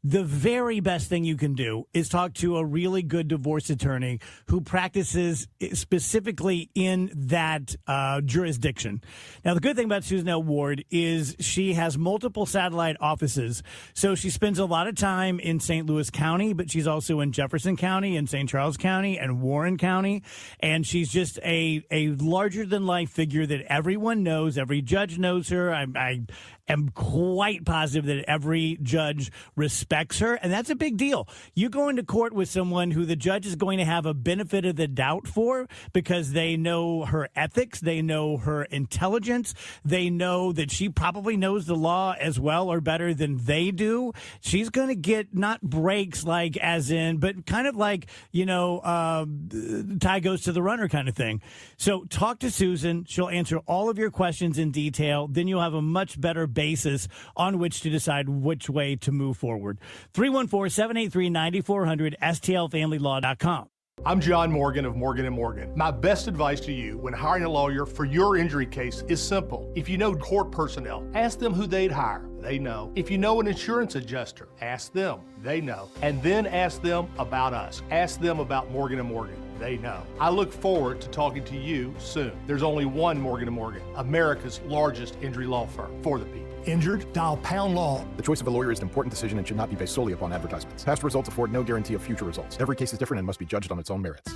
The very best thing you can do is talk to a really good divorce attorney who practices specifically in that jurisdiction. Now, the good thing about Susan L. Ward is she has multiple satellite offices. So she spends a lot of time in St. Louis County, but she's also in Jefferson County and St. Charles County and Warren County. And she's just a larger-than-life figure that everyone knows. Every judge knows her. I am quite positive that every judge respects her, and that's a big deal. You go into court with someone who the judge is going to have a benefit of the doubt for because they know her ethics, they know her intelligence, they know that she probably knows the law as well or better than they do. She's going to get not breaks like as in, but kind of like, tie goes to the runner kind of thing. So talk to Susan. She'll answer all of your questions in detail. Then you'll have a much better basis on which to decide which way to move forward. 314-783-9400, stlfamilylaw.com. I'm John Morgan of Morgan & Morgan. My best advice to you when hiring a lawyer for your injury case is simple. If you know court personnel, ask them who they'd hire. They know. If you know an insurance adjuster, ask them. They know. And then ask them about us. Ask them about Morgan & Morgan. They know. I look forward to talking to you soon. There's only one Morgan & Morgan, America's largest injury law firm for the people. Injured? Dial pound law. The choice of a lawyer is an important decision and should not be based solely upon advertisements. Past results afford no guarantee of future results. Every case is different and must be judged on its own merits.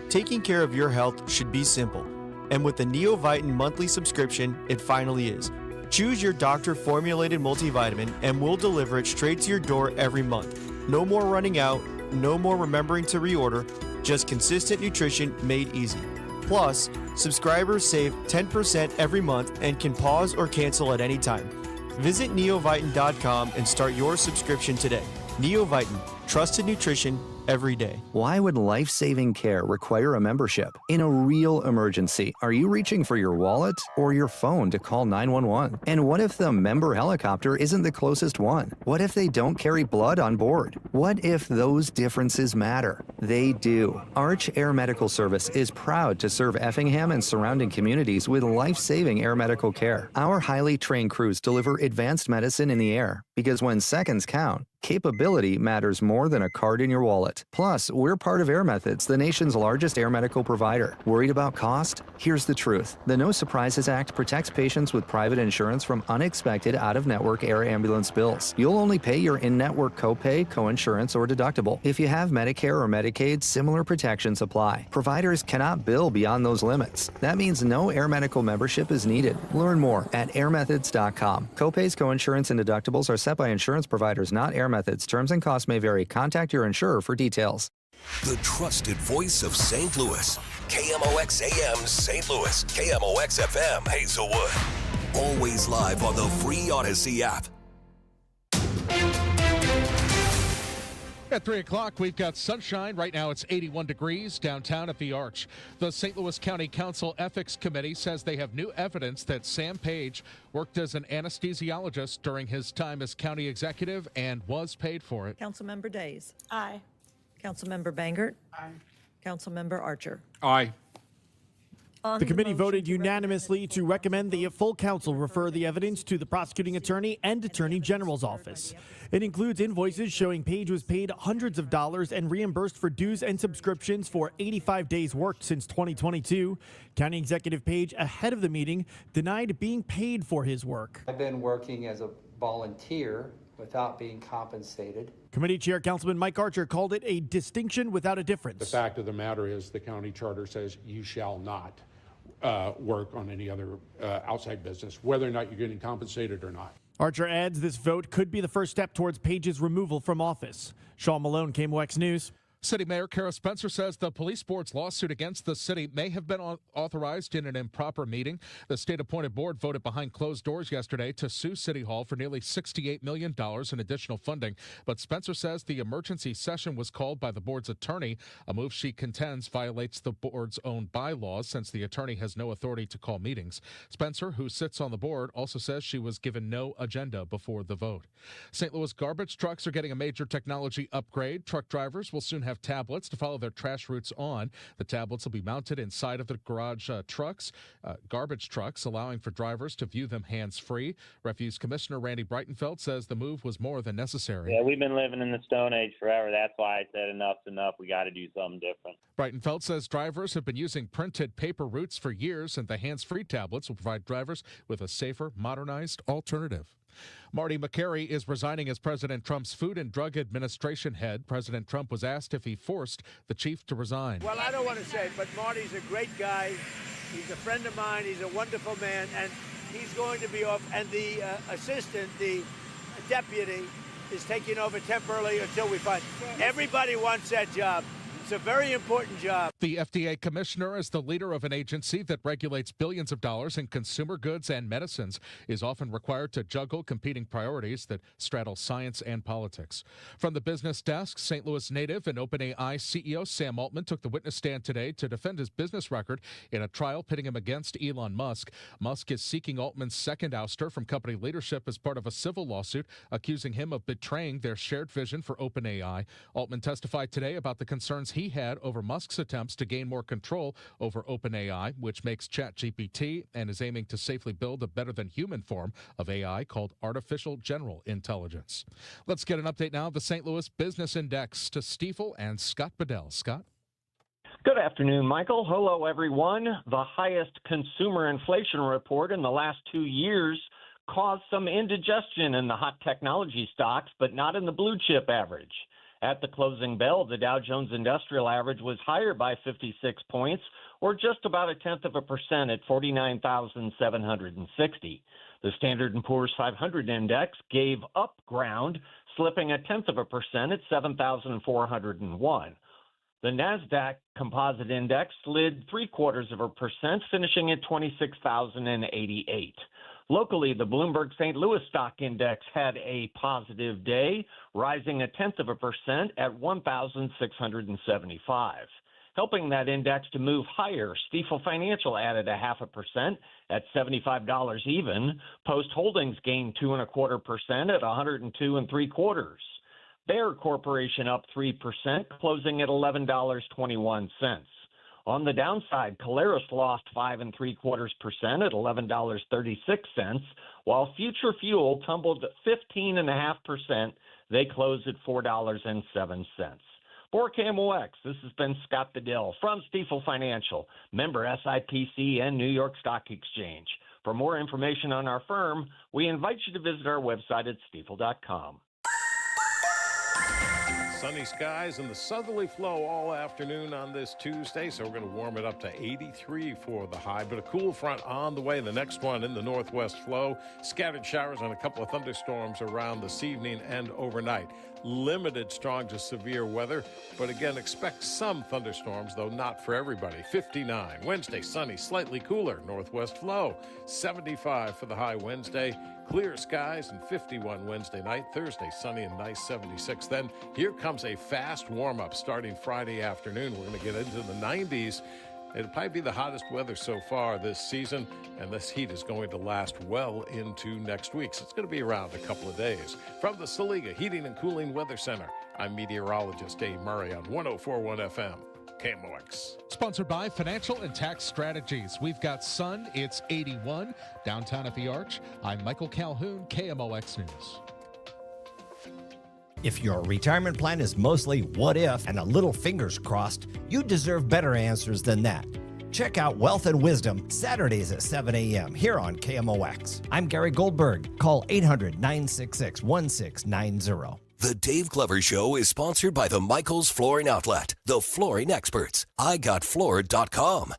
Taking care of your health should be simple. And with the NeoVitan monthly subscription, it finally is. Choose your doctor-formulated multivitamin and we'll deliver it straight to your door every month. No more running out, no more remembering to reorder, just consistent nutrition made easy. Plus, subscribers save 10% every month and can pause or cancel at any time. Visit neovitan.com and start your subscription today. NeoVitan, trusted nutrition every day. Why would life-saving care require a membership? In a real emergency, are you reaching for your wallet or your phone to call 911? And what if the member helicopter isn't the closest one? What if they don't carry blood on board? What if those differences matter? They do. Arch Air Medical Service is proud to serve Effingham and surrounding communities with life-saving air medical care. Our highly trained crews deliver advanced medicine in the air because when seconds count, capability matters more than a card in your wallet. Plus, we're part of Air Methods, the nation's largest air medical provider. Worried about cost? Here's the truth. The No Surprises Act protects patients with private insurance from unexpected out-of-network air ambulance bills. You'll only pay your in-network copay, coinsurance, or deductible. If you have Medicare or Medicaid, similar protections apply. Providers cannot bill beyond those limits. That means no air medical membership is needed. Learn more at airmethods.com. Copays, coinsurance, and deductibles are set by insurance providers, not Air Methods. Terms and costs may vary. Contact your insurer for details. The trusted voice of St. Louis. KMOX AM St. Louis. KMOX FM Hazelwood. Always live on the free Odyssey app. At 3 o'clock, we've got sunshine. Right now, it's 81 degrees downtown at the Arch. The St. Louis County Council Ethics Committee says they have new evidence that Sam Page worked as an anesthesiologist during his time as county executive and was paid for it. Councilmember Days. Aye. Councilmember Bangert. Aye. Councilmember Archer. Aye. The committee voted unanimously to recommend the full council refer the evidence to the prosecuting attorney and attorney general's office. It includes invoices showing Page was paid hundreds of dollars and reimbursed for dues and subscriptions for 85 days worked since 2022. County Executive Page, ahead of the meeting, denied being paid for his work. I've been working as a volunteer without being compensated. Committee Chair Councilman Mike Archer called it a distinction without a difference. The fact of the matter is the county charter says you shall not work on any other outside business, whether or not you're getting compensated or not. Archer adds this vote could be the first step towards Page's removal from office. Sean Malone, KMOX News. City Mayor Kara Spencer says the police board's lawsuit against the city may have been authorized in an improper meeting. The state-appointed board voted behind closed doors yesterday to sue City Hall for nearly $68 million in additional funding. But Spencer says the emergency session was called by the board's attorney, a move she contends violates the board's own bylaws since the attorney has no authority to call meetings. Spencer, who sits on the board, also says she was given no agenda before the vote. St. Louis garbage trucks are getting a major technology upgrade. Truck drivers will soon have tablets to follow their trash routes on. The tablets will be mounted inside of the garage garbage trucks, allowing for drivers to view them hands-free. Refuse Commissioner Randy Breitenfeld says the move was more than necessary. Yeah, we've been living in the Stone Age forever. That's why I said enough's enough. We got to do something different. Breitenfeld says drivers have been using printed paper routes for years, and the hands-free tablets will provide drivers with a safer, modernized alternative. Marty McCary is resigning as President Trump's Food and Drug Administration head. President Trump was asked if he forced the chief to resign. Well, I don't want to say it, but Marty's a great guy. He's a friend of mine. He's a wonderful man, and he's going to be off. And the assistant, the deputy, is taking over temporarily until we find. Everybody wants that job. It's a very important job. The FDA commissioner, as the leader of an agency that regulates billions of dollars in consumer goods and medicines, is often required to juggle competing priorities that straddle science and politics. From the business desk, St. Louis native and OpenAI CEO Sam Altman took the witness stand today to defend his business record in a trial pitting him against Elon Musk. Musk is seeking Altman's second ouster from company leadership as part of a civil lawsuit accusing him of betraying their shared vision for OpenAI. Altman testified today about the concerns he had over Musk's attempts to gain more control over OpenAI, which makes ChatGPT, and is aiming to safely build a better-than-human form of AI called artificial general intelligence. Let's get an update now of the St. Louis Business Index to Stiefel and Scott Bedell. Scott? Good afternoon, Michael. Hello, everyone. The highest consumer inflation report in the last 2 years caused some indigestion in the hot technology stocks, but not in the blue chip average. At the closing bell, the Dow Jones Industrial Average was higher by 56 points, or just about 0.1% at 49,760. The Standard & Poor's 500 index gave up ground, slipping 0.1% at 7,401. The NASDAQ Composite Index slid 0.75%, finishing at 26,088. Locally, the Bloomberg St. Louis Stock Index had a positive day, rising 0.1% at 1,675. Helping that index to move higher, Stiefel Financial added 0.5% at $75 even. Post Holdings gained 2.25% at 102.75. Bayer Corporation up 3%, closing at $11.21. On the downside, Caleres lost 5.75% at $11.36, while Future Fuel tumbled 15.5%. They closed at $4.07. For KMOX, this has been Scott Bedell from Stiefel Financial, member SIPC and New York Stock Exchange. For more information on our firm, we invite you to visit our website at stiefel.com. Sunny skies and the southerly flow all afternoon on this Tuesday, so we're going to warm it up to 83 for the high, but a cool front on the way. The next one in the northwest flow. Scattered showers and a couple of thunderstorms around this evening and overnight. Limited strong to severe weather, but again, expect some thunderstorms, though not for everybody. 59. Wednesday, sunny, slightly cooler. Northwest flow. 75 for the high Wednesday. Clear skies and 51 Wednesday night. Thursday, sunny and nice, 76. Then here comes a fast warm-up starting Friday afternoon. We're going to get into the 90s. It'll probably be the hottest weather so far this season, and this heat is going to last well into next week. So it's going to be around a couple of days. From the Saliga Heating and Cooling Weather Center, I'm meteorologist Dave Murray on 104.1 FM. KMOX. Sponsored by Financial and Tax Strategies. We've got sun. It's 81 downtown at the Arch. I'm Michael Calhoun, KMOX News. If your retirement plan is mostly what if and a little fingers crossed, you deserve better answers than that. Check out Wealth and Wisdom Saturdays at 7 a.m. here on KMOX. I'm Gary Goldberg. Call 800-966-1690. The Dave Glover Show is sponsored by the Michaels Flooring Outlet, the flooring experts. IGotFloored.com.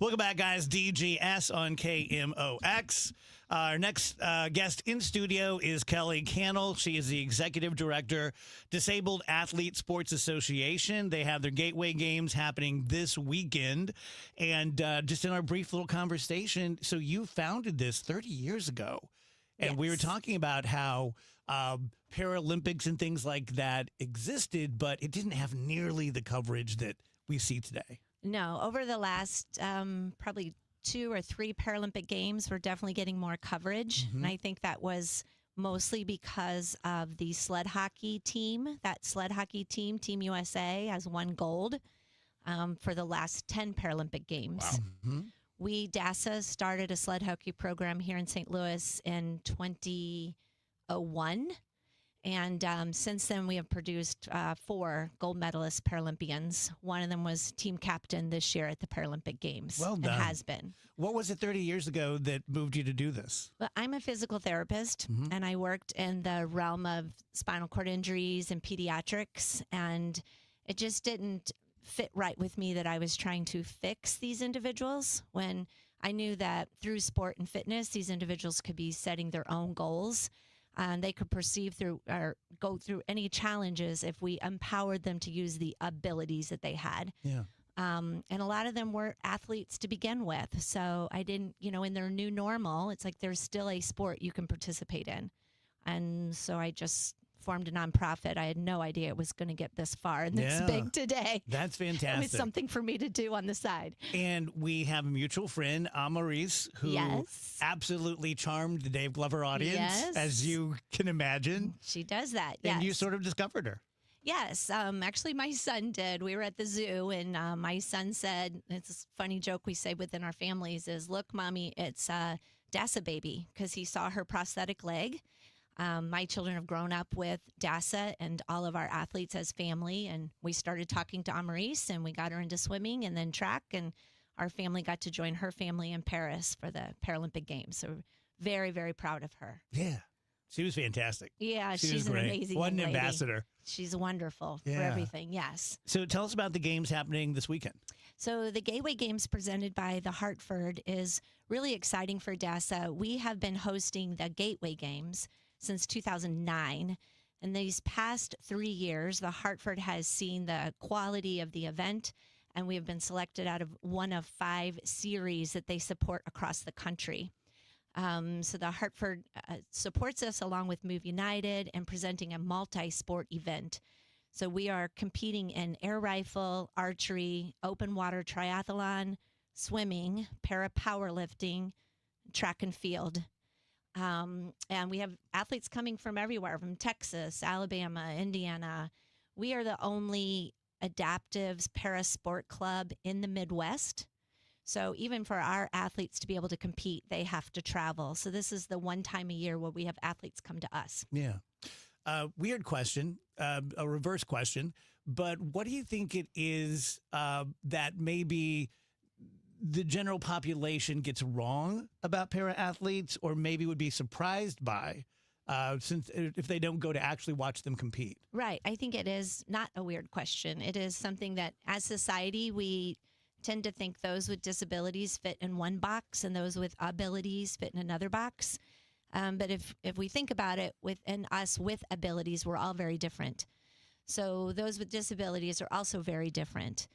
Welcome back, guys. DGS on KMOX. Our next guest in studio is Kelly Cannell. She is the executive director, Disabled Athlete Sports Association. They have their Gateway Games happening this weekend. And just in our brief little conversation, so you founded this 30 years ago. And we were talking about how Paralympics and things like that existed, but it didn't have nearly the coverage that we see today. No, over the last probably 2 or 3 Paralympic Games, we're definitely getting more coverage. Mm-hmm. And I think that was mostly because of the sled hockey team. That sled hockey team, Team USA, has won gold for the last 10 Paralympic Games. Wow. Mm-hmm. We, DASA, started a sled hockey program here in St. Louis in 2001. And since then, we have produced 4 gold medalist Paralympians. One of them was team captain this year at the Paralympic Games. Well done. And has been. What was it 30 years ago that moved you to do this? Well, I'm a physical therapist, and I worked in the realm of spinal cord injuries and pediatrics, and it just didn't fit right with me that I was trying to fix these individuals when I knew that through sport and fitness, these individuals could be setting their own goals. They could perceive through or go through any challenges if we empowered them to use the abilities that they had. Yeah. And a lot of them were athletes to begin with. So I didn't, in their new normal, it's like there's still a sport you can participate in. And so I just formed a nonprofit. I had no idea it was going to get this far and this big today. That's It was fantastic. something for me to do on the side. And we have a mutual friend, Maurice, who absolutely charmed the Dave Glover audience, as you can imagine. She does that, And you sort of discovered her. Yes, actually, my son did. We were at the zoo, and my son said, it's a funny joke we say within our families is, look, Mommy, it's Dasa baby, because he saw her prosthetic leg. My children have grown up with Dasa and all of our athletes as family, and we started talking to Amaris, and we got her into swimming and then track, and our family got to join her family in Paris for the Paralympic Games. So very, very proud of her. Yeah. She was fantastic. Yeah, She was she's an great. amazing What an young lady. ambassador. She's wonderful for Yeah. everything, yes. So tell us about the games happening this weekend. So the Gateway Games presented by the Hartford is really exciting for DASA. We have been hosting the Gateway Games since 2009. In these past 3 years, the Hartford has seen the quality of the event, and we have been selected out of one of 5 series that they support across the country. So the Hartford supports us along with Move United and presenting a multi-sport event. So we are competing in air rifle, archery, open water triathlon, swimming, para powerlifting, track and field. And we have athletes coming from everywhere, from Texas, Alabama, Indiana. We are the only adaptives para sport club in the Midwest. So even for our athletes to be able to compete, they have to travel. So this is the one time a year where we have athletes come to us. Yeah. Weird question, a reverse question, but what do you think it is that maybe the general population gets wrong about para athletes, or maybe would be surprised by, since if they don't go to actually watch them compete? Right. I think it is not a weird question. It is something that as society, we tend to think those with disabilities fit in one box and those with abilities fit in another box. But if we think about it, within us with abilities, we're all very different. So those with disabilities are also very different.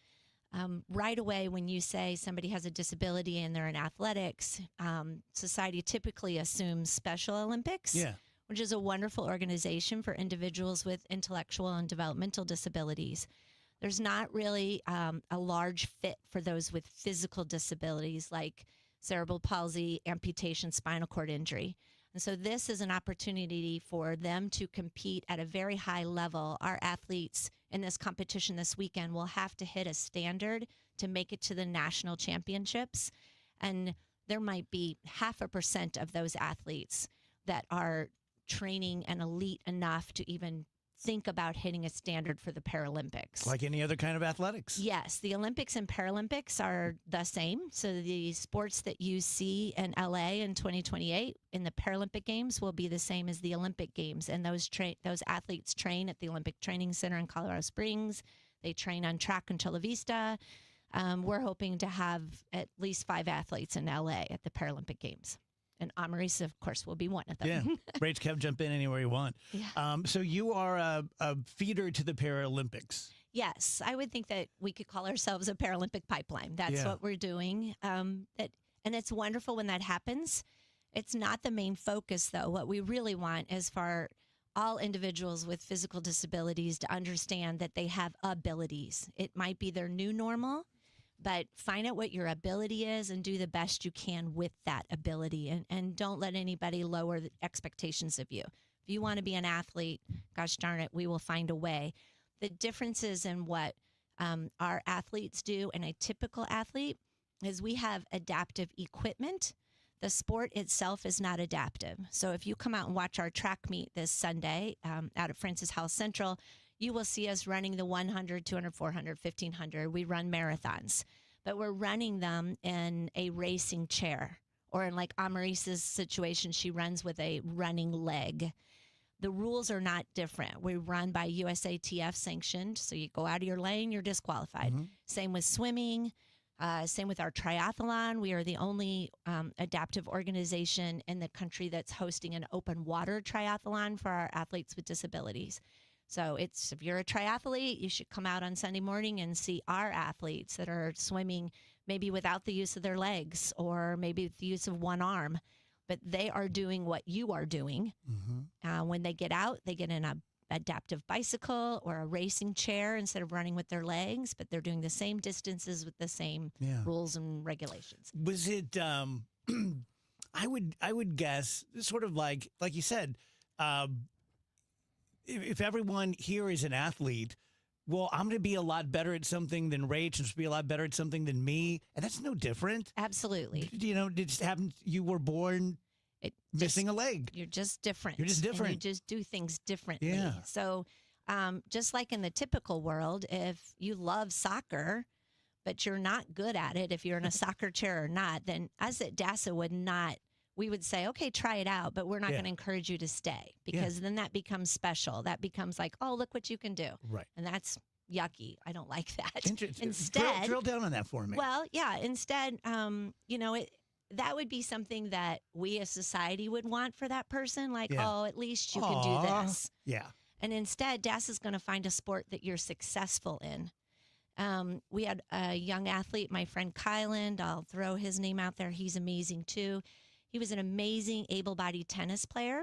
Right away, when you say somebody has a disability and they're in athletics, society typically assumes Special Olympics, which is a wonderful organization for individuals with intellectual and developmental disabilities. There's not really a large fit for those with physical disabilities like cerebral palsy, amputation, spinal cord injury. And so this is an opportunity for them to compete at a very high level. Our athletes in this competition this weekend will have to hit a standard to make it to the national championships. And there might be 0.5% of those athletes that are training and elite enough to even think about hitting a standard for the Paralympics. Like any other kind of athletics? Yes, the Olympics and Paralympics are the same. So the sports that you see in LA in 2028 in the Paralympic Games will be the same as the Olympic Games. And those athletes train at the Olympic Training Center in Colorado Springs. They train on track in Chula Vista. We're hoping to have at least 5 athletes in LA at the Paralympic Games. And Amaris, of course, will be one of them. Yeah. Rach, Kev, jump in anywhere you want. Yeah. So you are a feeder to the Paralympics. Yes, I would think that we could call ourselves a Paralympic pipeline. That's what we're doing. And it's wonderful when that happens. It's not the main focus, though. What we really want is for all individuals with physical disabilities to understand that they have abilities. It might be their new normal, but find out what your ability is and do the best you can with that ability. And don't let anybody lower the expectations of you. If you want to be an athlete, gosh darn it, we will find a way. The differences in what our athletes do and a typical athlete is we have adaptive equipment. The sport itself is not adaptive. So if you come out and watch our track meet this Sunday out at Francis House Central, you will see us running the 100, 200, 400, 1500. We run marathons, but we're running them in a racing chair, or in like Amaris's situation, she runs with a running leg. The rules are not different. We run by USATF sanctioned. So you go out of your lane, you're disqualified. Same with swimming. Same with our triathlon. We are the only adaptive organization in the country that's hosting an open water triathlon for our athletes with disabilities. So if you're a triathlete, you should come out on Sunday morning and see our athletes that are swimming maybe without the use of their legs or maybe with the use of one arm. But they are doing what you are doing. When they get out, they get in a adaptive bicycle or a racing chair instead of running with their legs, but they're doing the same distances with the same rules and regulations. Was it? I would guess sort of like you said. If everyone here is an athlete, well, I'm going to be a lot better at something than Rach, and be a lot better at something than me, and that's no different. Absolutely. It just happened. You were born missing a leg. You're just different. You're just different. And you just do things differently. Yeah. So, just like in the typical world, if you love soccer, but you're not good at it, if you're in a soccer chair or not, then us at DASA we would say, okay, try it out, but we're not going to encourage you to stay because then that becomes special. That becomes like, oh, look what you can do. Right. And that's yucky. I don't like that. Instead, drill down on that for me. Well, yeah. Instead, that would be something that we as society would want for that person. Like, oh, at least you can do this. Yeah. And instead, DAS is going to find a sport that you're successful in. We had a young athlete, my friend Kyland. I'll throw his name out there. He's amazing too. He was an amazing able-bodied tennis player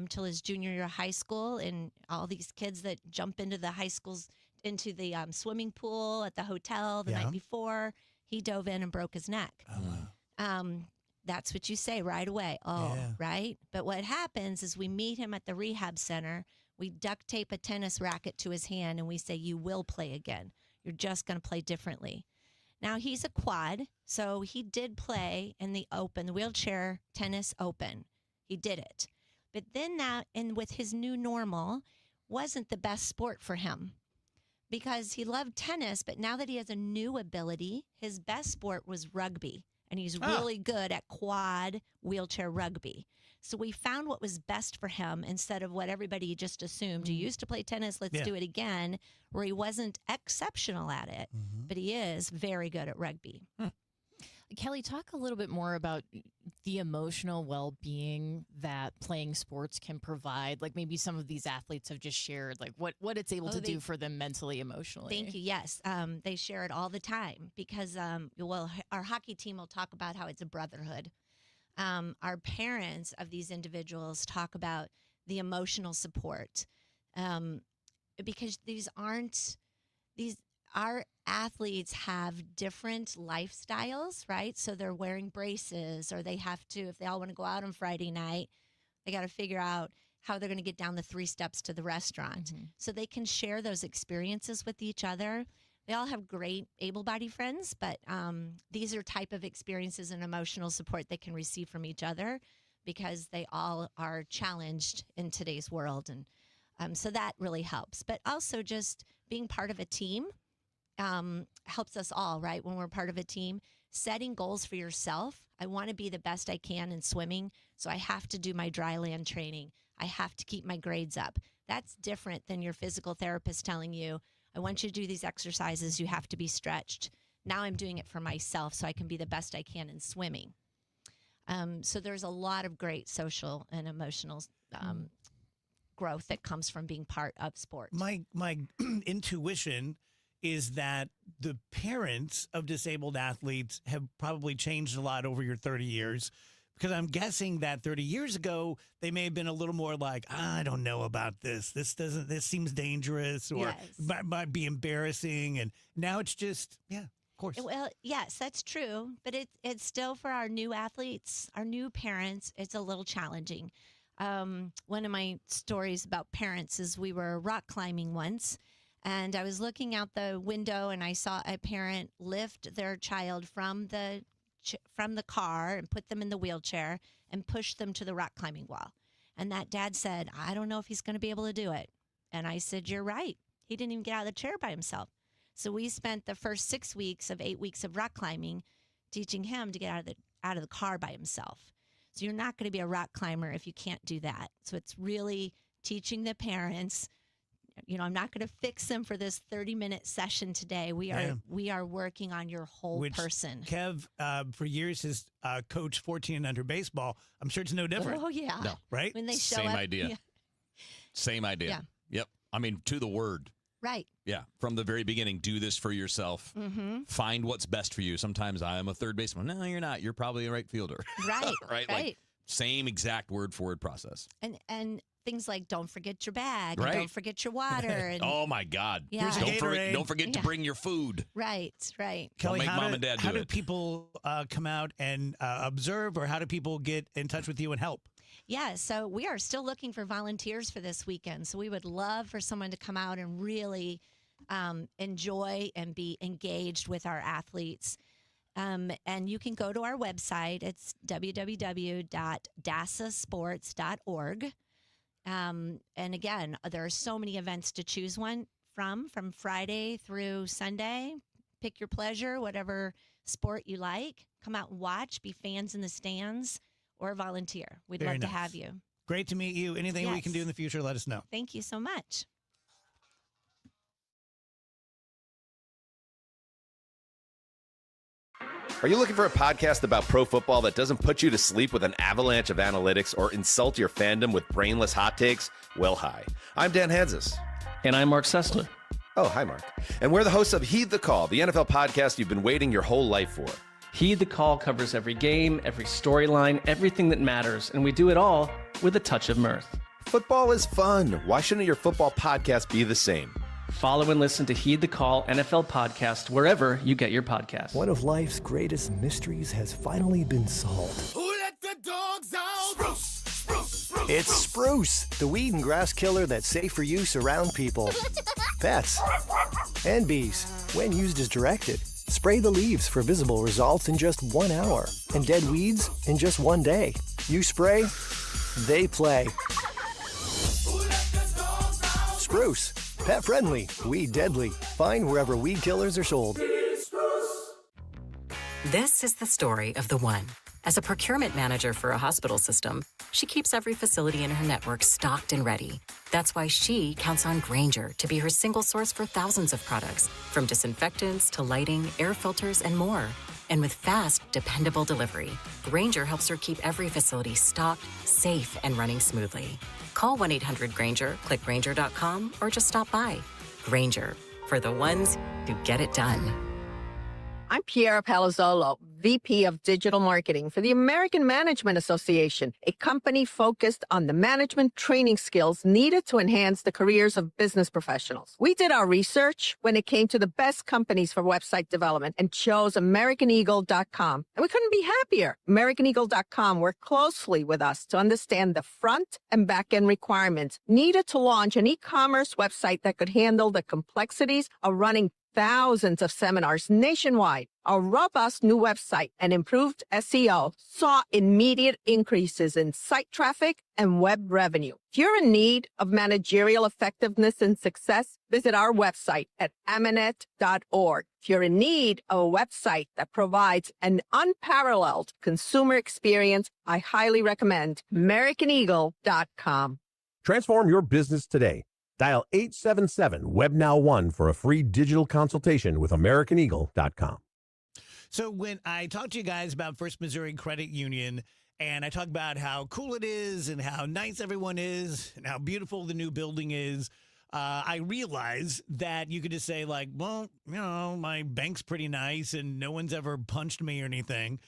till his junior year of high school. And all these kids that jump into the high schools, into the swimming pool at the hotel the night before, he dove in and broke his neck. That's what you say right away. Oh, right? But what happens is we meet him at the rehab center. We duct tape a tennis racket to his hand, and we say, you will play again. You're just going to play differently. Now, he's a quad, so he did play in the wheelchair tennis open. He did it. But then with his new normal, wasn't the best sport for him because he loved tennis, but now that he has a new ability, his best sport was rugby, and he's really good at quad wheelchair rugby. So we found what was best for him instead of what everybody just assumed. You used to play tennis, let's do it again, where he wasn't exceptional at it, but he is very good at rugby. Kelly, talk a little bit more about the emotional well-being that playing sports can provide. Like maybe some of these athletes have just shared like what it's able to do for them mentally, emotionally. Thank you. Yes. They share it all the time because, our hockey team will talk about how it's a brotherhood. Our parents of these individuals talk about the emotional support because our athletes have different lifestyles, right? So they're wearing braces, or they have to, if they all want to go out on Friday night, they got to figure out how they're going to get down the 3 steps to the restaurant. So they can share those experiences with each other. They all have great able-bodied friends, but these are type of experiences and emotional support they can receive from each other because they all are challenged in today's world. And so that really helps. But also just being part of a team helps us all, right? When we're part of a team, setting goals for yourself. I want to be the best I can in swimming, so I have to do my dry land training. I have to keep my grades up. That's different than your physical therapist telling you, I want you to do these exercises. You have to be stretched. Now I'm doing it for myself so I can be the best I can in swimming. So there's a lot of great social and emotional growth that comes from being part of sport. My intuition is that the parents of disabled athletes have probably changed a lot over your 30 years. Because I'm guessing that 30 years ago, they may have been a little more like, I don't know about this. This seems dangerous or might be embarrassing. And now it's just, of course. Well, yes, that's true. But it's still for our new athletes, our new parents, it's a little challenging. One of my stories about parents is we were rock climbing once. And I was looking out the window and I saw a parent lift their child from the car and put them in the wheelchair and push them to the rock climbing wall. And that dad said, I don't know if he's going to be able to do it. And I said, you're right. He didn't even get out of the chair by himself. So we spent the first 6 weeks of 8 weeks of rock climbing teaching him to get out of the car by himself. So you're not going to be a rock climber if you can't do that. So it's really teaching the parents, I'm not going to fix them for this 30-minute session today. We are working on your whole person. Kev, for years, has coached 14 and under baseball. I'm sure it's no different. Oh, yeah. No. Right? When they show Same up, idea. Yeah. Same idea. Yeah. Yep. I mean, to the word. Right. Yeah. From the very beginning, do this for yourself. Mm-hmm. Find what's best for you. Sometimes I am a third baseman. No, you're not. You're probably a right fielder. Right. Right. Like same exact word for word process. And things like don't forget your bag, and Right. don't forget your water. And, Oh my God! Yeah. Here's a Don't forget to bring your food. Right. Kelly, Don't make mom and dad do how do it. people come out and observe, or how do people get in touch with you and help? Yeah, so we are still looking for volunteers for this weekend. So we would love for someone to come out and really enjoy and be engaged with our athletes. And you can go to our website. It's www.dasasports.org. And again, there are so many events to choose one from Friday through Sunday. Pick your pleasure, whatever sport you like. Come out and watch, be fans in the stands, or volunteer. We'd Very love to nice. have you. Great to meet you. Anything we can do in the future, let us know. Thank you so much. Are you looking for a podcast about pro football that doesn't put you to sleep with an avalanche of analytics or insult your fandom with brainless hot takes? Well, hi. I'm Dan Hansis. And I'm Mark Sessler. Oh, hi, Mark. And we're the hosts of Heed the Call, the NFL podcast you've been waiting your whole life for. Heed the Call covers every game, every storyline, everything that matters, and we do it all with a touch of mirth. Football is fun. Why shouldn't your football podcast be the same? Follow and listen to Heed the Call NFL podcast wherever you get your podcasts. One of life's greatest mysteries has finally been solved. Who let the dogs out? Spruce, spruce, spruce. It's Spruce, the weed and grass killer that's safe for use around people, pets, and bees when used as directed. Spray the leaves for visible results in just 1 hour and dead weeds in just 1 day. You spray, they play. Spruce, pet friendly, weed deadly. Find wherever weed killers are sold. This is the story of the one. As a procurement manager for a hospital system, she keeps every facility in her network stocked and ready. That's why she counts on Grainger to be her single source for thousands of products, from disinfectants to lighting, air filters, and more. And with fast, dependable delivery, Grainger helps her keep every facility stocked, safe, and running smoothly. Call 1-800-GRAINGER, click Grainger.com, or just stop by. Grainger, for the ones who get it done. I'm Piera Palazzolo, VP of Digital Marketing for the American Management Association, a company focused on the management training skills needed to enhance the careers of business professionals. We did our research when it came to the best companies for website development and chose AmericanEagle.com. And we couldn't be happier. AmericanEagle.com worked closely with us to understand the front and back end requirements needed to launch an e-commerce website that could handle the complexities of running thousands of seminars nationwide. Our robust new website and improved SEO saw immediate increases in site traffic and web revenue. If you're in need of managerial effectiveness and success, visit our website at amanet.org. If you're in need of a website that provides an unparalleled consumer experience, I highly recommend AmericanEagle.com. Transform your business today. Dial 877-WEB-NOW-1 for a free digital consultation with AmericanEagle.com. So when I talk to you guys about First Missouri Credit Union, and I talk about how cool it is and how nice everyone is and how beautiful the new building is, I realize that you could just say, like, well, you know, my bank's pretty nice and no one's ever punched me or anything.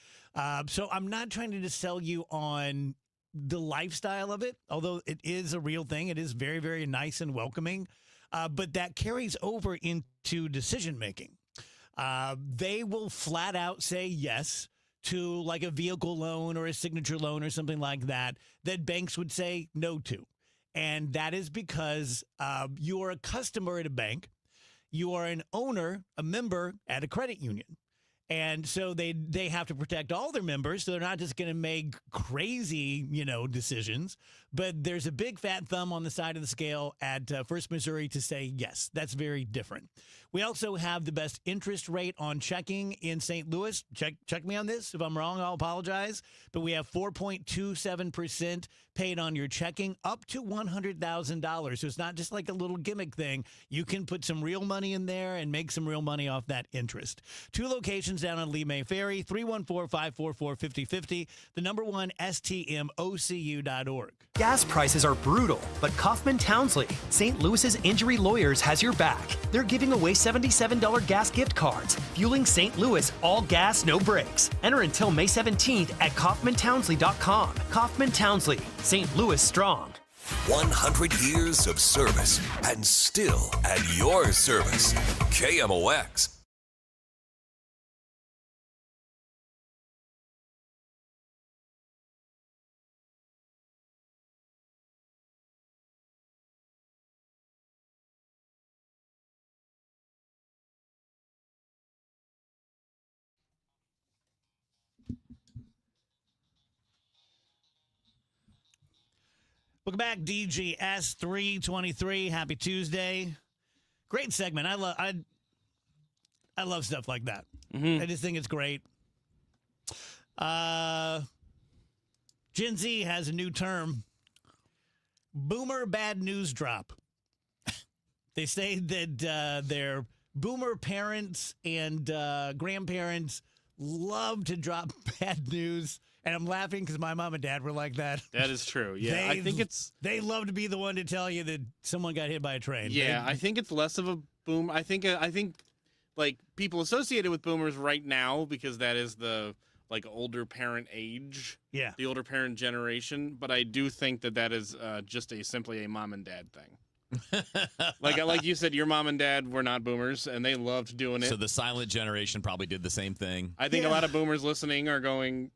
So I'm not trying to just sell you on the lifestyle of it, although it is a real thing. It is very, very nice and welcoming, but that carries over into decision making. They will flat out say yes to like a vehicle loan or a signature loan or something like that banks would say no to. And that is because you are a customer at a bank. You are an owner, a member at a credit union. And so they have to protect all their members, so they're not just going to make crazy, decisions. But there's a big fat thumb on the side of the scale at First Missouri to say, yes, that's very different. We also have the best interest rate on checking in St. Louis. Check me on this. If I'm wrong, I'll apologize. But we have 4.27% paid on your checking up to $100,000. So it's not just like a little gimmick thing. You can put some real money in there and make some real money off that interest. 2 locations down on Lee May Ferry, 314-544-5050, the number 1 STMOCU.org. Gas prices are brutal, but Kaufman Townsley, St. Louis's injury lawyers, has your back. They're giving away $77 gas gift cards, fueling St. Louis all gas, no brakes. Enter until May 17th at KaufmanTownsley.com. Kaufman Townsley, St. Louis strong. 100 years of service and still at your service. KMOX. Welcome back, DGS 323. Happy Tuesday. Great segment. I love stuff like that. I just think it's great. Gen Z has a new term. Boomer bad news drop. They say that their boomer parents and grandparents love to drop bad news. And I'm laughing because my mom and dad were like that. That is true. Yeah, I think they love to be the one to tell you that someone got hit by a train. Yeah, I think it's less of a boom. I think like people associated with boomers right now, because that is the like older parent age. Yeah, the older parent generation. But I do think that is just simply a mom and dad thing. like you said, your mom and dad were not boomers, and they loved doing it. So the silent generation probably did the same thing. I think a lot of boomers listening are going,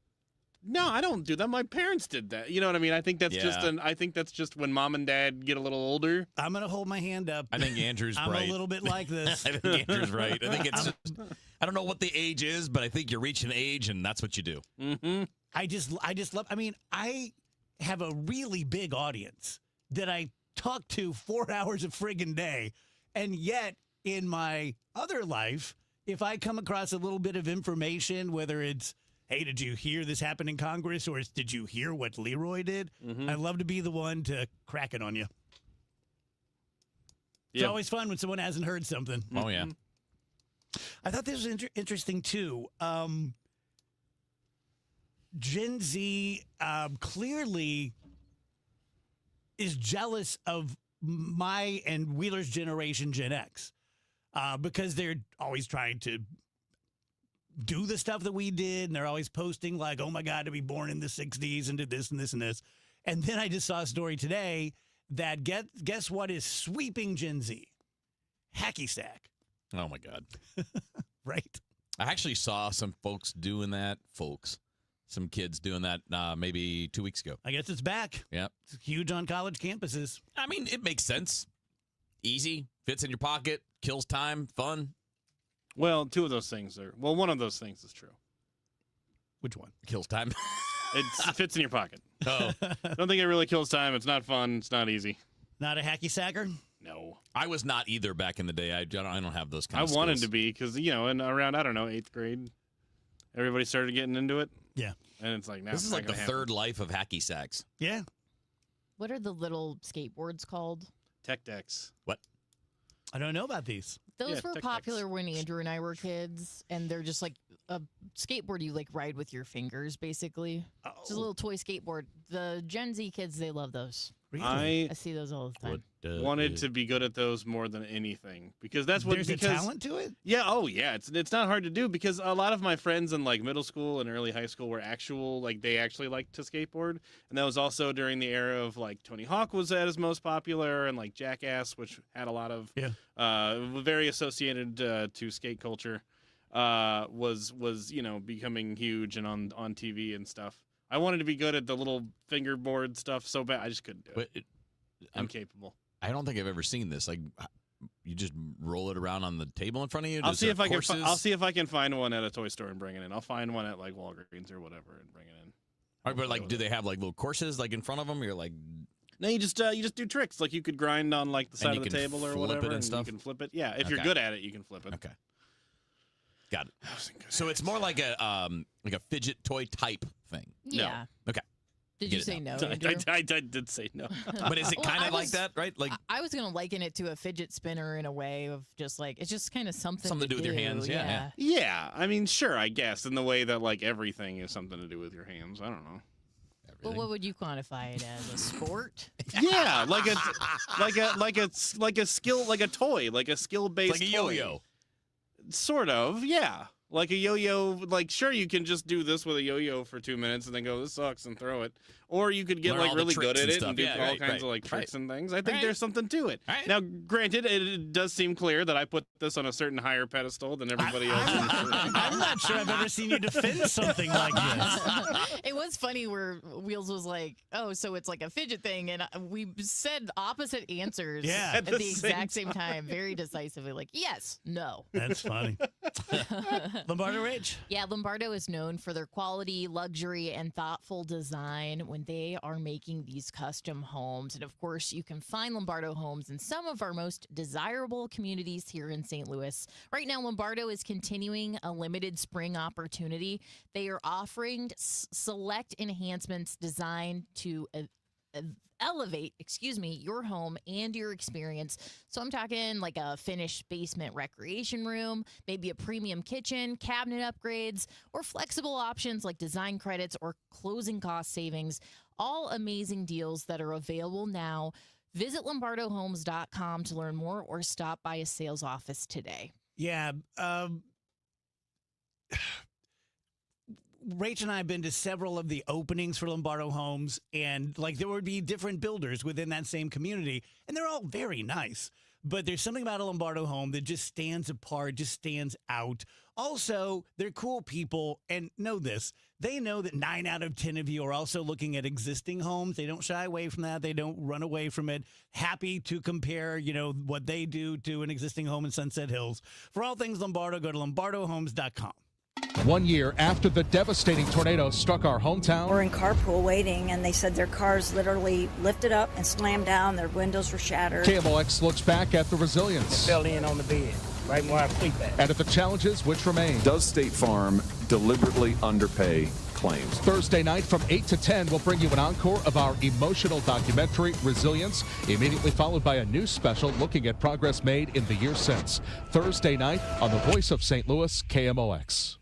no, I don't do that. My parents did that. You know what I mean? I think that's just when mom and dad get a little older. I'm gonna hold my hand up. I think Andrew's I'm right. a little bit like this. I think Andrew's right. I think it's. I don't know what the age is, but I think you're reaching age, and that's what you do. Mm-hmm. I just love. I mean, I have a really big audience that I talk to 4 hours a friggin' day, and yet in my other life, if I come across a little bit of information, whether it's, hey, did you hear this happen in Congress? Or did you hear what Leroy did? I love to be the one to crack it on you. It's always fun when someone hasn't heard something. Oh, yeah. I thought this was interesting, too. Gen Z clearly is jealous of my and Wheeler's generation, Gen X, because they're always trying to do the stuff that we did, and they're always posting like, oh my God, to be born in the 60s and did this and this and this. And then I just saw a story today that guess what is sweeping Gen Z? Hacky sack. Oh my God. Right. I actually saw some folks doing that. Some kids doing that maybe 2 weeks ago. I guess it's back. Yep. It's huge on college campuses. I mean, it makes sense. Easy, fits in your pocket, kills time, fun. Well, two of those things are. Well, one of those things is true. Which one? Kills time. It fits in your pocket. Oh. I don't think it really kills time. It's not fun. It's not easy. Not a hacky sacker? No. I was not either back in the day. I don't have those kind of I wanted skills. to be because, around, 8th grade, everybody started getting into it. Yeah. And it's like, now this is like the third life of hacky sacks. Yeah. What are the little skateboards called? Tech decks. What? I don't know about these. Those were popular when Andrew and I were kids, and they're just like a skateboard you like ride with your fingers, basically. It's a little toy skateboard. The Gen Z kids, they love those. Really? I see those all the time. Wanted to be good at those more than anything because that's what There's a talent to it? Yeah, oh yeah, it's not hard to do because a lot of my friends in like middle school and early high school were they actually liked to skateboard, and that was also during the era of like Tony Hawk was at his most popular, and like Jackass, which had a lot of very associated to skate culture, was becoming huge and on TV and stuff. I wanted to be good at the little fingerboard stuff so bad. I just couldn't do it. I'm incapable. I don't think I've ever seen this. Like, you just roll it around on the table in front of you? I'll see if I can find one at a toy store and bring it in. I'll find one at like Walgreens or whatever and bring it in. All right, but like, do they have like little courses like in front of them? You're like, no, you just do tricks. Like you could grind on like the side of the table or whatever, and stuff? you can flip it. Yeah, if you're good at it, you can flip it. Okay. Got it. So it's more like a fidget toy type thing. Yeah. No. Okay. Did you say no, I Andrew? did say no. But is it kind of like that, right? Like I was going to liken it to a fidget spinner in a way of just like, it's just kind of something to do with your hands. Yeah. Yeah. I mean, sure, I guess in the way that like everything is something to do with your hands. I don't know. Well, what would you quantify it as? A sport? Yeah, like a skill, like a toy, like a skill-based like a yo-yo. Sort of, yeah. Like a yo-yo, like sure you can just do this with a yo-yo for 2 minutes and then go, this sucks, and throw it. Or you could get Learn all like the really good tricks at and it stuff. and do Yeah, all right, kinds of like right. tricks and things. I think Right. there's something to it. Right. Now, granted, it does seem clear that I put this on a certain higher pedestal than everybody else. I'm not sure I've ever seen you defend something like this. It was funny where Wheels was like, "Oh, so it's like a fidget thing," and we said opposite answers at the exact same time, very decisively. Like, yes, no. That's funny. Lombardo Ridge. Yeah, Lombardo is known for their quality, luxury, and thoughtful design when they are making these custom homes. And of course, you can find Lombardo homes in some of our most desirable communities here in St. Louis. Right now, Lombardo is continuing a limited spring opportunity. They are offering select enhancements designed to elevate, your home and your experience. So I'm talking like a finished basement recreation room, maybe a premium kitchen, cabinet upgrades, or flexible options like design credits or closing cost savings. All amazing deals that are available now. Visit lombardohomes.com to learn more or stop by a sales office today. Yeah. Rach and I have been to several of the openings for Lombardo Homes, and like there would be different builders within that same community, and they're all very nice. But there's something about a Lombardo home that just stands apart, just stands out. Also, they're cool people, and know this. They know that 9 out of 10 of you are also looking at existing homes. They don't shy away from that. They don't run away from it. Happy to compare, what they do to an existing home in Sunset Hills. For all things Lombardo, go to lombardohomes.com. 1 year after the devastating tornado struck our hometown, We're in carpool waiting, and they said their cars literally lifted up and slammed down. Their windows were shattered. KMOX looks back at the resilience. Fell in on the bed, right where I sleep at. And at the challenges which remain. Does State Farm deliberately underpay claims? Thursday night from 8 to 10, we'll bring you an encore of our emotional documentary, Resilience, immediately followed by a new special looking at progress made in the year since. Thursday night on the Voice of St. Louis, KMOX.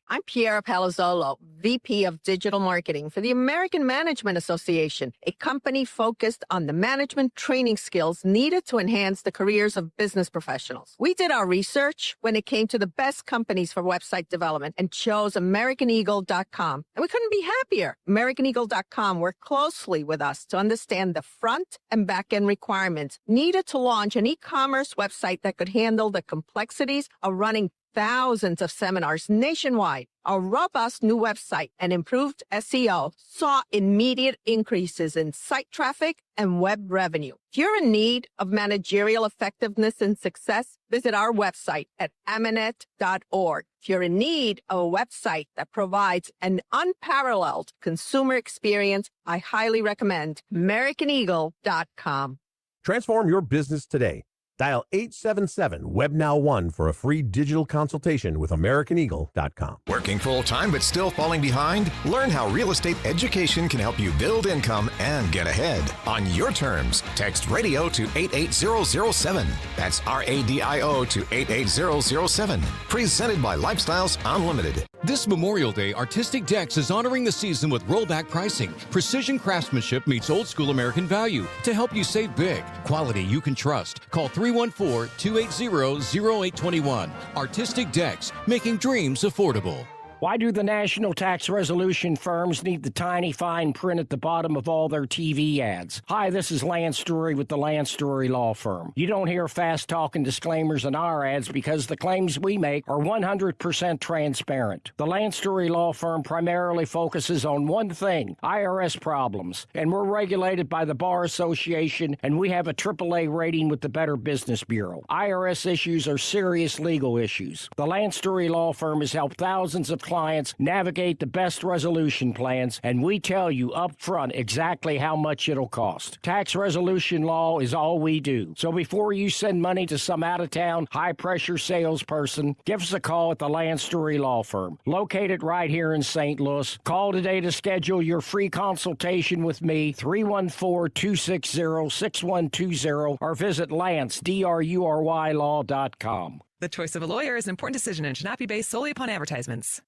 I'm Piera Palazzolo, VP of Digital Marketing for the American Management Association, a company focused on the management training skills needed to enhance the careers of business professionals. We did our research when it came to the best companies for website development and chose AmericanEagle.com. And we couldn't be happier. AmericanEagle.com worked closely with us to understand the front and back end requirements needed to launch an e-commerce website that could handle the complexities of running thousands of seminars nationwide. Our robust new website and improved SEO saw immediate increases in site traffic and web revenue. If you're in need of managerial effectiveness and success, visit our website at amanet.org. If you're in need of a website that provides an unparalleled consumer experience, I highly recommend AmericanEagle.com. Transform your business today. Dial 877-WEBNOW1 for a free digital consultation with AmericanEagle.com. Working full-time but still falling behind? Learn how real estate education can help you build income and get ahead on your terms. Text radio to 88007. That's RADIO to 88007. Presented by Lifestyles Unlimited. This Memorial Day, Artistic Decks is honoring the season with rollback pricing. Precision craftsmanship meets old school American value to help you save big. Quality you can trust. Call 314-280-0821. Artistic Decks, making dreams affordable. Why do the national tax resolution firms need the tiny fine print at the bottom of all their TV ads? Hi, this is Lance Story with the Lance Story Law Firm. You don't hear fast-talking disclaimers in our ads because the claims we make are 100% transparent. The Lance Story Law Firm primarily focuses on one thing, IRS problems, and we're regulated by the Bar Association, and we have a AAA rating with the Better Business Bureau. IRS issues are serious legal issues. The Lance Story Law Firm has helped thousands of clients navigate the best resolution plans, and we tell you up front exactly how much it'll cost. Tax resolution law is all we do. So before you send money to some out-of-town, high-pressure salesperson, give us a call at the Lance Story Law Firm, located right here in St. Louis. Call today to schedule your free consultation with me, 314-260-6120, or visit lance.drurylaw.com. The choice of a lawyer is an important decision and should not be based solely upon advertisements.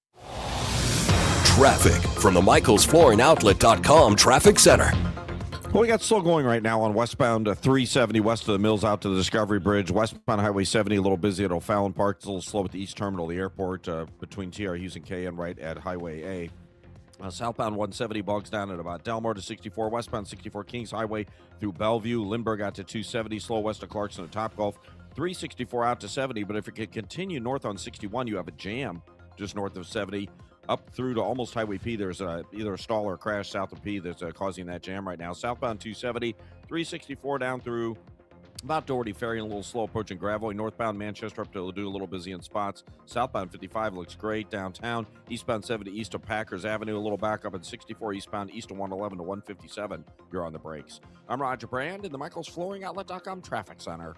Traffic from the MichaelsFlooringOutlet.com Traffic Center. Well, we got slow going right now on westbound 370 west of the Mills out to the Discovery Bridge. Westbound Highway 70 a little busy at O'Fallon Park. It's a little slow at the East Terminal of the airport between TR Hughes and KN right at Highway A. Southbound 170 bogs down at about Delmar to 64, westbound 64 Kings Highway through Bellevue. Lindbergh out to 270, slow west of Clarkson to Topgolf. 364 out to 70, but if you could continue north on 61, you have a jam just north of 70. Up through to almost Highway P, there's either a stall or a crash south of P that's causing that jam right now. Southbound 270, 364 down through about Doherty Ferry and a little slow approaching Gravois. Northbound Manchester up to Ladue, a little busy in spots. Southbound 55 looks great downtown. Eastbound 70 east of Packers Avenue, a little back up at 64 eastbound east of 111 to 157. You're on the brakes. I'm Roger Brand in the Michaels Flooring Outlet.com Traffic Center.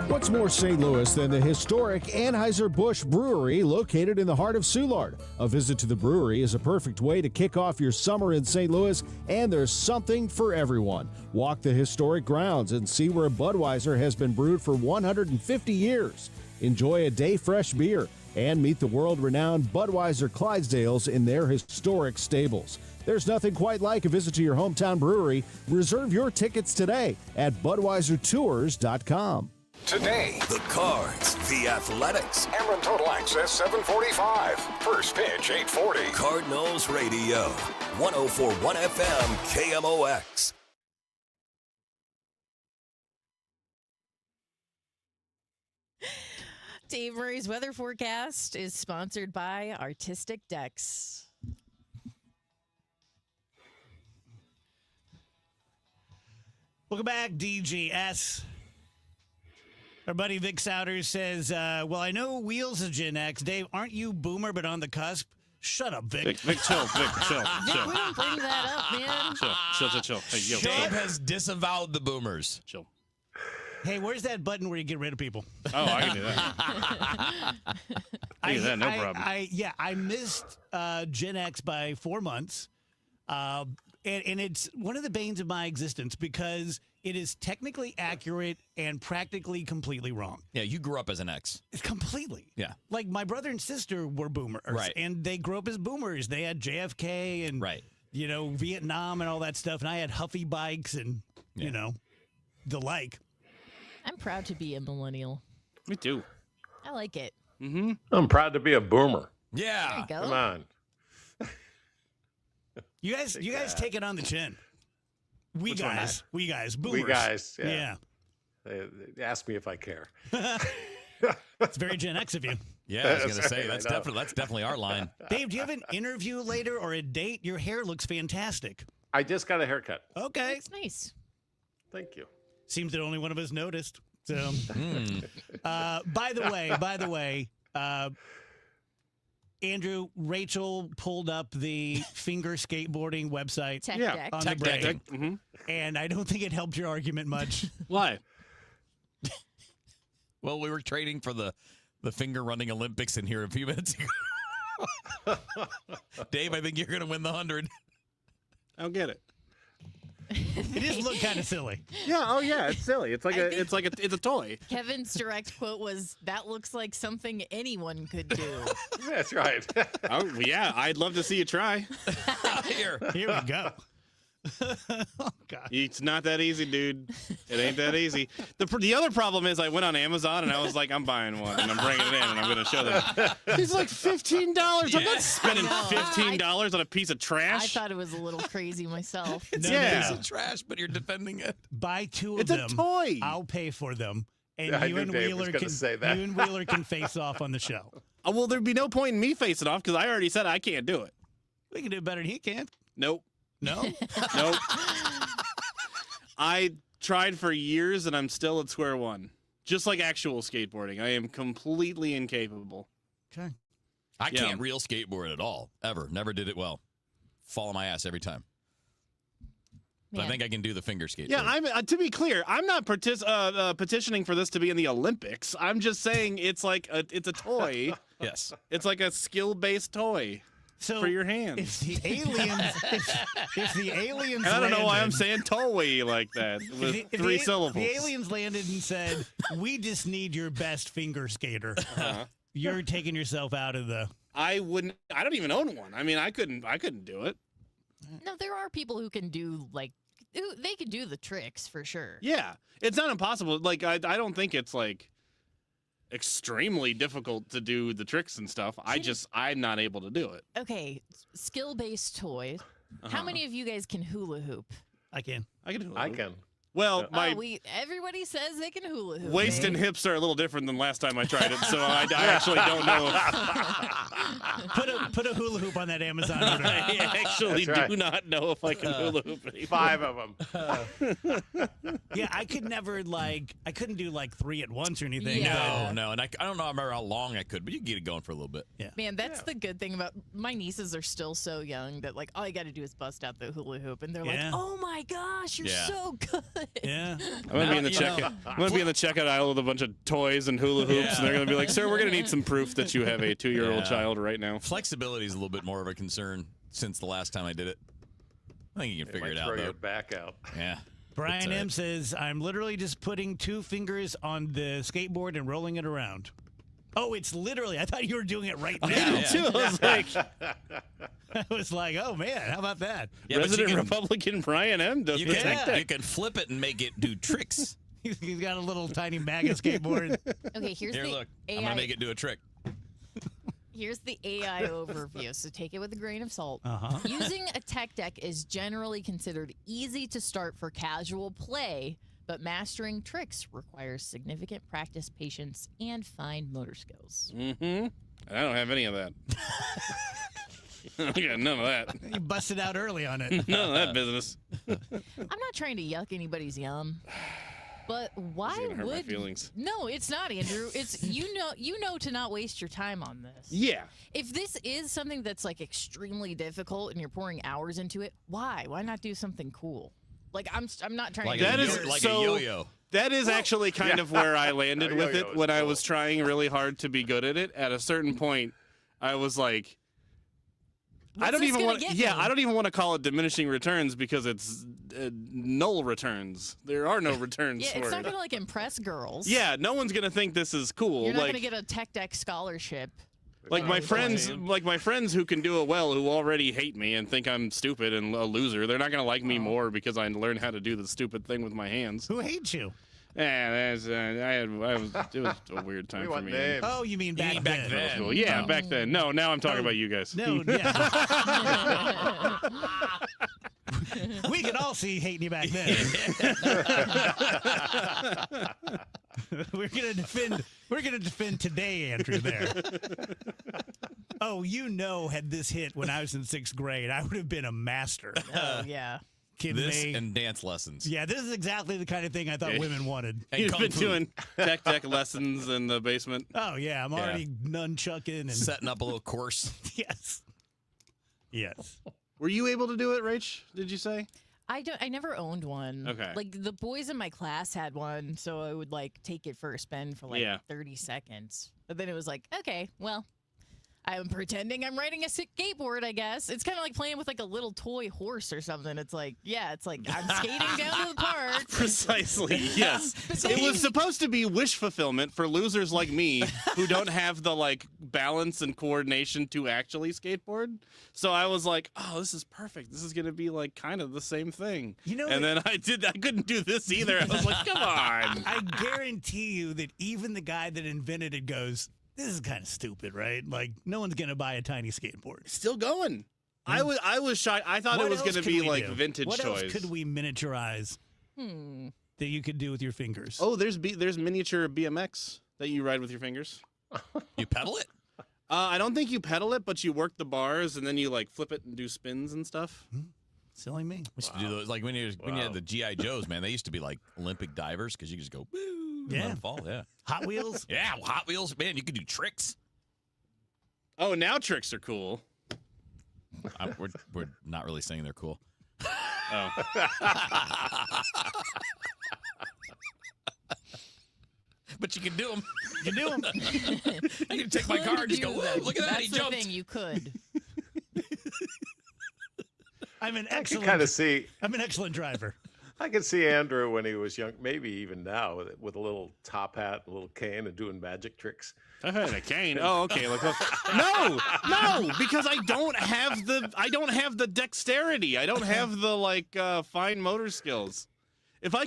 What's more St. Louis than the historic Anheuser-Busch Brewery located in the heart of Soulard? A visit to the brewery is a perfect way to kick off your summer in St. Louis, and there's something for everyone. Walk the historic grounds and see where Budweiser has been brewed for 150 years. Enjoy a day fresh beer and meet the world-renowned Budweiser Clydesdales in their historic stables. There's nothing quite like a visit to your hometown brewery. Reserve your tickets today at BudweiserTours.com. Today, the Cards, the Athletics. Ameren Total Access 745. First pitch 840. Cardinals Radio, 104.1 FM, KMOX. Dave Murray's weather forecast is sponsored by Artistic Decks. Welcome back, DGS. Our buddy Vic Souders says, well, I know Wheels is Gen X. Dave, aren't you boomer but on the cusp? Shut up, Vic. Vic, chill. Vic, chill. Vic, we don't bring that up, man. Chill. Hey, yo. Dave has disavowed the boomers. Chill. Hey, where's that button where you get rid of people? Oh, I can do that. I can do that, no problem. I missed Gen X by 4 months. And it's one of the banes of my existence because it is technically accurate and practically completely wrong. Yeah, you grew up as an X. Completely. Yeah. Like my brother and sister were boomers. Right. And they grew up as boomers. They had JFK and, Vietnam and all that stuff. And I had Huffy bikes and, the like. I'm proud to be a millennial. Me too. I like it. Mm-hmm. I'm proud to be a boomer. Yeah. There you go. Come on. You guys take it on the chin. We guys, boomers. We guys, yeah. They ask me if I care. It's very Gen X of you. Yeah, I was going to say, that's definitely our line. Dave, do you have an interview later or a date? Your hair looks fantastic. I just got a haircut. Okay. That's nice. Thank you. Seems that only one of us noticed. So, by the way, Andrew, Rachel pulled up the finger skateboarding website Tech on Deck. the break, Mm-hmm. and I don't think it helped your argument much. Why? Well, we were training for the finger running Olympics in here a few minutes ago. Dave, I think you're going to win the 100. I don't get it. It does look kind of silly. Yeah. Oh, yeah. It's silly. It's it's a toy. Kevin's direct quote was, "That looks like something anyone could do." That's right. Oh, yeah. I'd love to see you try. Here we go. Oh, God. It's not that easy, dude. It ain't that easy. The other problem is I went on Amazon and I was like, I'm buying one and I'm bringing it in and I'm going to show them. It's like $15. I'm not spending $15 on a piece of trash. I thought it was a little crazy myself. It's a piece of trash, but you're defending it. Buy two of it's them. It's a toy. I'll pay for them. And Yeah, you and Wheeler can face off on the show. Oh, well, there'd be no point in me facing off because I already said I can't do it. We can do it better than he can. Nope. No? Nope. I tried for years and I'm still at square one. Just like actual skateboarding. I am completely incapable. Okay. I can't real skateboard at all, ever. Never did it well. Fall on my ass every time. But I think I can do the finger skateboard. Yeah, I'm. To be clear, I'm not petitioning for this to be in the Olympics. I'm just saying it's like it's a toy. Yes. It's like a skill-based toy. So for your hands. If the aliens, I don't know why I'm landed- saying toy like that with if three the syllables. The aliens landed and said, "We just need your best finger skater." You're taking yourself out of the. I wouldn't. I don't even own one. I mean, I couldn't do it. No, there are people who can do they can do the tricks for sure. Yeah, it's not impossible. Like I don't think it's like. extremely difficult to do the tricks and stuff. I'm not able to do it. Okay, skill-based toy. How many of you guys can hula hoop? I can. I can hula I hoop. can. Well, my Everybody says they can hula hoop. waist and hips are a little different than last time I tried it, so I actually don't know. Put a hula hoop on that Amazon order. I actually That's right. do not know if I can hula hoop anymore. 5 of them. Yeah, I could never I couldn't do 3 at once or anything. Yeah. No, and I don't know. I remember how long I could, but you can get it going for a little bit. Yeah. Man, that's the good thing about my nieces are still so young that all you got to do is bust out the hula hoop, and they're Yeah. like, "Oh my gosh, you're Yeah. so good." Yeah. I'm gonna be in the checkout aisle with a bunch of toys and hula hoops, and they're gonna be like, "Sir, we're gonna need some proof that you have a 2-year-old Yeah. child right now." Flexibility is a little bit more of a concern since the last time I did it. I think you can figure it out, Throw though. your back out. Yeah. Brian M says, I'm literally just putting 2 fingers on the skateboard and rolling it around. Oh, it's literally. I thought you were doing it right now. I did too. I was like, I was like, oh man, how about that? Yeah, but Resident you can- Republican Brian M. does You the can, tech deck. you can flip it and make it do tricks. He's got a little tiny MAGA skateboard. Okay, here's Here, the look. AI. I'm going to make it do a trick. Here's the AI overview, so take it with a grain of salt. Uh-huh. Using a tech deck is generally considered easy to start for casual play, but mastering tricks requires significant practice, patience, and fine motor skills. Mm-hmm. I don't have any of that. I got none of that. You busted out early on it. None of that business. I'm not trying to yuck anybody's yum, but why gonna hurt my would feelings. No, it's not, Andrew. It's you know to not waste your time on this. Yeah. If this is something that's extremely difficult and you're pouring hours into it, why? Why not do something cool? I'm not trying to That a is yo- like so, a yo-yo. That is actually kind of where I landed A with yo-yo it is when I cool. was trying really hard to be good at it. At a certain point, I was like, I What's don't this even gonna want. get Yeah, me? I don't even want to call it diminishing returns because it's null returns. There are no returns Yeah, for it's not it. gonna impress girls. Yeah, no one's gonna think this is cool. You're not like, gonna get a tech deck scholarship. like my friends, who can do it well, who already hate me and think I'm stupid and a loser. They're not gonna like me more because I learned how to do the stupid thing with my hands. Who hates you? Yeah, it was a weird time We for want me. names. Oh, you mean back back then? then. Cool. Yeah, back then. No, now I'm talking about you guys. No, yeah. We could all see hating you back then. We're gonna defend today, Andrew. There. Oh, had this hit when I was in 6th grade, I would have been a master. Oh yeah. Kidding This me? and dance lessons. Yeah, this is exactly the kind of thing I thought women wanted. And You've kung been fu. doing tech deck lessons in the basement. Oh yeah, I'm already nunchucking and Setting up a little course. yes, yes. Were you able to do it, Rach? Did you say? I never owned one. Okay. The boys in my class had one, so I would take it for a spin for 30 seconds. But then it was like, okay, well, I'm pretending I'm riding a skateboard, I guess. It's kind of like playing with a little toy horse or something. It's like I'm skating down to the park. Precisely, yes. It was supposed to be wish fulfillment for losers like me who don't have the balance and coordination to actually skateboard. So I was like, oh, this is perfect. This is going to be kind of the same thing. And then I couldn't do this either. I was like, come on. I guarantee you that even the guy that invented it goes, this is kind of stupid, right? No one's going to buy a tiny skateboard. Still going. I was shy. I thought it was going to be vintage what toys. What else could we miniaturize that you could do with your fingers? Oh, there's miniature BMX that you ride with your fingers. You pedal it? I don't think you pedal it, but you work the bars and then you flip it and do spins and stuff. Silly me. We used to do those when you had the GI Joes, man. They used to be like Olympic divers because you could just go woo, and let 'em fall. Yeah. Hot Wheels. Yeah, Hot Wheels, man. You could do tricks. Oh, now tricks are cool. We're not really saying they're cool. Oh. But you can do them. You can do them. I can take my car and just go, whoa, look at that. That's He the jumped. thing, you could. I'm an I can excellent. kind of see. I'm an excellent driver. I can see Andrew when he was young, maybe even now, with a little top hat, a little cane, and doing magic tricks. I had a cane. Oh, okay. No, because I don't have the dexterity. I don't have the fine motor skills. If I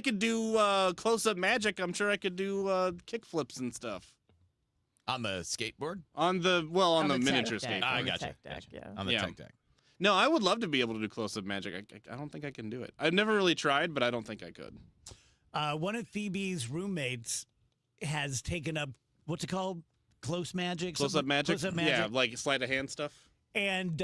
could do close-up magic, I'm sure I could do kick flips and stuff. On the skateboard? On the miniature skateboard. I got you. On the tech deck. No, I would love to be able to do close-up magic. I don't think I can do it. I've never really tried, but I don't think I could. One of Phoebe's roommates has taken up, what's it called? Close magic? Close-up magic? Close-up magic. Yeah, like sleight of hand stuff. And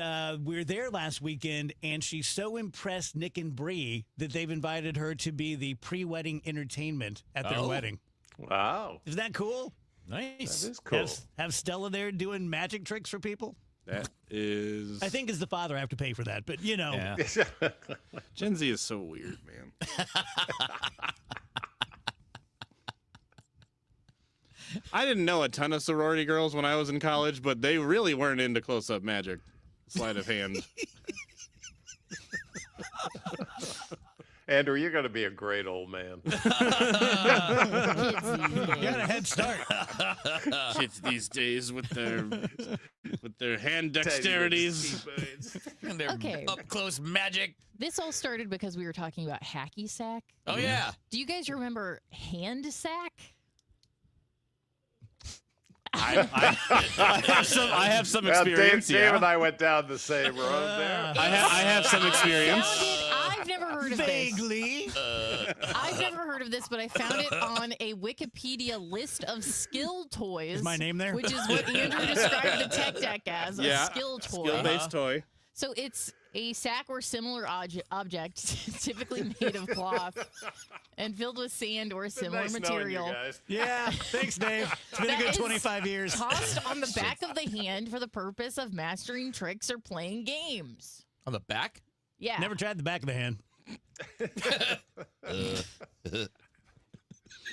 we were there last weekend, and she so impressed Nick and Bree that they've invited her to be the pre-wedding entertainment at their wedding. Wow. Isn't that cool? Nice. That is cool. Have Stella there doing magic tricks for people? That is... I think as the father I have to pay for that, but you know. Yeah. Gen Z is so weird, man. I didn't know a ton of sorority girls when I was in college, but they really weren't into close-up magic. Sleight of hand. Andrew, you're going to be a great old man. You got a head start. Kids these days with their hand dexterities and their up close magic. This all started because we were talking about hacky sack. Oh yeah. Do you guys remember hand sack? I have some experience. Dave and I went down the same road there. I have some experience. I've never heard of Vaguely. this. I've never heard of this, but I found it on a Wikipedia list of skill toys. Is my name there? Which is what Andrew described the tech deck as, a skill toy. Skill-based toy. So it's a sack or similar object, typically made of cloth, and filled with sand or similar material. Knowing you guys. Yeah, thanks, Dave. It's been a good 25 years. Tossed on the back of the hand for the purpose of mastering tricks or playing games. On the back? Yeah. Never tried the back of the hand.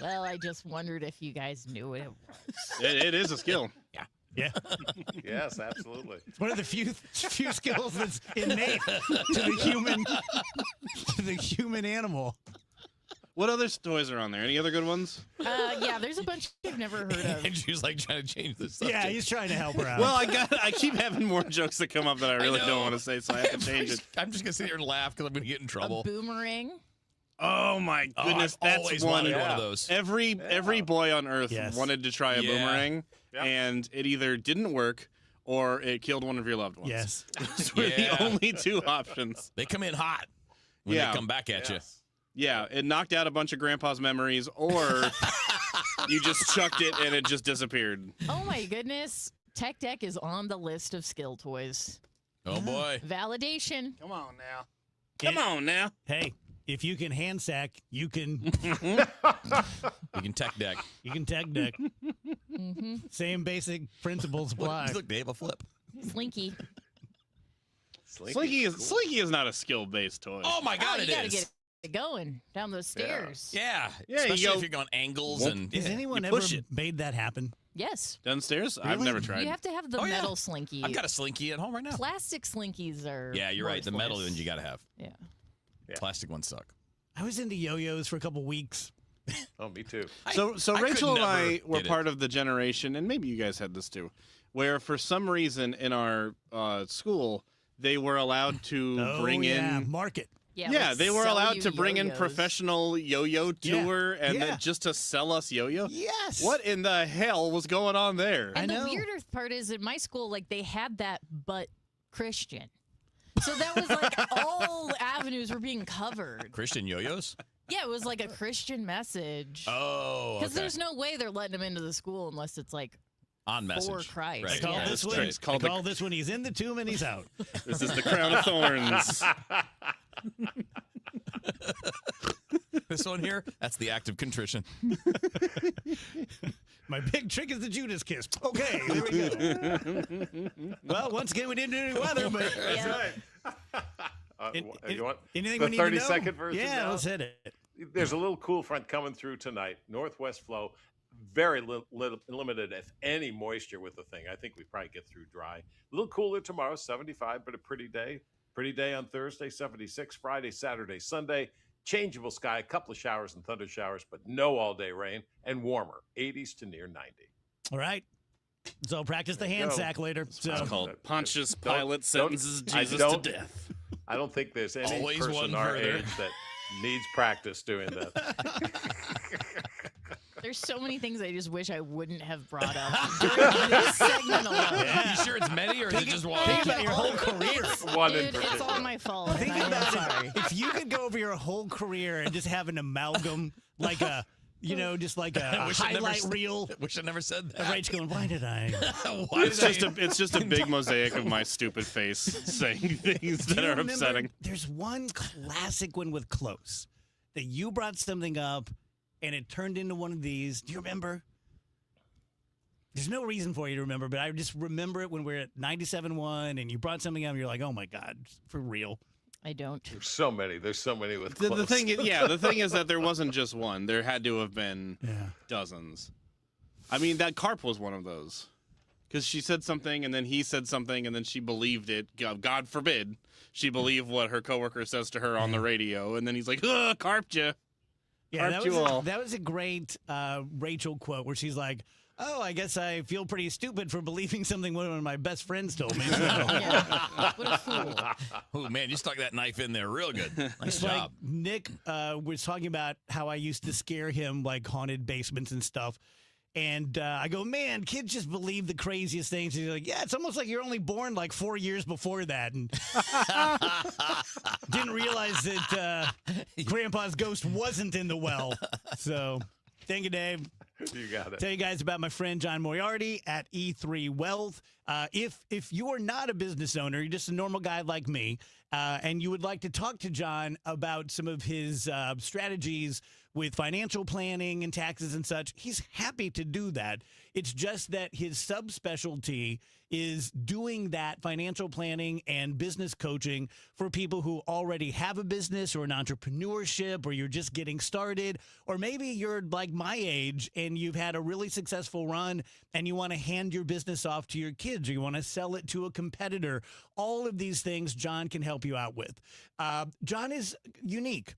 Well, I just wondered if you guys knew what it was. It is a skill. Yeah. Yeah. Yes, absolutely. It's one of the few skills that's innate to the human animal. What other toys are on there? Any other good ones? Yeah, there's a bunch I've never heard of. Andrew's like trying to change this subject. Yeah, he's trying to help her out. Well, I keep having more jokes that come up that I really don't want to say, so I have to change it. I'm just gonna sit here and laugh because I'm gonna get in trouble. A boomerang. Oh my goodness, I've that's always one wanted one of those. Every boy on earth wanted to try a boomerang, and it either didn't work or it killed one of your loved ones. Yes. Those were the only two options. They come in hot when they come back at you. Yeah, it knocked out a bunch of grandpa's memories, or you just chucked it and it just disappeared. Oh my goodness. Tech Deck is on the list of skill toys. Oh boy. Validation. Come on now. Come on now. Hey, if you can hand sack, you can. You can tech deck. You can tech deck. Same basic principles apply. Look, Dave, a flip. Slinky. Slinky is not a skill-based toy. Oh my God, you it gotta is. get it going down those stairs. Yeah. Yeah, Especially you go- if you're going angles and Has anyone you ever push it. made that happen? Yes. Downstairs? I've never tried. You have to have the metal slinky. I've got a slinky at home right now. Plastic slinkies are. Yeah, you're right. The metal ones you got to have. Yeah. Plastic ones suck. I was into yo-yos for a couple weeks. Oh, me too. So I Rachel could and I never were get it. part of the generation, and maybe you guys had this too, where for some reason in our school they were allowed to bring in market. Yeah, they were sell allowed you to bring in yo-yos. professional yo-yo tour and then just to sell us yo-yo. Yes. What in the hell was going on there? And the weirder part is in my school, like they had that, but Christian. So that was like all avenues were being covered. Christian yo-yos? Yeah, it was like a Christian message. Oh, Because there's no way they're letting him into the school unless it's like on message. for Christ. Right. I call Yeah. this That's one. It's called I call this one. He's in the tomb and he's out. This is the crown of thorns. This one here, that's the act of contrition. My big trick is the Judas kiss. Okay, there we go. Well, once again, we didn't do any weather, but That's right. You want anything the we need to know? 30-second version? Yeah, now? let's hit it. There's a little cool front coming through tonight. Northwest flow, very limited, if any, moisture with the thing. I think we probably get through dry. A little cooler tomorrow, 75, but a pretty day. Pretty day on Thursday, 76. Friday, Saturday, Sunday. Changeable sky, a couple of showers and thunder showers, but no all-day rain, and warmer, 80s to near 90. All right. So practice the hand sack later. So It's called Pontius Pilate Don't- sentences I Jesus don't- to death. I don't think there's any Always person one our further. age that Needs practice doing that. There's so many things I just wish I wouldn't have brought up during this segment alone. Yeah. You sure it's many, or is it just one? Think about your whole career. One Dude, it's all my fault. Think I am about sorry. it. If you could go over your whole career and just have an amalgam, like a, just like a highlight reel. Wish I never said that. Rach going, why did I? It's just a big mosaic of my stupid face saying things that are upsetting. There's one classic one with Close that you brought something up and it turned into one of these. Do you remember? There's no reason for you to remember, but I just remember it when we were at 97.1 and you brought something up and you're like, oh my God, for real. I don't. There's so many. There's so many with The close. thing is that there wasn't just one. There had to have been dozens. I mean, that carp was one of those. Because she said something, and then he said something, and then she believed it. God forbid she believed what her coworker says to her on the radio, and then he's like, "Ugh, carped you." Yeah, Carped that was a great Rachel quote where she's like, oh, I guess I feel pretty stupid for believing something one of my best friends told me. So. What a fool. Oh, man, you stuck that knife in there real good. Nice It's job. like Nick was talking about how I used to scare him, like haunted basements and stuff. And I go, man, kids just believe the craziest things. And he's like, yeah, it's almost like you're only born like 4 years before that. And didn't realize that Grandpa's ghost wasn't in the well. So thank you, Dave. You got it. Tell you guys about my friend John Moriarty at E3 Wealth. If you are not a business owner, you're just a normal guy like me, and you would like to talk to John about some of his strategies with financial planning and taxes and such, he's happy to do that. It's just that his subspecialty is doing that financial planning and business coaching for people who already have a business or an entrepreneurship, or you're just getting started, or maybe you're like my age and you've had a really successful run and you want to hand your business off to your kids, or you want to sell it to a competitor. All of these things John can help you out with. John is unique.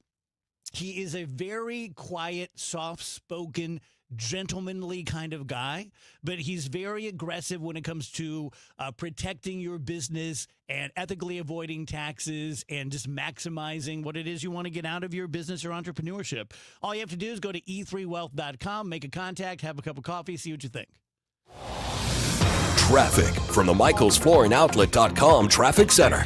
He is a very quiet, soft-spoken, gentlemanly kind of guy, but he's very aggressive when it comes to protecting your business and ethically avoiding taxes and just maximizing what it is you want to get out of your business or entrepreneurship. All you have to do is go to e3wealth.com, make a contact, have a cup of coffee, see what you think. Traffic from the MichaelsFlooringOutlet.com Traffic Center.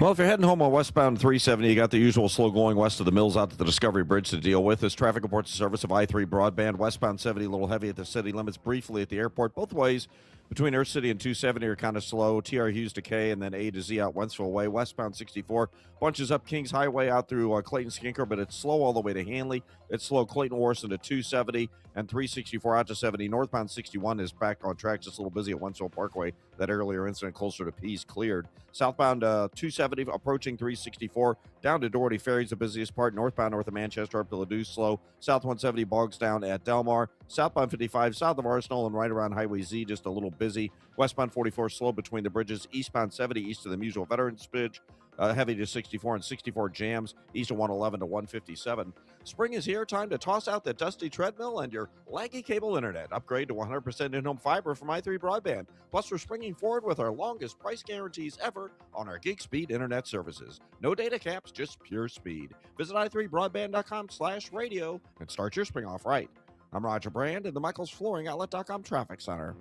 Well, if you're heading home on westbound 370, you got the usual slow going west of the Mills out to the Discovery Bridge to deal with. This traffic reports the service of I-3 broadband. Westbound 70, a little heavy at the city limits, briefly at the airport. Both ways between Earth City and 270 are kind of slow. TR Hughes to K and then A to Z out Wentzville way. Westbound 64 bunches up Kings Highway out through Clayton Skinker, but it's slow all the way to Hanley. It's slow Clayton Warson to 270 and 364 out to 70. Northbound 61 is back on track, just a little busy at Wentzville Parkway. That earlier incident closer to Pease cleared. Southbound 270 approaching 364 down to Doherty Ferry's the busiest part. Northbound north of Manchester up to Ladue slow. South 170 bogs down at Delmar. Southbound 55 south of Arsenal and right around Highway Z just a little busy. Westbound 44 slow between the bridges. Eastbound 70 east of the Musial Veterans Bridge. Heavy to 64 and 64 jams east of 111 to 157. Spring is here. Time to toss out the dusty treadmill and your laggy cable internet. Upgrade to 100% in-home fiber from i3 Broadband. Plus, we're springing forward with our longest price guarantees ever on our gig speed internet services. No data caps, just pure speed. Visit i3broadband.com/radio and start your spring off right. I'm Roger Brand in the MichaelsFlooringOutlet.com Traffic Center.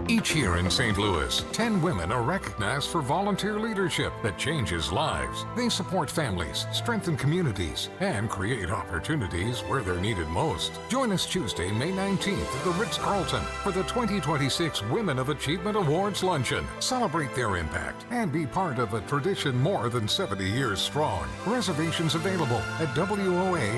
Each year in St. Louis, 10 women are recognized for volunteer leadership that changes lives. They support families, strengthen communities, and create opportunities where they're needed most. Join us Tuesday, May 19th at the Ritz-Carlton for the 2026 Women of Achievement Awards Luncheon. Celebrate their impact and be part of a tradition more than 70 years strong. Reservations available at WOASTL.org.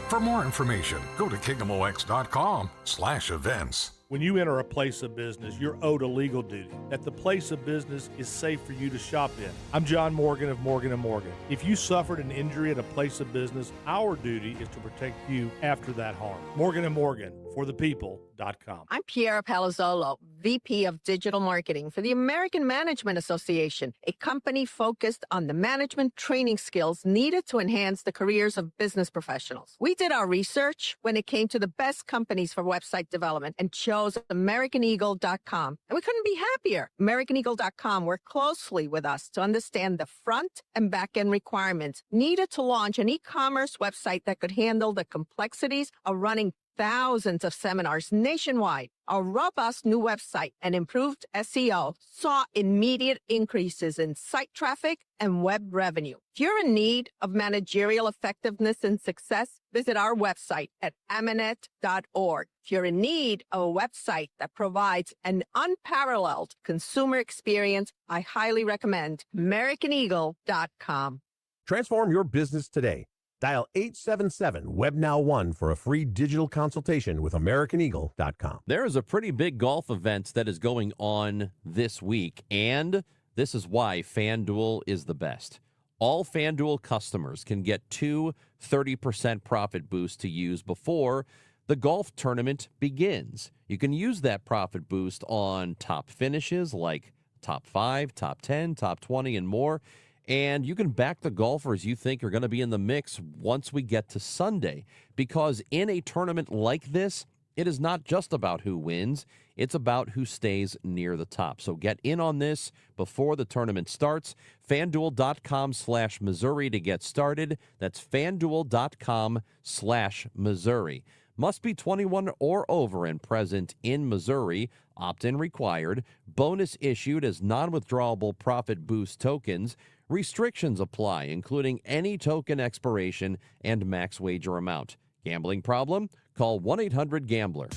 For more information, go to KMOX.com/events. When you enter a place of business, you're owed a legal duty that the place of business is safe for you to shop in. I'm John Morgan of Morgan & Morgan. If you suffered an injury at a place of business, our duty is to protect you after that harm. Morgan & Morgan, forthepeople.com. I'm Piera Palazzolo, VP of Digital Marketing for the American Management Association, a company focused on the management training skills needed to enhance the careers of business professionals. We did our research when it came to the best companies for website development and chose AmericanEagle.com. And we couldn't be happier. AmericanEagle.com worked closely with us to understand the front and back end requirements needed to launch an e-commerce website that could handle the complexities of running thousands of seminars nationwide. Our robust new website and improved SEO saw immediate increases in site traffic and web revenue. If you're in need of managerial effectiveness and success, visit our website at amanet.org. If you're in need of a website that provides an unparalleled consumer experience, I highly recommend AmericanEagle.com. Transform your business today. Dial 877-WEBNOW1 for a free digital consultation with AmericanEagle.com. There is a pretty big golf event that is going on this week, and this is why FanDuel is the best. All FanDuel customers can get two 30% profit boosts to use before the golf tournament begins. You can use that profit boost on top finishes like top 5, top 10, top 20, and more. And you can back the golfers you think are going to be in the mix once we get to Sunday. Because in a tournament like this, it is not just about who wins. It's about who stays near the top. So get in on this before the tournament starts. FanDuel.com/Missouri to get started. That's FanDuel.com/Missouri. Must be 21 or over and present in Missouri. Opt-in required. Bonus issued as non-withdrawable profit boost tokens. Restrictions apply, including any token expiration and max wager amount. Gambling problem? Call 1-800-GAMBLER.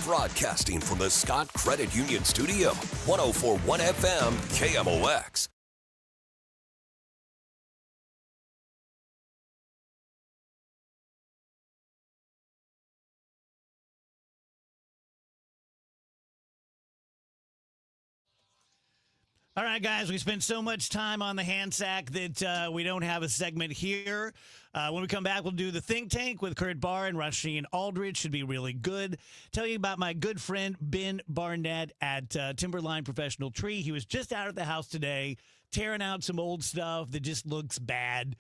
Broadcasting from the Scott Credit Union Studio, 104.1 FM, KMOX. All right, guys, we spent so much time on the hand sack that we don't have a segment here. When we come back, we'll do the Think Tank with Kurt Barr and Rasheen Aldridge. Should be really good. Tell you about my good friend Ben Barnett at Timberline Professional Tree. He was just out of the house today, tearing out some old stuff that just looks bad.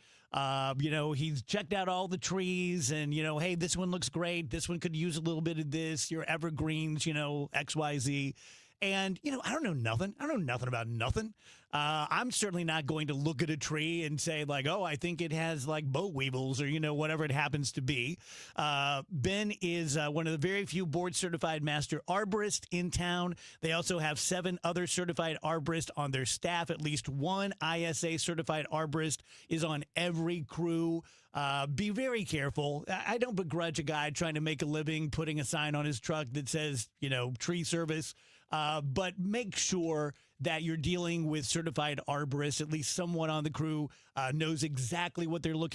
He's checked out all the trees and, hey, this one looks great. This one could use a little bit of this. Your evergreens, XYZ. And, I don't know nothing. I don't know nothing about nothing. I'm certainly not going to look at a tree and say, like, oh, I think it has, like, boll weevils or, whatever it happens to be. Ben is one of the very few board-certified master arborists in town. They also have 7 other certified arborists on their staff. At least one ISA-certified arborist is on every crew. Be very careful. I don't begrudge a guy trying to make a living putting a sign on his truck that says, tree service. But make sure that you're dealing with certified arborists. At least someone on the crew knows exactly what they're looking